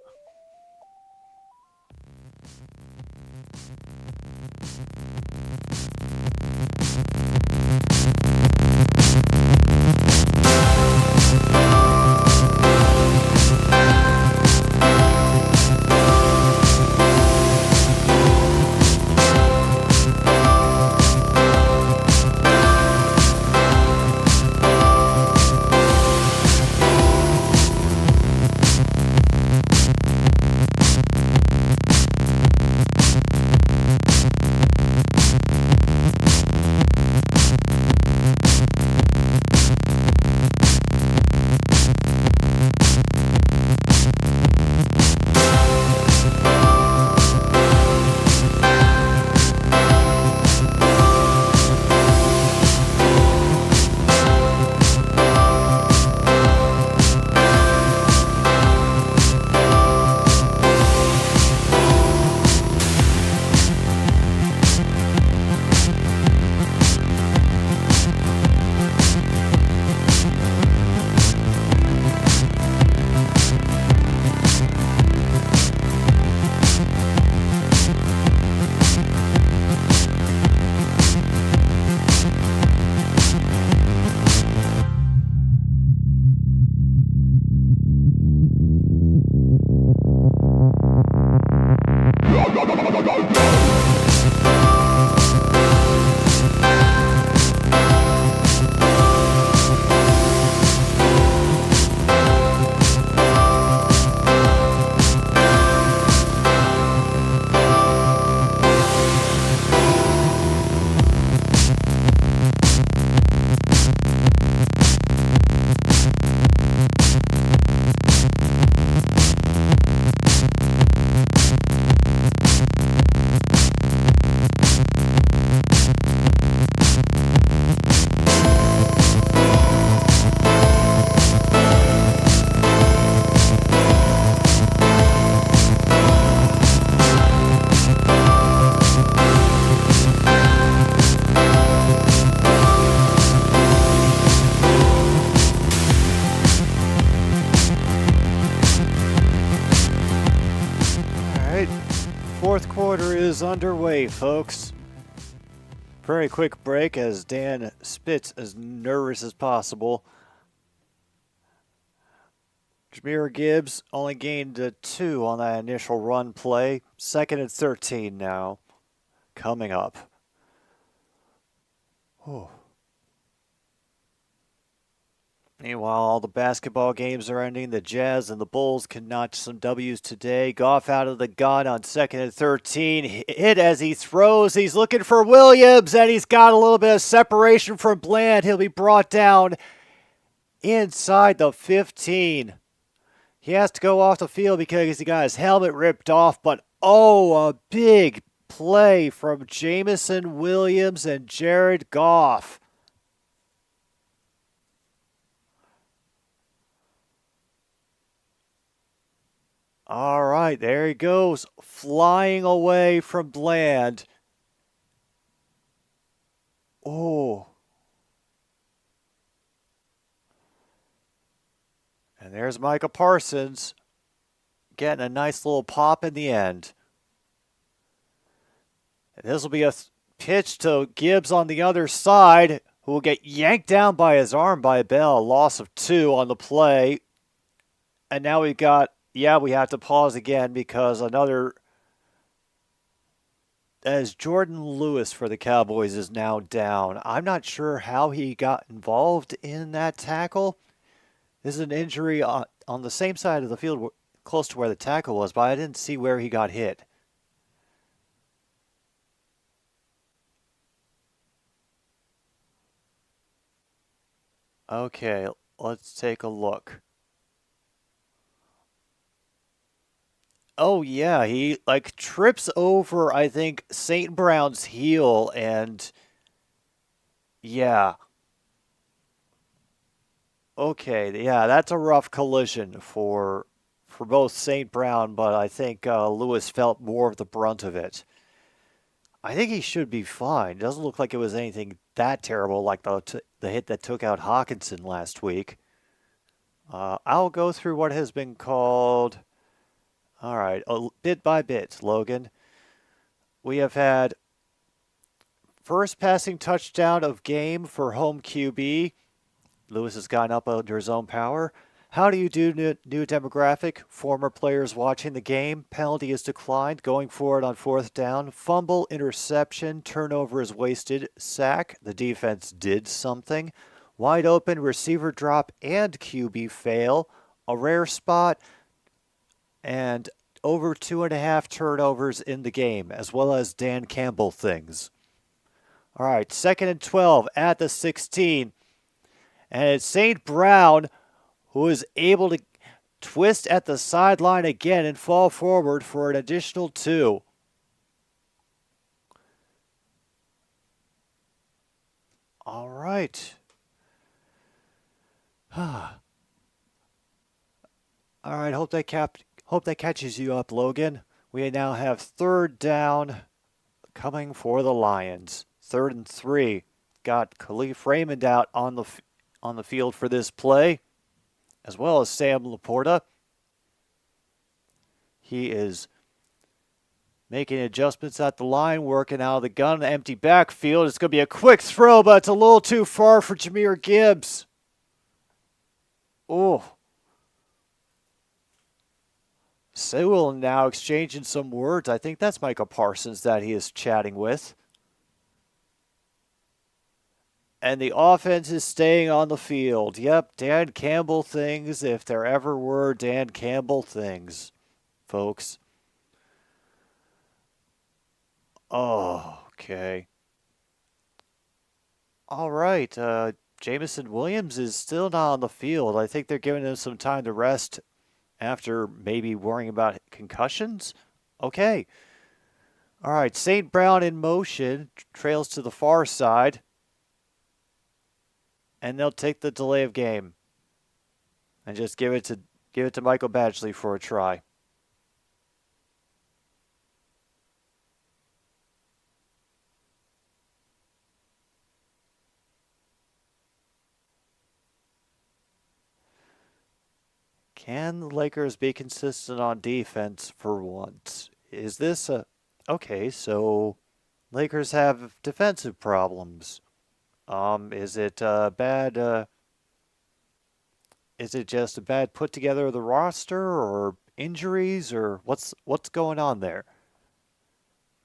Fourth quarter is underway, folks. Very quick break as Dan spits as nervous as possible. Jahmyr Gibbs only gained 2 on that initial run play. 2nd and 13 now. Coming up. Whew. Meanwhile, all the basketball games are ending. The Jazz and the Bulls can notch some W's today. Goff out of the gun on 2nd and 13. Hit as he throws. He's looking for Williams, and he's got a little bit of separation from Bland. He'll be brought down inside the 15. He has to go off the field because he got his helmet ripped off, but a big play from Jamison Williams and Jared Goff. All right, there he goes, flying away from Bland. Oh. And there's Micah Parsons getting a nice little pop in the end. And this will be a pitch to Gibbs on the other side, who will get yanked down by his arm by Bell. A loss of 2 on the play. And now we've got, we have to pause again because as Jordan Lewis for the Cowboys is now down. I'm not sure how he got involved in that tackle. This is an injury on the same side of the field, close to where the tackle was, but I didn't see where he got hit. Okay, let's take a look. Oh, yeah, he trips over, I think, St. Brown's heel, and yeah. Okay, yeah, that's a rough collision for both St. Brown, but I think Lewis felt more of the brunt of it. I think he should be fine. It doesn't look like it was anything that terrible like the hit that took out Hawkinson last week. I'll go through what has been called. All right, bit by bit, Logan. We have had first passing touchdown of game for home QB. Lewis has gotten up under his own power. How do you do new demographic? Former players watching the game. Penalty is declined. Going for it on 4th down. Fumble, interception. Turnover is wasted. Sack. The defense did something. Wide open receiver drop and QB fail. A rare spot. And over 2.5 turnovers in the game, as well as Dan Campbell things. All right, 2nd and 12 at the 16. And it's St. Brown who is able to twist at the sideline again and fall forward for an additional 2. All right. All right, hope that catches you up, Logan. We now have 3rd down coming for the Lions. 3rd and 3. Got Khalif Raymond out on the field for this play, as well as Sam Laporta. He is making adjustments at the line, working out of the gun, empty backfield. It's going to be a quick throw, but it's a little too far for Jahmyr Gibbs. Oh. Sewell now exchanging some words. I think that's Micah Parsons that he is chatting with. And the offense is staying on the field. Yep, Dan Campbell things, if there ever were Dan Campbell things, folks. Oh, okay. All right. Jamison Williams is still not on the field. I think they're giving him some time to rest after maybe worrying about concussions. Okay. All right. St. Brown in motion, trails to the far side. And they'll take the delay of game and just give it to Michael Badgley for a try. Can the Lakers be consistent on defense for once? Is this okay? So Lakers have defensive problems. Is it bad Is it just a bad put together of the roster or injuries or what's going on there?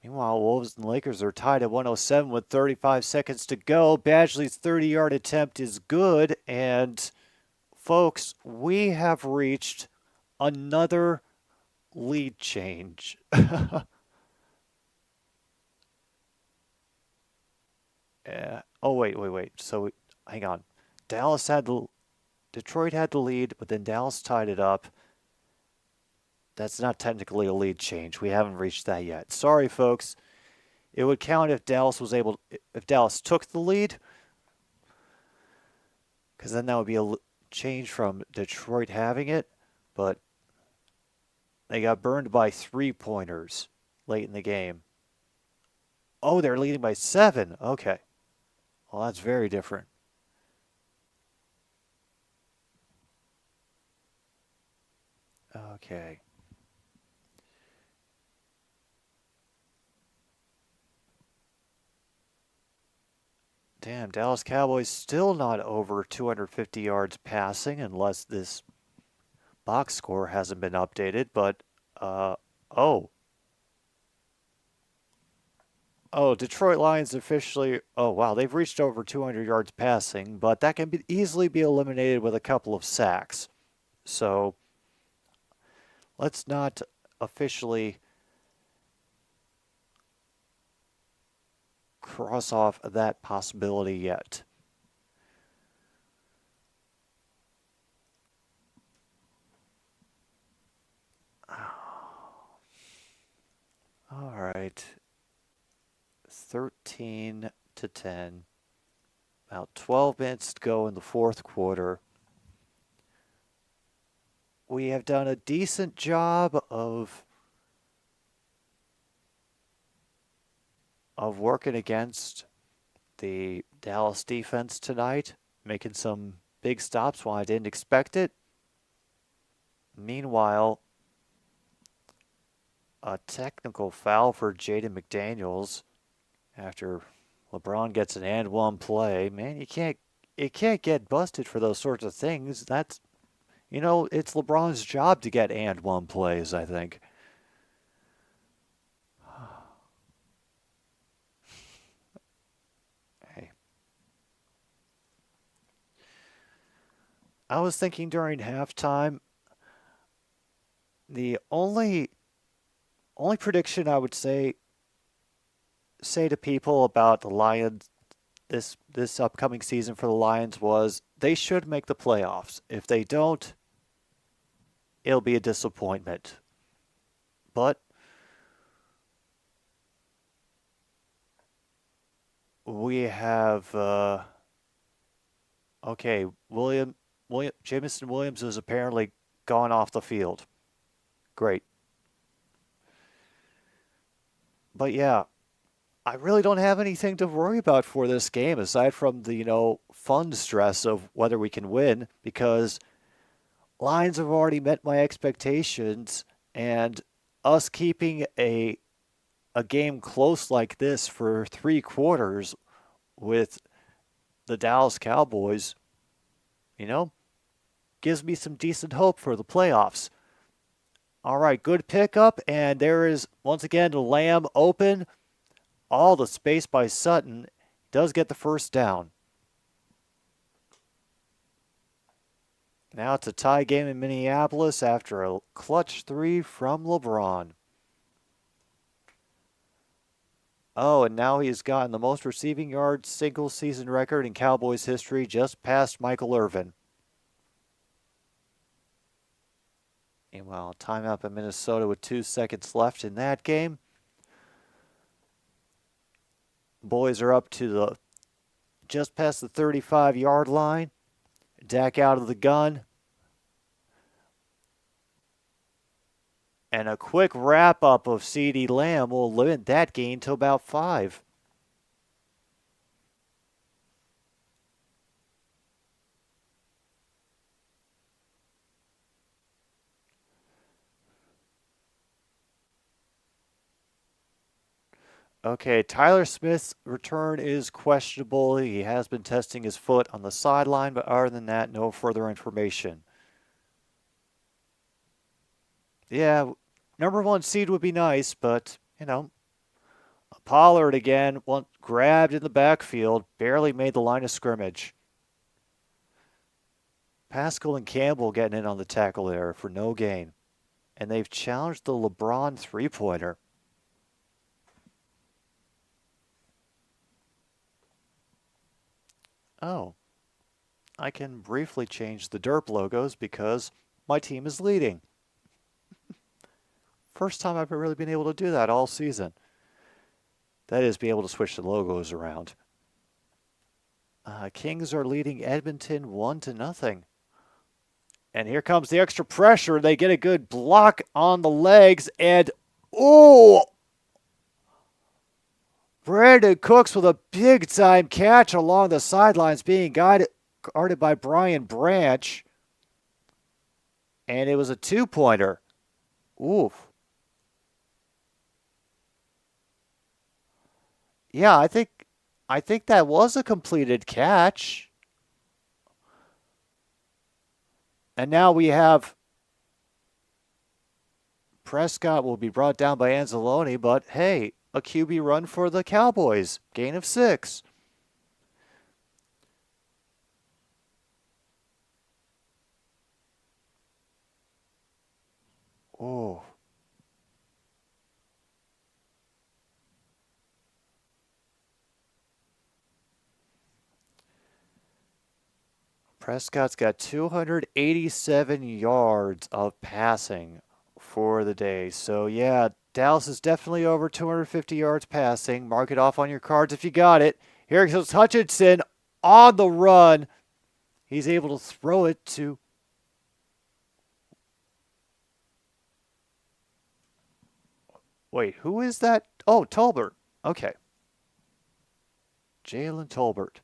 Meanwhile, Wolves and Lakers are tied at 107 with 35 seconds to go. Badgley's 30-yard attempt is good, and folks, we have reached another lead change. Oh, wait. So, hang on. Detroit had the lead, but then Dallas tied it up. That's not technically a lead change. We haven't reached that yet. Sorry, folks. It would count if if Dallas took the lead, because then that would be a change from Detroit having it, but they got burned by 3-pointers late in the game. Oh, they're leading by 7. Okay. Well, that's very different. Okay. Damn, Dallas Cowboys still not over 250 yards passing unless this box score hasn't been updated, but oh. Oh, Detroit Lions officially, oh wow, they've reached over 200 yards passing, but that can easily be eliminated with a couple of sacks. So let's not officially cross off that possibility yet. All right. 13-10. About 12 minutes to go in the fourth quarter. We have done a decent job of working against the Dallas defense tonight, making some big stops when I didn't expect it. Meanwhile, a technical foul for Jaden McDaniels after LeBron gets an and one play. Man, you can't get busted for those sorts of things. That's, it's LeBron's job to get and one plays, I think. Hey. I was thinking during halftime, the only prediction I would say to people about the Lions this upcoming season for the Lions was they should make the playoffs. If they don't, it'll be a disappointment. But we have Jamison Williams has apparently gone off the field. Great. But yeah, I really don't have anything to worry about for this game aside from the, fun stress of whether we can win, because Lions have already met my expectations, and us keeping a game close like this for 3 quarters with the Dallas Cowboys, gives me some decent hope for the playoffs. All right, good pickup, and there is, once again, Lamb open. All the space by Sutton. Does get the first down. Now it's a tie game in Minneapolis after a clutch 3 from LeBron. Oh, and now he's gotten the most receiving yards single season record in Cowboys history, just past Michael Irvin. Meanwhile, timeout in Minnesota with 2 seconds left in that game. Boys are up to just past the 35-yard line. Dak out of the gun. And a quick wrap-up of CeeDee Lamb will limit that gain to about 5. Okay, Tyler Smith's return is questionable. He has been testing his foot on the sideline, but other than that, no further information. Yeah, number one seed would be nice, but, Pollard again, grabbed in the backfield, barely made the line of scrimmage. Pascal and Campbell getting in on the tackle there for no gain. And they've challenged the LeBron three-pointer. Oh, I can briefly change the derp logos because my team is leading. First time I've really been able to do that all season. That is, be able to switch the logos around. Kings are leading Edmonton 1-0. And here comes the extra pressure. They get a good block on the legs. And, Brandon Cooks with a big-time catch along the sidelines being guarded by Brian Branch. And it was a two-pointer. Oof. Yeah, I think that was a completed catch. And now we have Prescott will be brought down by Anzalone, but hey, a QB run for the Cowboys. Gain of 6. Oh. Prescott's got 287 yards of passing for the day. So, yeah, Dallas is definitely over 250 yards passing. Mark it off on your cards if you got it. Here comes Hutchinson on the run. He's able to throw it to... Wait, who is that? Oh, Tolbert. Okay. Jalen Tolbert.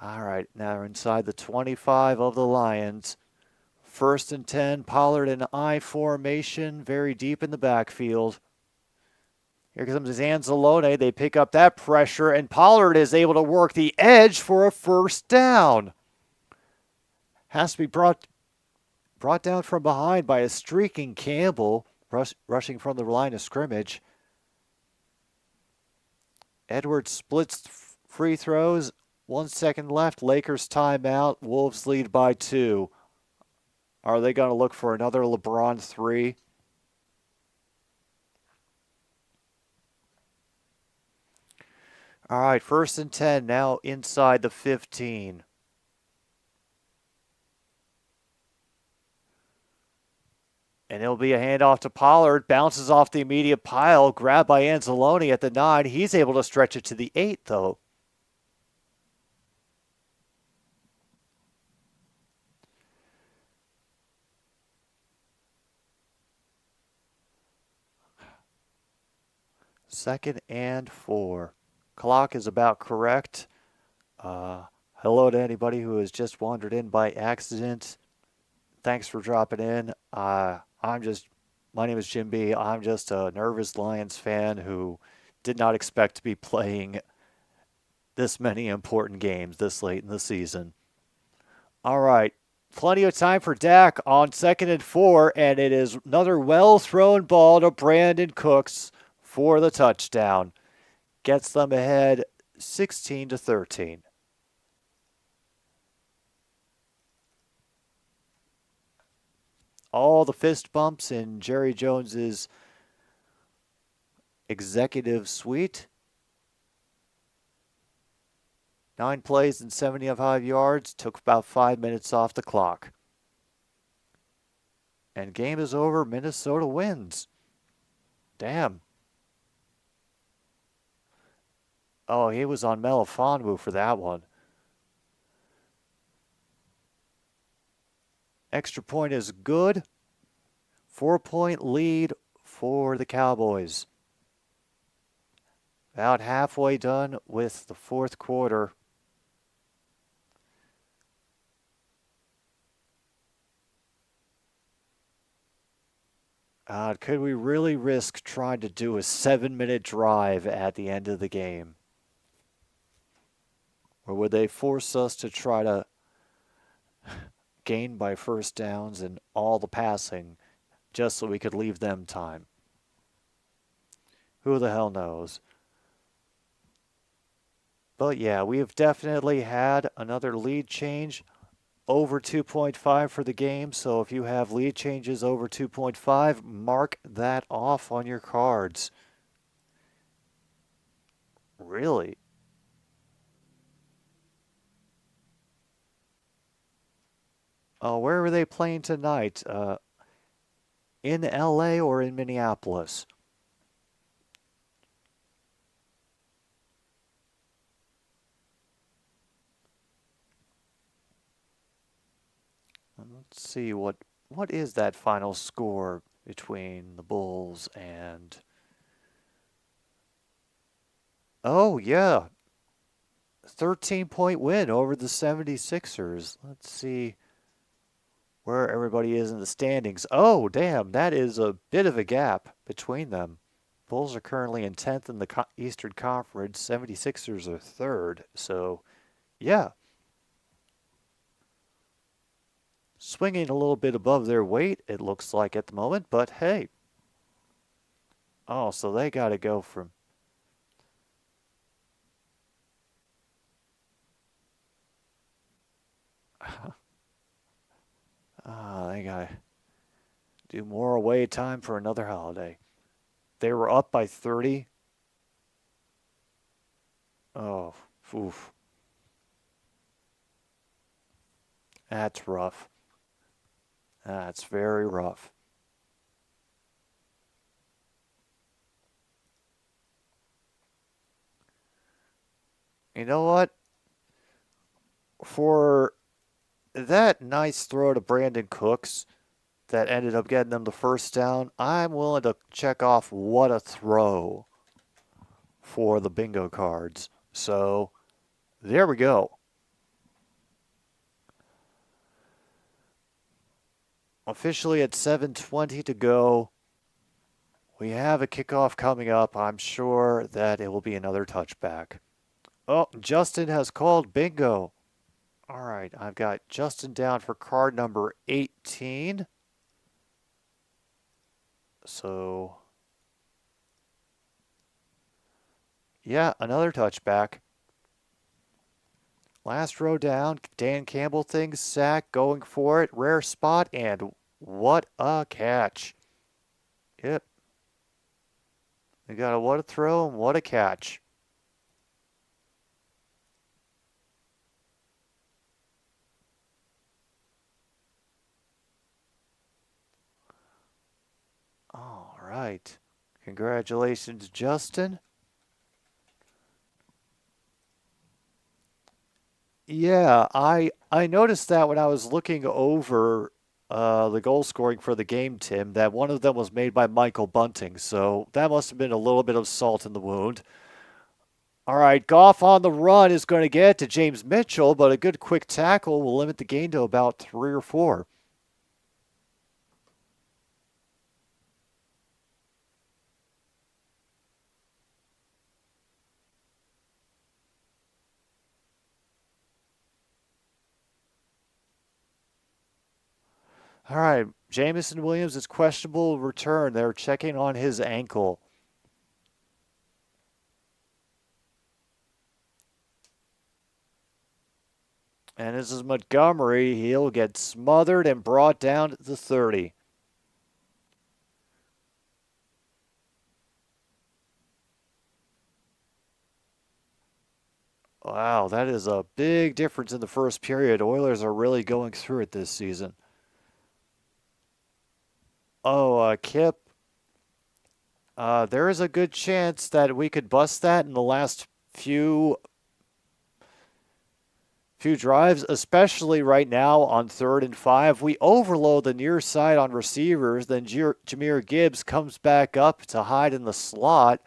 All right, now we're inside the 25 of the Lions. 1st and 10, Pollard in I formation, very deep in the backfield. Here comes Anzalone. They pick up that pressure, and Pollard is able to work the edge for a first down. Has to be brought down from behind by a streaking Campbell, rushing from the line of scrimmage. Edwards splits free throws. 1 second left. Lakers timeout. Wolves lead by 2. Are they going to look for another LeBron 3? All right, 1st and 10 now inside the 15. And it'll be a handoff to Pollard. Bounces off the immediate pile. Grabbed by Anzalone at the 9. He's able to stretch it to the 8, though. Second and 4. Clock is about correct. Hello to anybody who has just wandered in by accident. Thanks for dropping in. My name is Jim B. I'm just a nervous Lions fan who did not expect to be playing this many important games this late in the season. All right. Plenty of time for Dak on 2nd and 4, and it is another well-thrown ball to Brandon Cooks for the touchdown. Gets them ahead 16-13. All the fist bumps in Jerry Jones's executive suite. 9 plays and 75 yards. Took about 5 minutes off the clock. And game is over. Minnesota wins. Damn. Oh, he was on Melifonwu for that one. Extra point is good. 4-point lead for the Cowboys. About halfway done with the 4th quarter. Could we really risk trying to do a 7-minute drive at the end of the game? Or would they force us to try to gain by first downs and all the passing just so we could leave them time? Who the hell knows? But yeah, we have definitely had another lead change over 2.5 for the game. So if you have lead changes over 2.5, mark that off on your cards. Really? Oh, where were they playing tonight? In LA or in Minneapolis? Let's see what is that final score between the Bulls and... Oh, yeah. 13-point win over the 76ers. Let's see where everybody is in the standings. Oh, damn, that is a bit of a gap between them. Bulls are currently in 10th in the Eastern Conference. 76ers are 3rd. So, yeah. Swinging a little bit above their weight, it looks like at the moment, but hey. Oh, so they got to go from... they got to do more away time for another holiday. They were up by 30. Oh, oof. That's rough. That's very rough. You know what? For that nice throw to Brandon Cooks that ended up getting them the first down, I'm willing to check off what a throw for the bingo cards. So, there we go. Officially at 7:20 to go. We have a kickoff coming up. I'm sure that it will be another touchback. Oh, Justin has called bingo. All right, I've got Justin down for card number 18. So, yeah, another touchback. Last row down, Dan Campbell things, sack, going for it, rare spot, and what a catch. Yep. We got a what a throw and what a catch. All right. Congratulations, Justin. Yeah, I noticed that when I was looking over the goal scoring for the game, Tim, that one of them was made by Michael Bunting. So that must have been a little bit of salt in the wound. All right, Goff on the run is going to get to James Mitchell, but a good quick tackle will limit the gain to about 3 or 4. All right, Jamison Williams is questionable return. They're checking on his ankle. And this is Montgomery. He'll get smothered and brought down to the 30. Wow, that is a big difference in the first period. Oilers are really going through it this season. Oh, Kip. There is a good chance that we could bust that in the last few drives, especially right now on 3rd and 5. We overload the near side on receivers, then Jahmyr Gibbs comes back up to hide in the slot.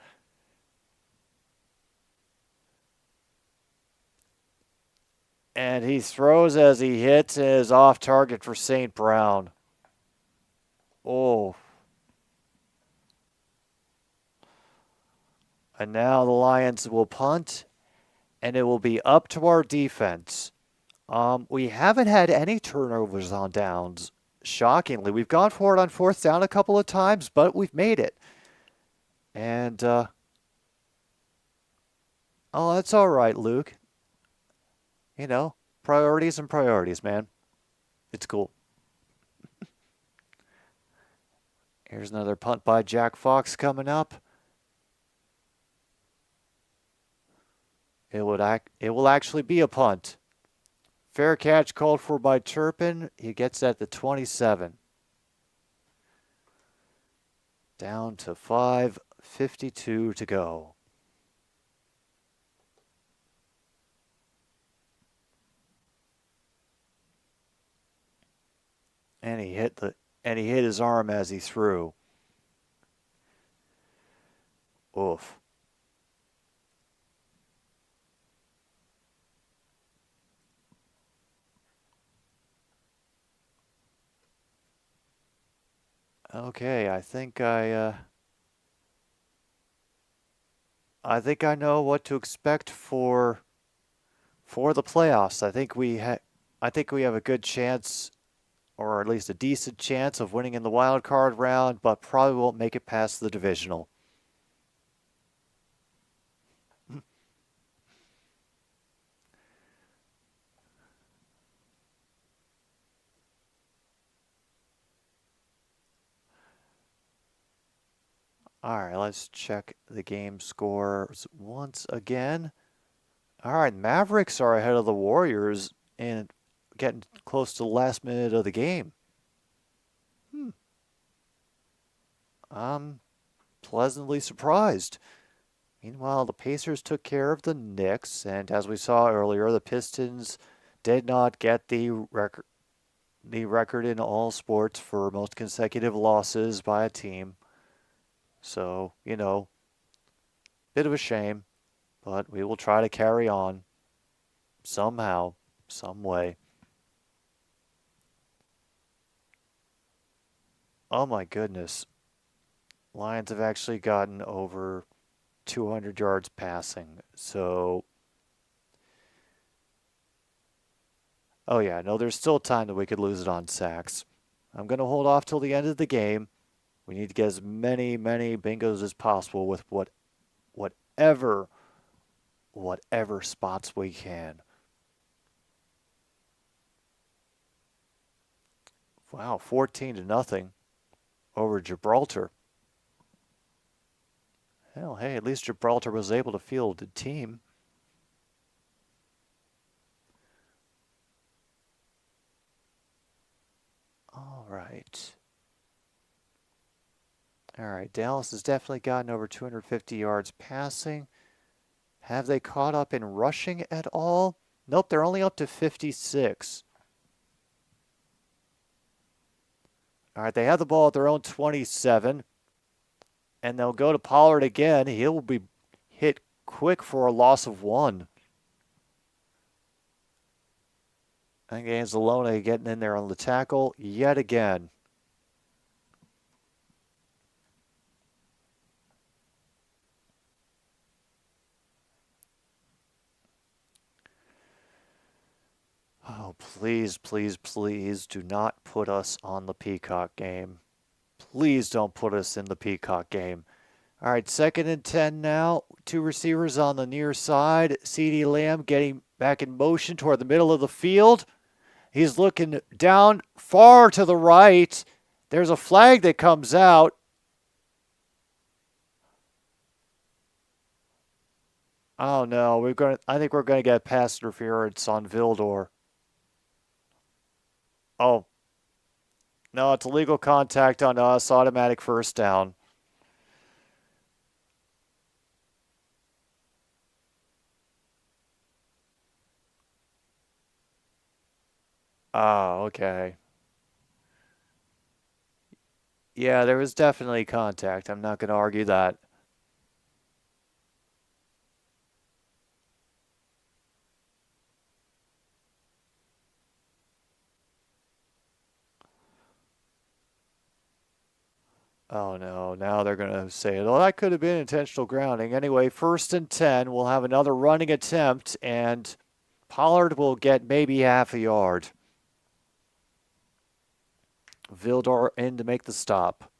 And he throws as he hits and is off target for St. Brown. Oh. And now the Lions will punt, and it will be up to our defense. We haven't had any turnovers on downs, shockingly. We've gone for it on fourth down a couple of times, but we've made it. And, oh, that's all right, Luke. You know, priorities and priorities, man. It's cool. Here's another punt by Jack Fox coming up. It will actually be a punt. Fair catch called for by Turpin. He gets at the 27. Down to 5:52 to go. And he hit his arm as he threw. Oof. Okay, I think I know what to expect for the playoffs. I think we have a good chance, or at least a decent chance, of winning in the wild card round, but probably won't make it past the divisional. All right, let's check the game scores once again. All right, Mavericks are ahead of the Warriors and getting close to the last minute of the game. I'm pleasantly surprised. Meanwhile, the Pacers took care of the Knicks, and as we saw earlier, the Pistons did not get the record in all sports for most consecutive losses by a team. So, bit of a shame, but we will try to carry on somehow, some way. Oh my goodness. Lions have actually gotten over 200 yards passing. So, oh yeah, no, there's still time that we could lose it on sacks. I'm going to hold off till the end of the game. We need to get as many bingos as possible with whatever spots we can. Wow, 14-0 over Gibraltar. Hell, hey, at least Gibraltar was able to field a team. All right. All right, Dallas has definitely gotten over 250 yards passing. Have they caught up in rushing at all? Nope, they're only up to 56. All right, they have the ball at their own 27. And they'll go to Pollard again. He'll be hit quick for a loss of 1. And Anzalone getting in there on the tackle yet again. Oh, please, please, please do not put us on the Peacock game. Please don't put us in the Peacock game. All right, 2nd and 10 now. 2 receivers on the near side. CeeDee Lamb getting back in motion toward the middle of the field. He's looking down far to the right. There's a flag that comes out. Oh no, I think we're going to get pass interference on Vildor. Oh. No, it's illegal contact on us, automatic first down. Oh, okay. Yeah, there was definitely contact. I'm not going to argue that. Oh no, now they're going to say, oh, that could have been intentional grounding. Anyway, 1st and 10, we'll have another running attempt, and Pollard will get maybe half a yard. Vildor in to make the stop.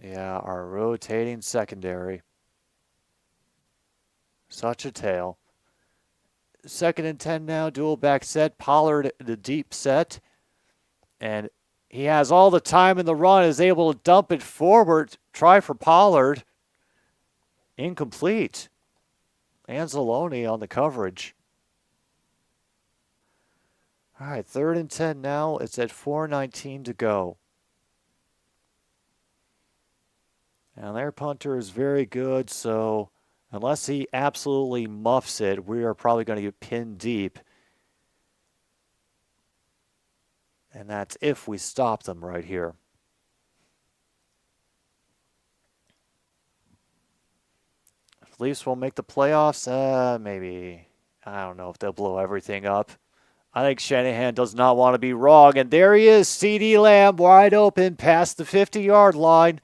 Yeah, our rotating secondary. Such a tale. 2nd and 10 now, dual back set. Pollard the deep set. And he has all the time in the run, is able to dump it forward. Try for Pollard. Incomplete. Anzalone on the coverage. All right, 3rd and 10 now. It's at 4:19 to go. And their punter is very good, so unless he absolutely muffs it, we are probably going to get pinned deep. And that's if we stop them right here. If Leafs won't make the playoffs, maybe. I don't know if they'll blow everything up. I think Shanahan does not want to be wrong. And there he is, CeeDee Lamb, wide open past the 50-yard line.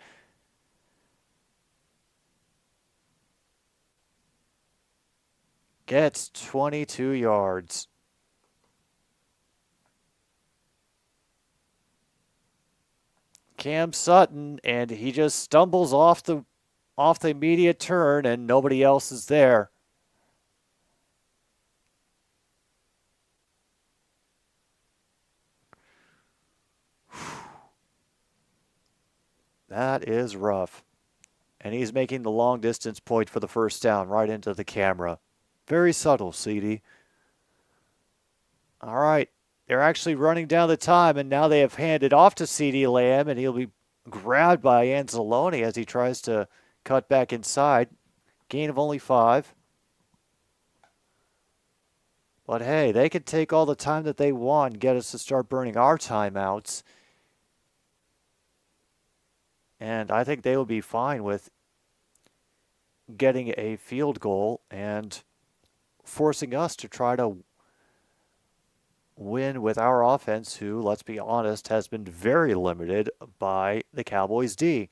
Gets 22 yards. Cam Sutton, and he just stumbles off the immediate turn, and nobody else is there. That is rough. And he's making the long distance point for the first down right into the camera. Very subtle, CeeDee. All right. They're actually running down the time, and now they have handed off to CeeDee Lamb, and he'll be grabbed by Anzalone as he tries to cut back inside. Gain of only 5. But hey, they could take all the time that they want and get us to start burning our timeouts. And I think they will be fine with getting a field goal and forcing us to try to win with our offense, who, let's be honest, has been very limited by the Cowboys D.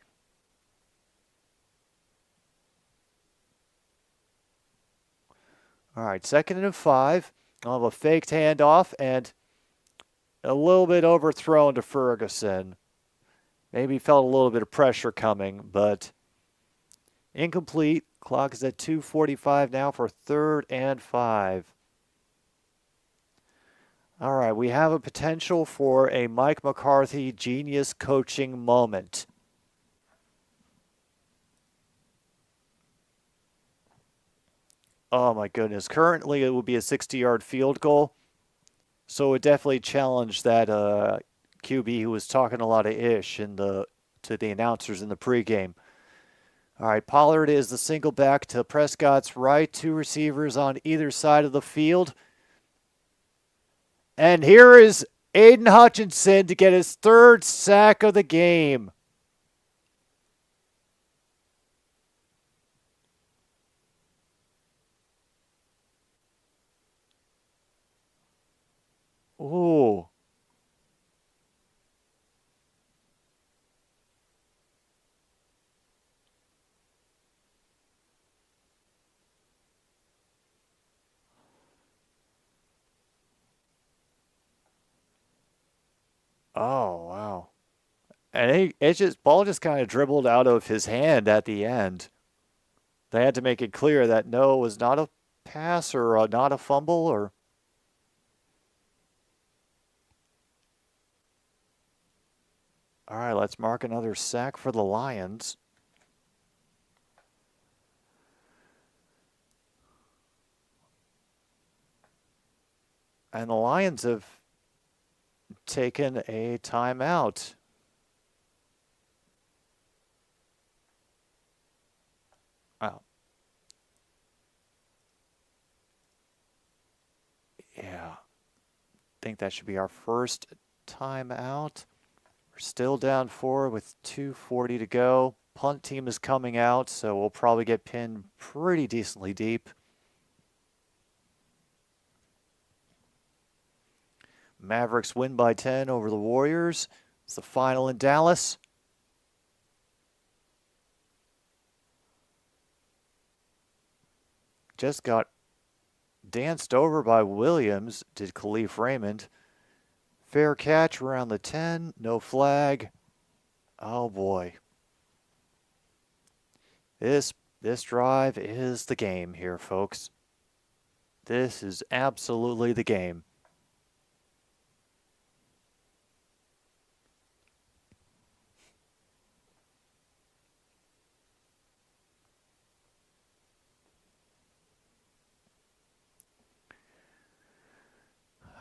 All right, 2nd and 5. I'll have a faked handoff and a little bit overthrown to Ferguson. Maybe felt a little bit of pressure coming, but incomplete. Clock is at 2:45 now for 3rd and 5. All right, we have a potential for a Mike McCarthy genius coaching moment. Oh my goodness. Currently, it would be a 60-yard field goal. So it would definitely challenge that QB who was talking a lot of ish to the announcers in the pregame. All right, Pollard is the single back to Prescott's right. 2 receivers on either side of the field. And here is Aiden Hutchinson to get his 3rd sack of the game. Ooh. Oh, wow. And ball just kind of dribbled out of his hand at the end. They had to make it clear that no, it was not a pass or not a fumble or. All right, let's mark another sack for the Lions. And the Lions have taken a timeout. Wow. Yeah, I think that should be our first timeout. We're still down 4 with 2:40 to go. Punt team is coming out, so we'll probably get pinned pretty decently deep. Mavericks win by 10 over the Warriors. It's the final in Dallas. Just got danced over by Williams, did Khalif Raymond. Fair catch around the 10, no flag. Oh boy. This drive is the game here, folks. This is absolutely the game.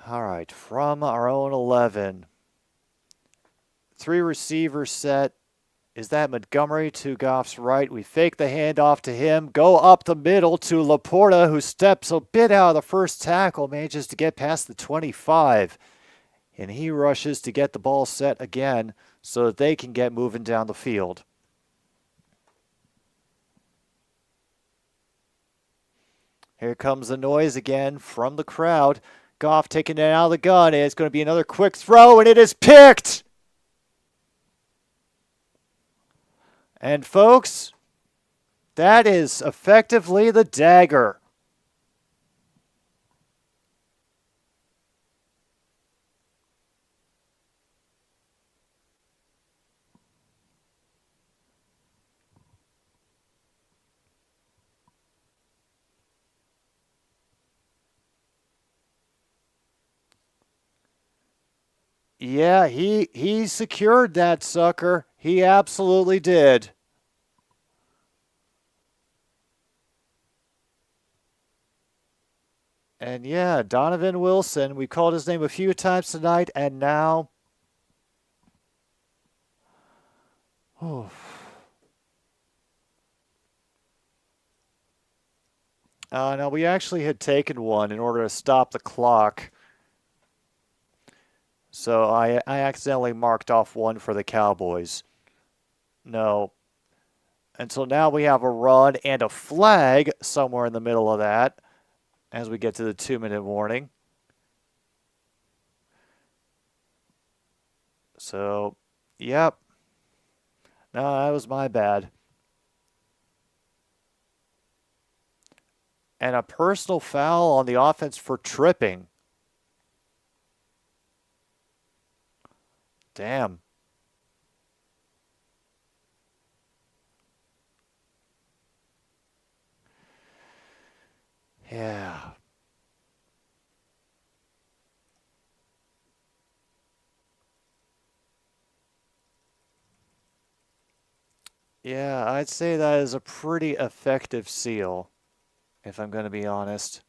All right, from our own 11. 3 receivers set. Is that Montgomery to Goff's right? We fake the handoff to him. Go up the middle to Laporta, who steps a bit out of the first tackle, manages to get past the 25. And he rushes to get the ball set again so that they can get moving down the field. Here comes the noise again from the crowd. Goff taking it out of the gun. It's going to be another quick throw, and it is picked. And folks, that is effectively the dagger. Yeah, he secured that sucker. He absolutely did. And yeah, Donovan Wilson, we called his name a few times tonight, and now... no, we actually had taken one in order to stop the clock. So I accidentally marked off one for the Cowboys. No. And so now we have a run and a flag somewhere in the middle of that as we get to the 2-minute warning. So, yep. No, that was my bad. And a personal foul on the offense for tripping. Damn. Yeah. Yeah, I'd say that is a pretty effective seal, if I'm going to be honest.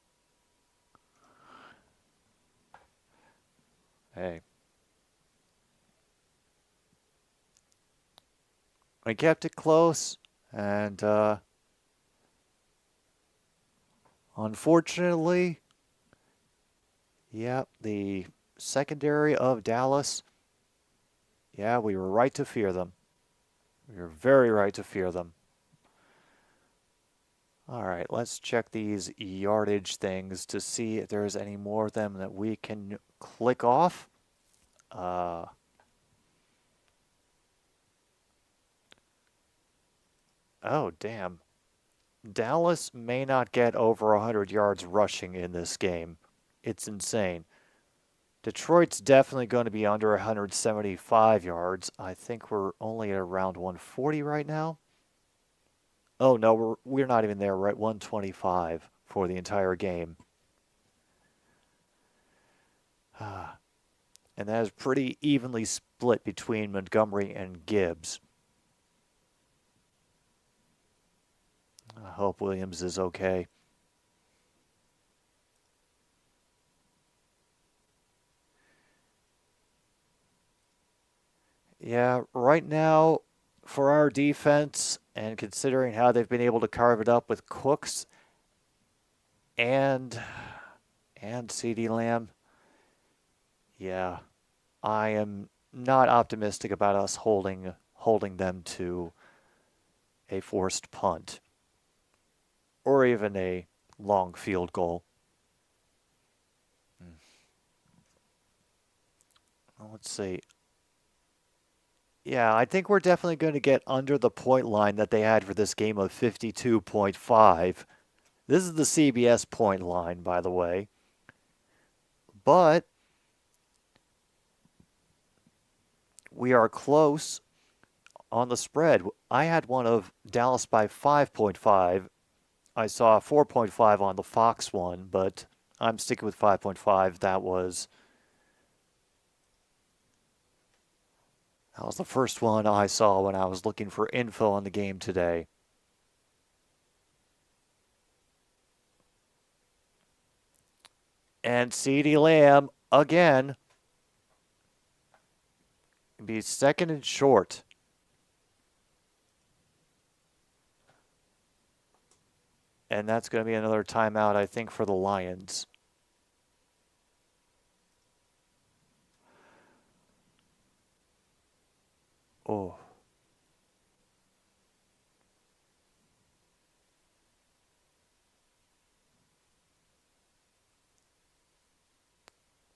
Hey. We kept it close, and unfortunately, yeah, the secondary of Dallas, yeah, we were right to fear them. We were very right to fear them. All right, let's check these yardage things to see if there's any more of them that we can click off. Oh, damn. Dallas may not get over 100 yards rushing in this game. It's insane. Detroit's definitely going to be under 175 yards. I think we're only at around 140 right now. Oh, no, we're not even there. We're at 125 for the entire game. And that is pretty evenly split between Montgomery and Gibbs. I hope Williams is okay. Yeah, right now, for our defense, and considering how they've been able to carve it up with Cooks and And CeeDee Lamb. Yeah, I am not optimistic about us holding them to a forced punt or even a long field goal. Let's see. Yeah, I think we're definitely going to get under the point line that they had for this game of 52.5. This is the CBS point line, by the way. But we are close on the spread. I had one of Dallas by 5.5. I saw 4.5 on the Fox one, but I'm sticking with 5.5. That was the first one I saw when I was looking for info on the game today. And CeeDee Lamb, again, be second and short. And that's going to be another timeout, I think, for the Lions. Oh.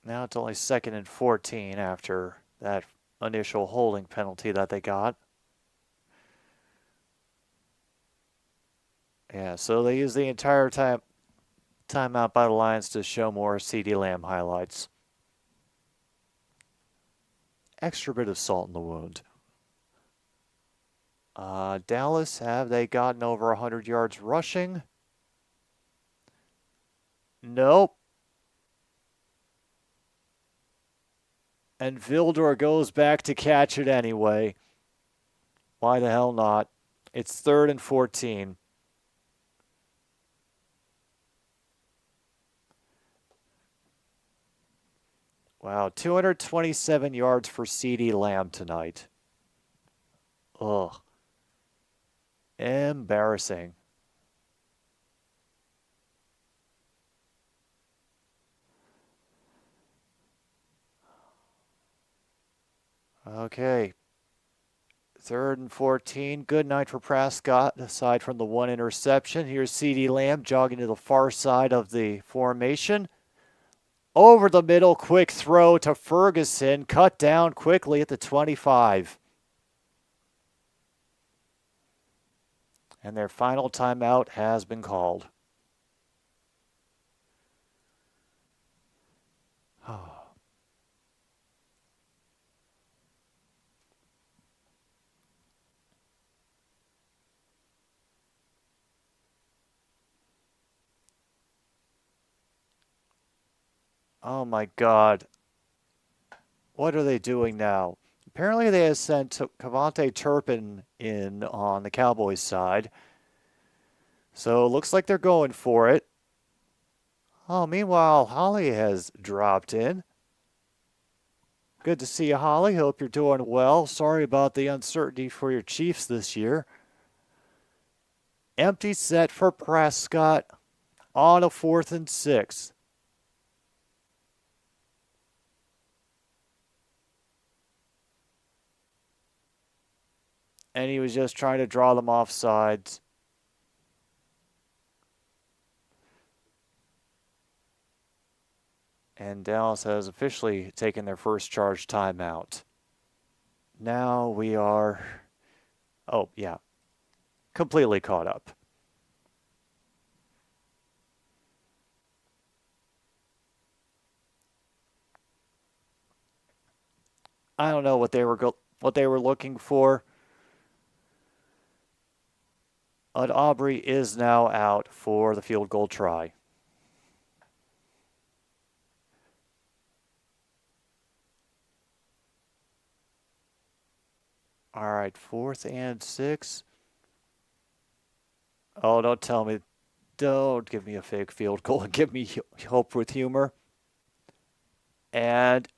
Now it's only 2nd and 14 after that initial holding penalty that they got. Yeah, so they use the entire timeout by the Lions to show more CeeDee Lamb highlights. Extra bit of salt in the wound. Dallas, have they gotten over 100 yards rushing? Nope. And Vildor goes back to catch it anyway. Why the hell not? It's 3rd and 14. Wow, 227 yards for CeeDee Lamb tonight. Ugh. Embarrassing. Okay. 3rd and 14. Good night for Prescott, aside from the one interception. Here's CeeDee Lamb jogging to the far side of the formation. Over the middle, quick throw to Ferguson. Cut down quickly at the 25. And their final timeout has been called. Oh my God. What are they doing now? Apparently they have sent Cavante Turpin in on the Cowboys side. So it looks like they're going for it. Oh, meanwhile, Holly has dropped in. Good to see you, Holly. Hope you're doing well. Sorry about the uncertainty for your Chiefs this year. Empty set for Prescott on a 4th and 6. And he was just trying to draw them off sides. And Dallas has officially taken their first charge timeout. Now we are, completely caught up. I don't know what they were looking for. But Aubrey is now out for the field goal try. All right, 4th and 6. Oh, don't give me a fake field goal and give me hope with humor. And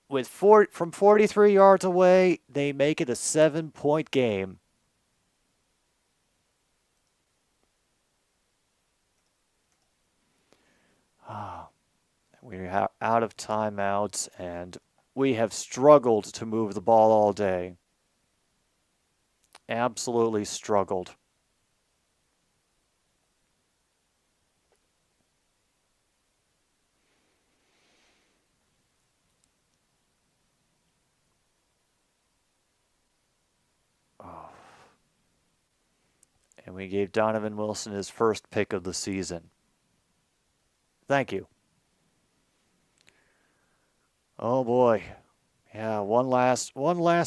from 43 yards away, they make it a 7-point game. We're out of timeouts, and we have struggled to move the ball all day. Absolutely struggled. Oh. And we gave Donovan Wilson his first pick of the season. Thank you. Oh boy. Yeah, one last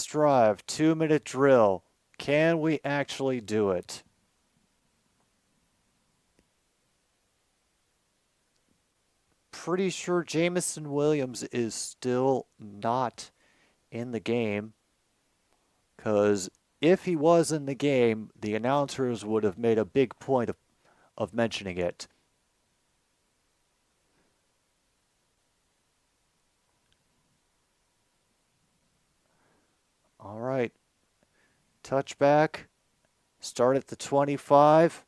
drive, 2-minute drill. Can we actually do it? Pretty sure Jamison Williams is still not in the game, because if he was in the game, the announcers would have made a big point of mentioning it. All right. Touchback. Start at the 25.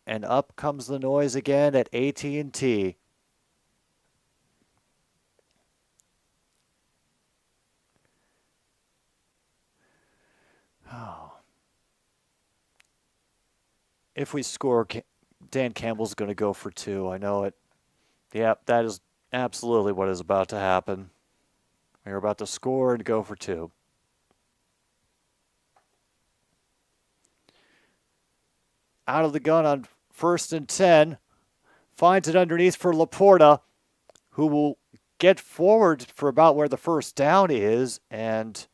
And up comes the noise again at AT&T. Oh. If we score, Dan Campbell's going to go for 2. I know it. Yep, that is absolutely what is about to happen. We're about to score and go for 2. Out of the gun on 1st and 10. Finds it underneath for Laporta, who will get forward for about where the first down is, and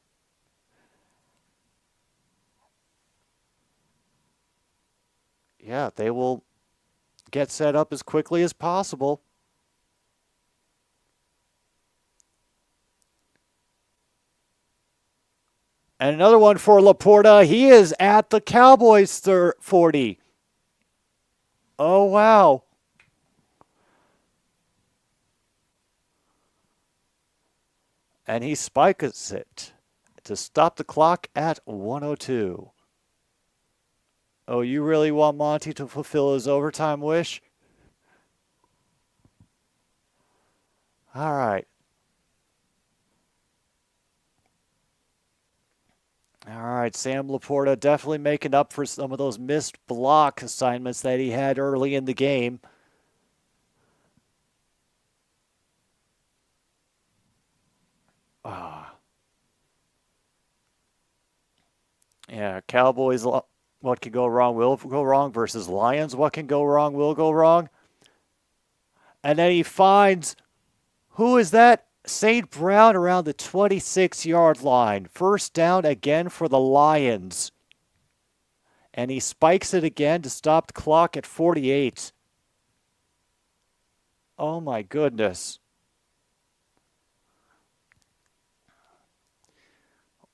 yeah, they will get set up as quickly as possible. And another one for Laporta. He is at the Cowboys 40. Oh, wow. And he spikes it to stop the clock at 1:02. Oh, you really want Monty to fulfill his overtime wish? All right. All right, Sam Laporta definitely making up for some of those missed block assignments that he had early in the game. Yeah, Cowboys, what can go wrong will go wrong, versus Lions, what can go wrong will go wrong. And then he finds, who is that? St. Brown around the 26-yard line. First down again for the Lions. And he spikes it again to stop the clock at 48. Oh my goodness.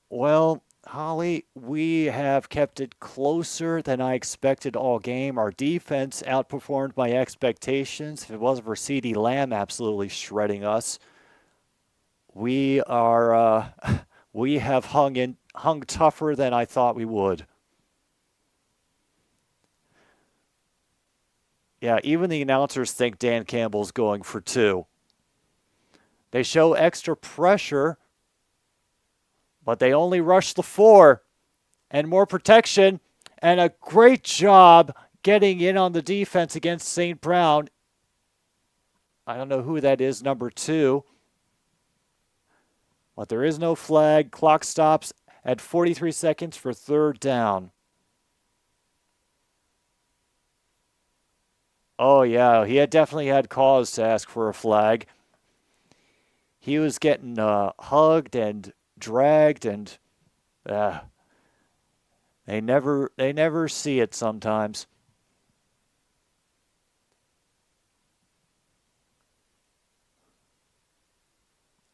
Well, Holly, we have kept it closer than I expected all game. Our defense outperformed my expectations. If it wasn't for CeeDee Lamb absolutely shredding us, we have hung tougher than I thought we would. Yeah, even the announcers think Dan Campbell's going for 2. They show extra pressure, but they only rush the 4, and more protection, and a great job getting in on the defense against St. Brown. I don't know who that is, number 2. But there is no flag. Clock stops at 43 seconds for 3rd down. Oh, yeah, he had definitely had cause to ask for a flag. He was getting hugged and dragged, and they never see it sometimes.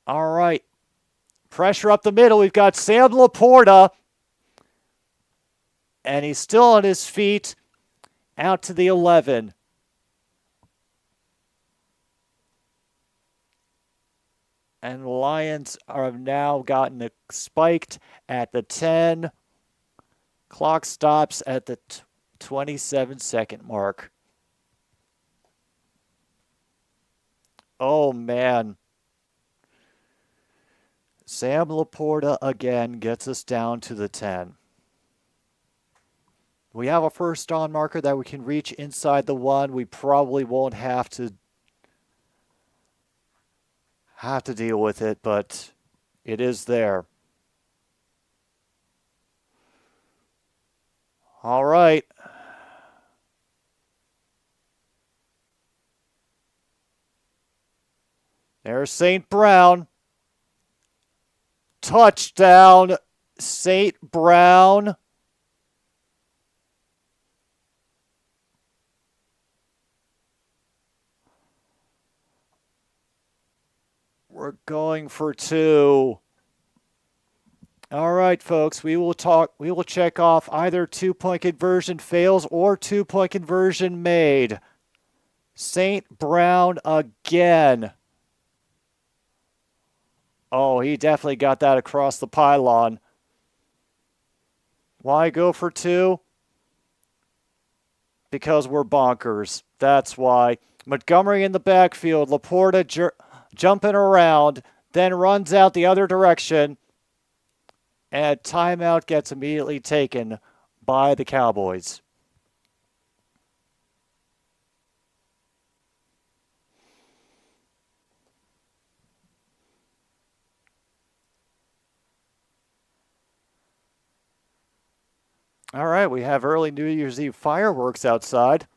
All right. Pressure up the middle. We've got Sam Laporta. And he's still on his feet. Out to the 11. And the Lions have now gotten spiked at the 10. Clock stops at the 27-second mark. Oh, man. Sam Laporta again gets us down to the 10. We have a first down marker that we can reach inside the 1. We probably won't have to deal with it, but it is there. All right. There's St. Brown. Touchdown, St. Brown. We're going for 2. All right, folks, we will check off either 2-point conversion fails or 2-point conversion made. St. Brown again. Oh, he definitely got that across the pylon. Why go for 2? Because we're bonkers. That's why. Montgomery in the backfield. Laporta jumping around, then runs out the other direction. And timeout gets immediately taken by the Cowboys. All right, we have early New Year's Eve fireworks outside.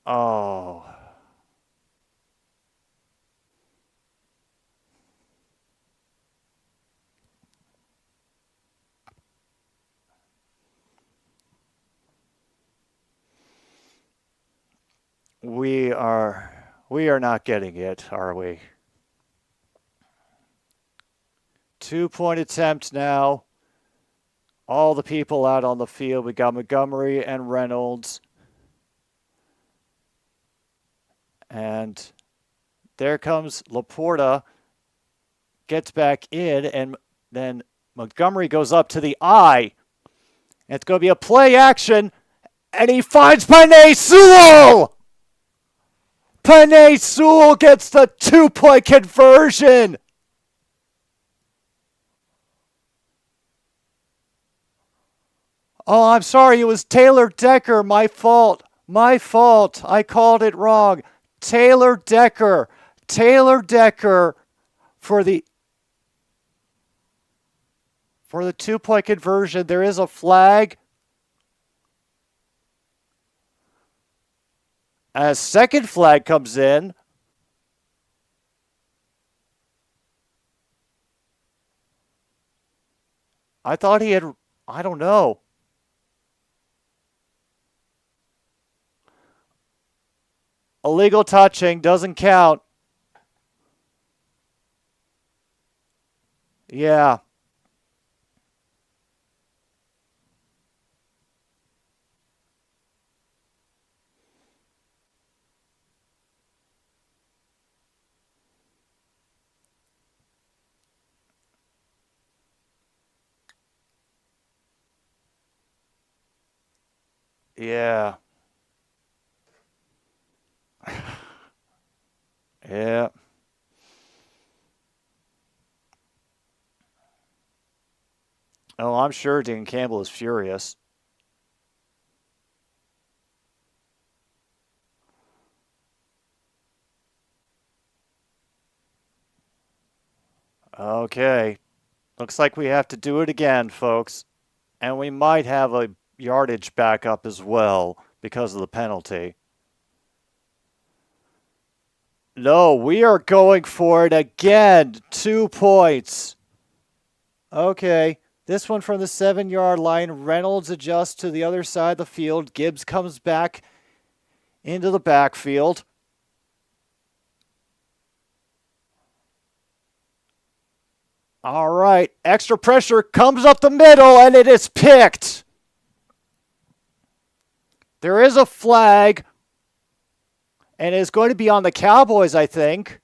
Oh. We are not getting it, are we? 2-point attempt now. All the people out on the field. We got Montgomery and Reynolds. And there comes Laporta. Gets back in, and then Montgomery goes up to the eye. And it's going to be a play action. And he finds Penei Sewell! Penei Sewell gets the 2-point conversion! Oh, I'm sorry. It was Taylor Decker. My fault. My fault. I called it wrong. Taylor Decker. Taylor Decker for the 2-point conversion. There is a flag. A second flag comes in. I thought he had, I don't know. Illegal touching doesn't count. Yeah. Yeah. Yeah. Oh, I'm sure Dan Campbell is furious. Okay. Looks like we have to do it again, folks. And we might have a yardage backup as well because of the penalty. No, we are going for it again. 2 points. Okay. This one from the 7-yard line. Reynolds adjusts to the other side of the field. Gibbs comes back into the backfield. All right. Extra pressure comes up the middle, and it is picked. There is a flag, and it's going to be on the Cowboys, I think.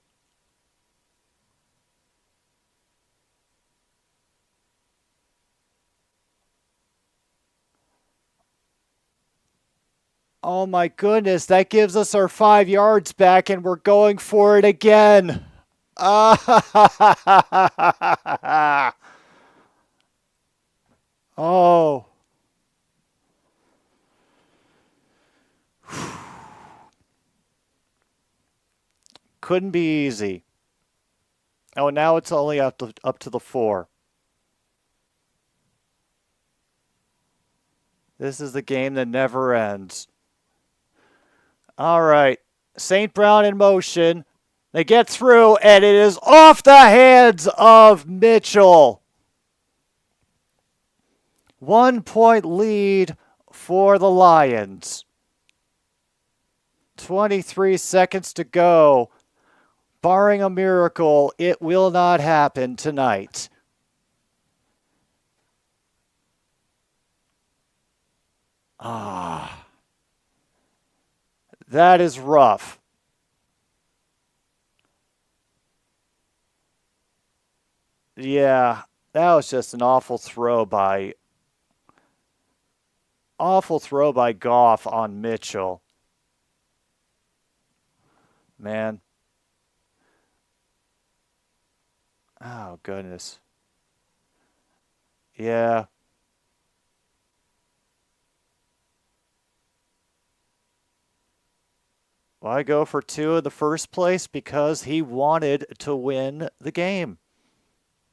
Oh my goodness, that gives us our 5 yards back and we're going for it again. Oh. Couldn't be easy. Oh, now it's only up to the 4. This is the game that never ends. All right. St. Brown in motion. They get through, and it is off the hands of Mitchell. 1 point lead for the Lions. 23 seconds to go. Barring a miracle, it will not happen tonight. That is rough. Yeah, that was just an awful throw by Goff on Mitchell. Man. Oh, goodness. Yeah. Why go for 2 in the first place? Because he wanted to win the game.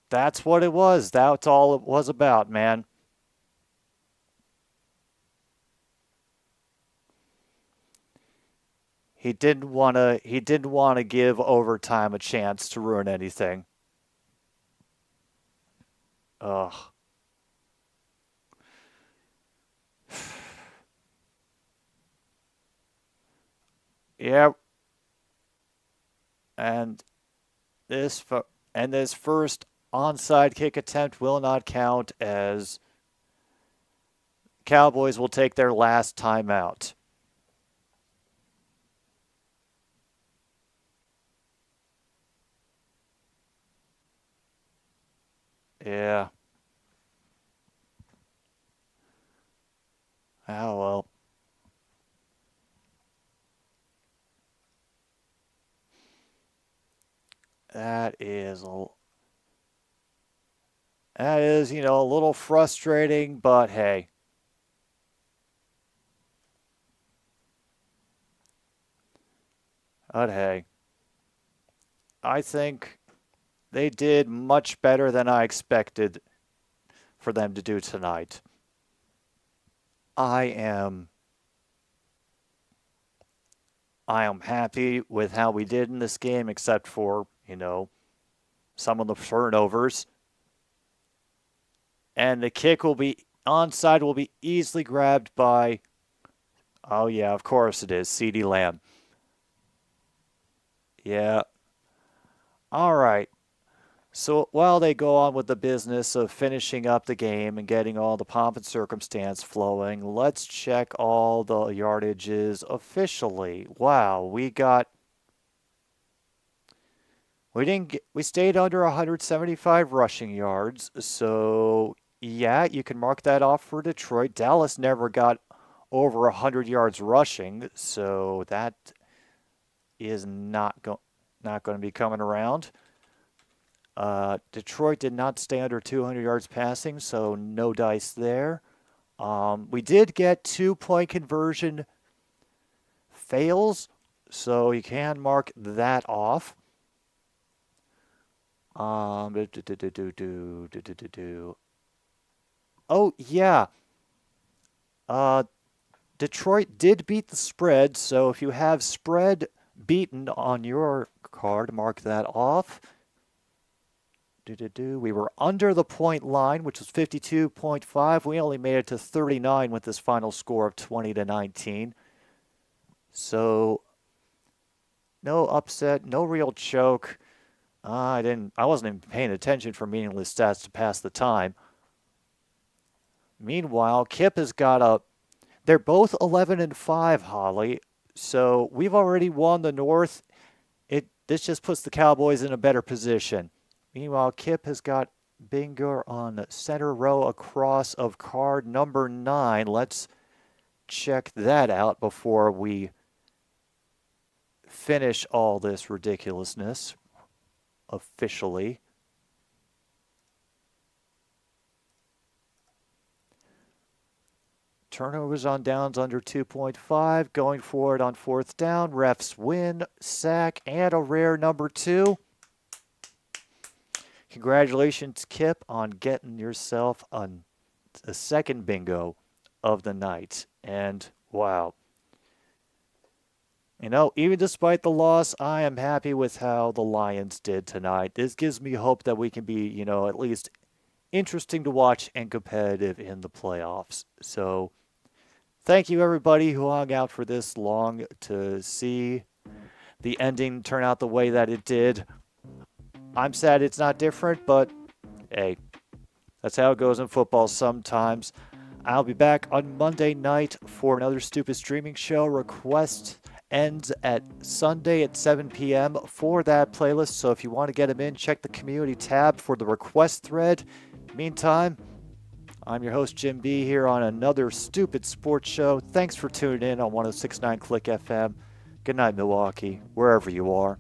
That's what it was. That's all it was about, man. He didn't want to give overtime a chance to ruin anything. Ugh. Yeah. And this first onside kick attempt will not count, as Cowboys will take their last timeout. Yeah. Oh, well. That is, a little frustrating, but hey. But hey. I think they did much better than I expected for them to do tonight. I am happy with how we did in this game, except for, some of the turnovers. And the kick onside will be easily grabbed by, oh yeah, of course it is, CeeDee Lamb. Yeah. All right. So while they go on with the business of finishing up the game and getting all the pomp and circumstance flowing, let's check all the yardages officially. Wow, we stayed under 175 rushing yards. So yeah, you can mark that off for Detroit. Dallas never got over 100 yards rushing, so that is not going to be coming around. Detroit did not stay under 200 yards passing, so no dice there. We did get 2-point conversion fails, so you can mark that off. Oh, yeah. Detroit did beat the spread, so if you have spread beaten on your card, mark that off. We were under the point line, which was 52.5. We only made it to 39 with this final score of 20-19. So no upset, no real choke. I wasn't even paying attention for meaningless stats to pass the time. Meanwhile, Kip has got they're both 11-5, Holly. So we've already won the North. This just puts the Cowboys in a better position. Meanwhile, Kip has got Binger on center row across of card number 9. Let's check that out before we finish all this ridiculousness officially. Turnovers on downs under 2.5. Going for it on fourth down. Refs win, sack, and a rare number 2. Congratulations, Kip, on getting yourself a second bingo of the night. And wow. You know, even despite the loss, I am happy with how the Lions did tonight. This gives me hope that we can be, you know, at least interesting to watch and competitive in the playoffs. So thank you, everybody who hung out for this long to see the ending turn out the way that it did. I'm sad it's not different, but hey, that's how it goes in football sometimes. I'll be back on Monday night for another stupid streaming show. Request ends at Sunday at 7 p.m. for that playlist. So if you want to get them in, check the community tab for the request thread. Meantime, I'm your host, Jim B, here on another stupid sports show. Thanks for tuning in on 106.9 Click FM. Good night, Milwaukee, wherever you are.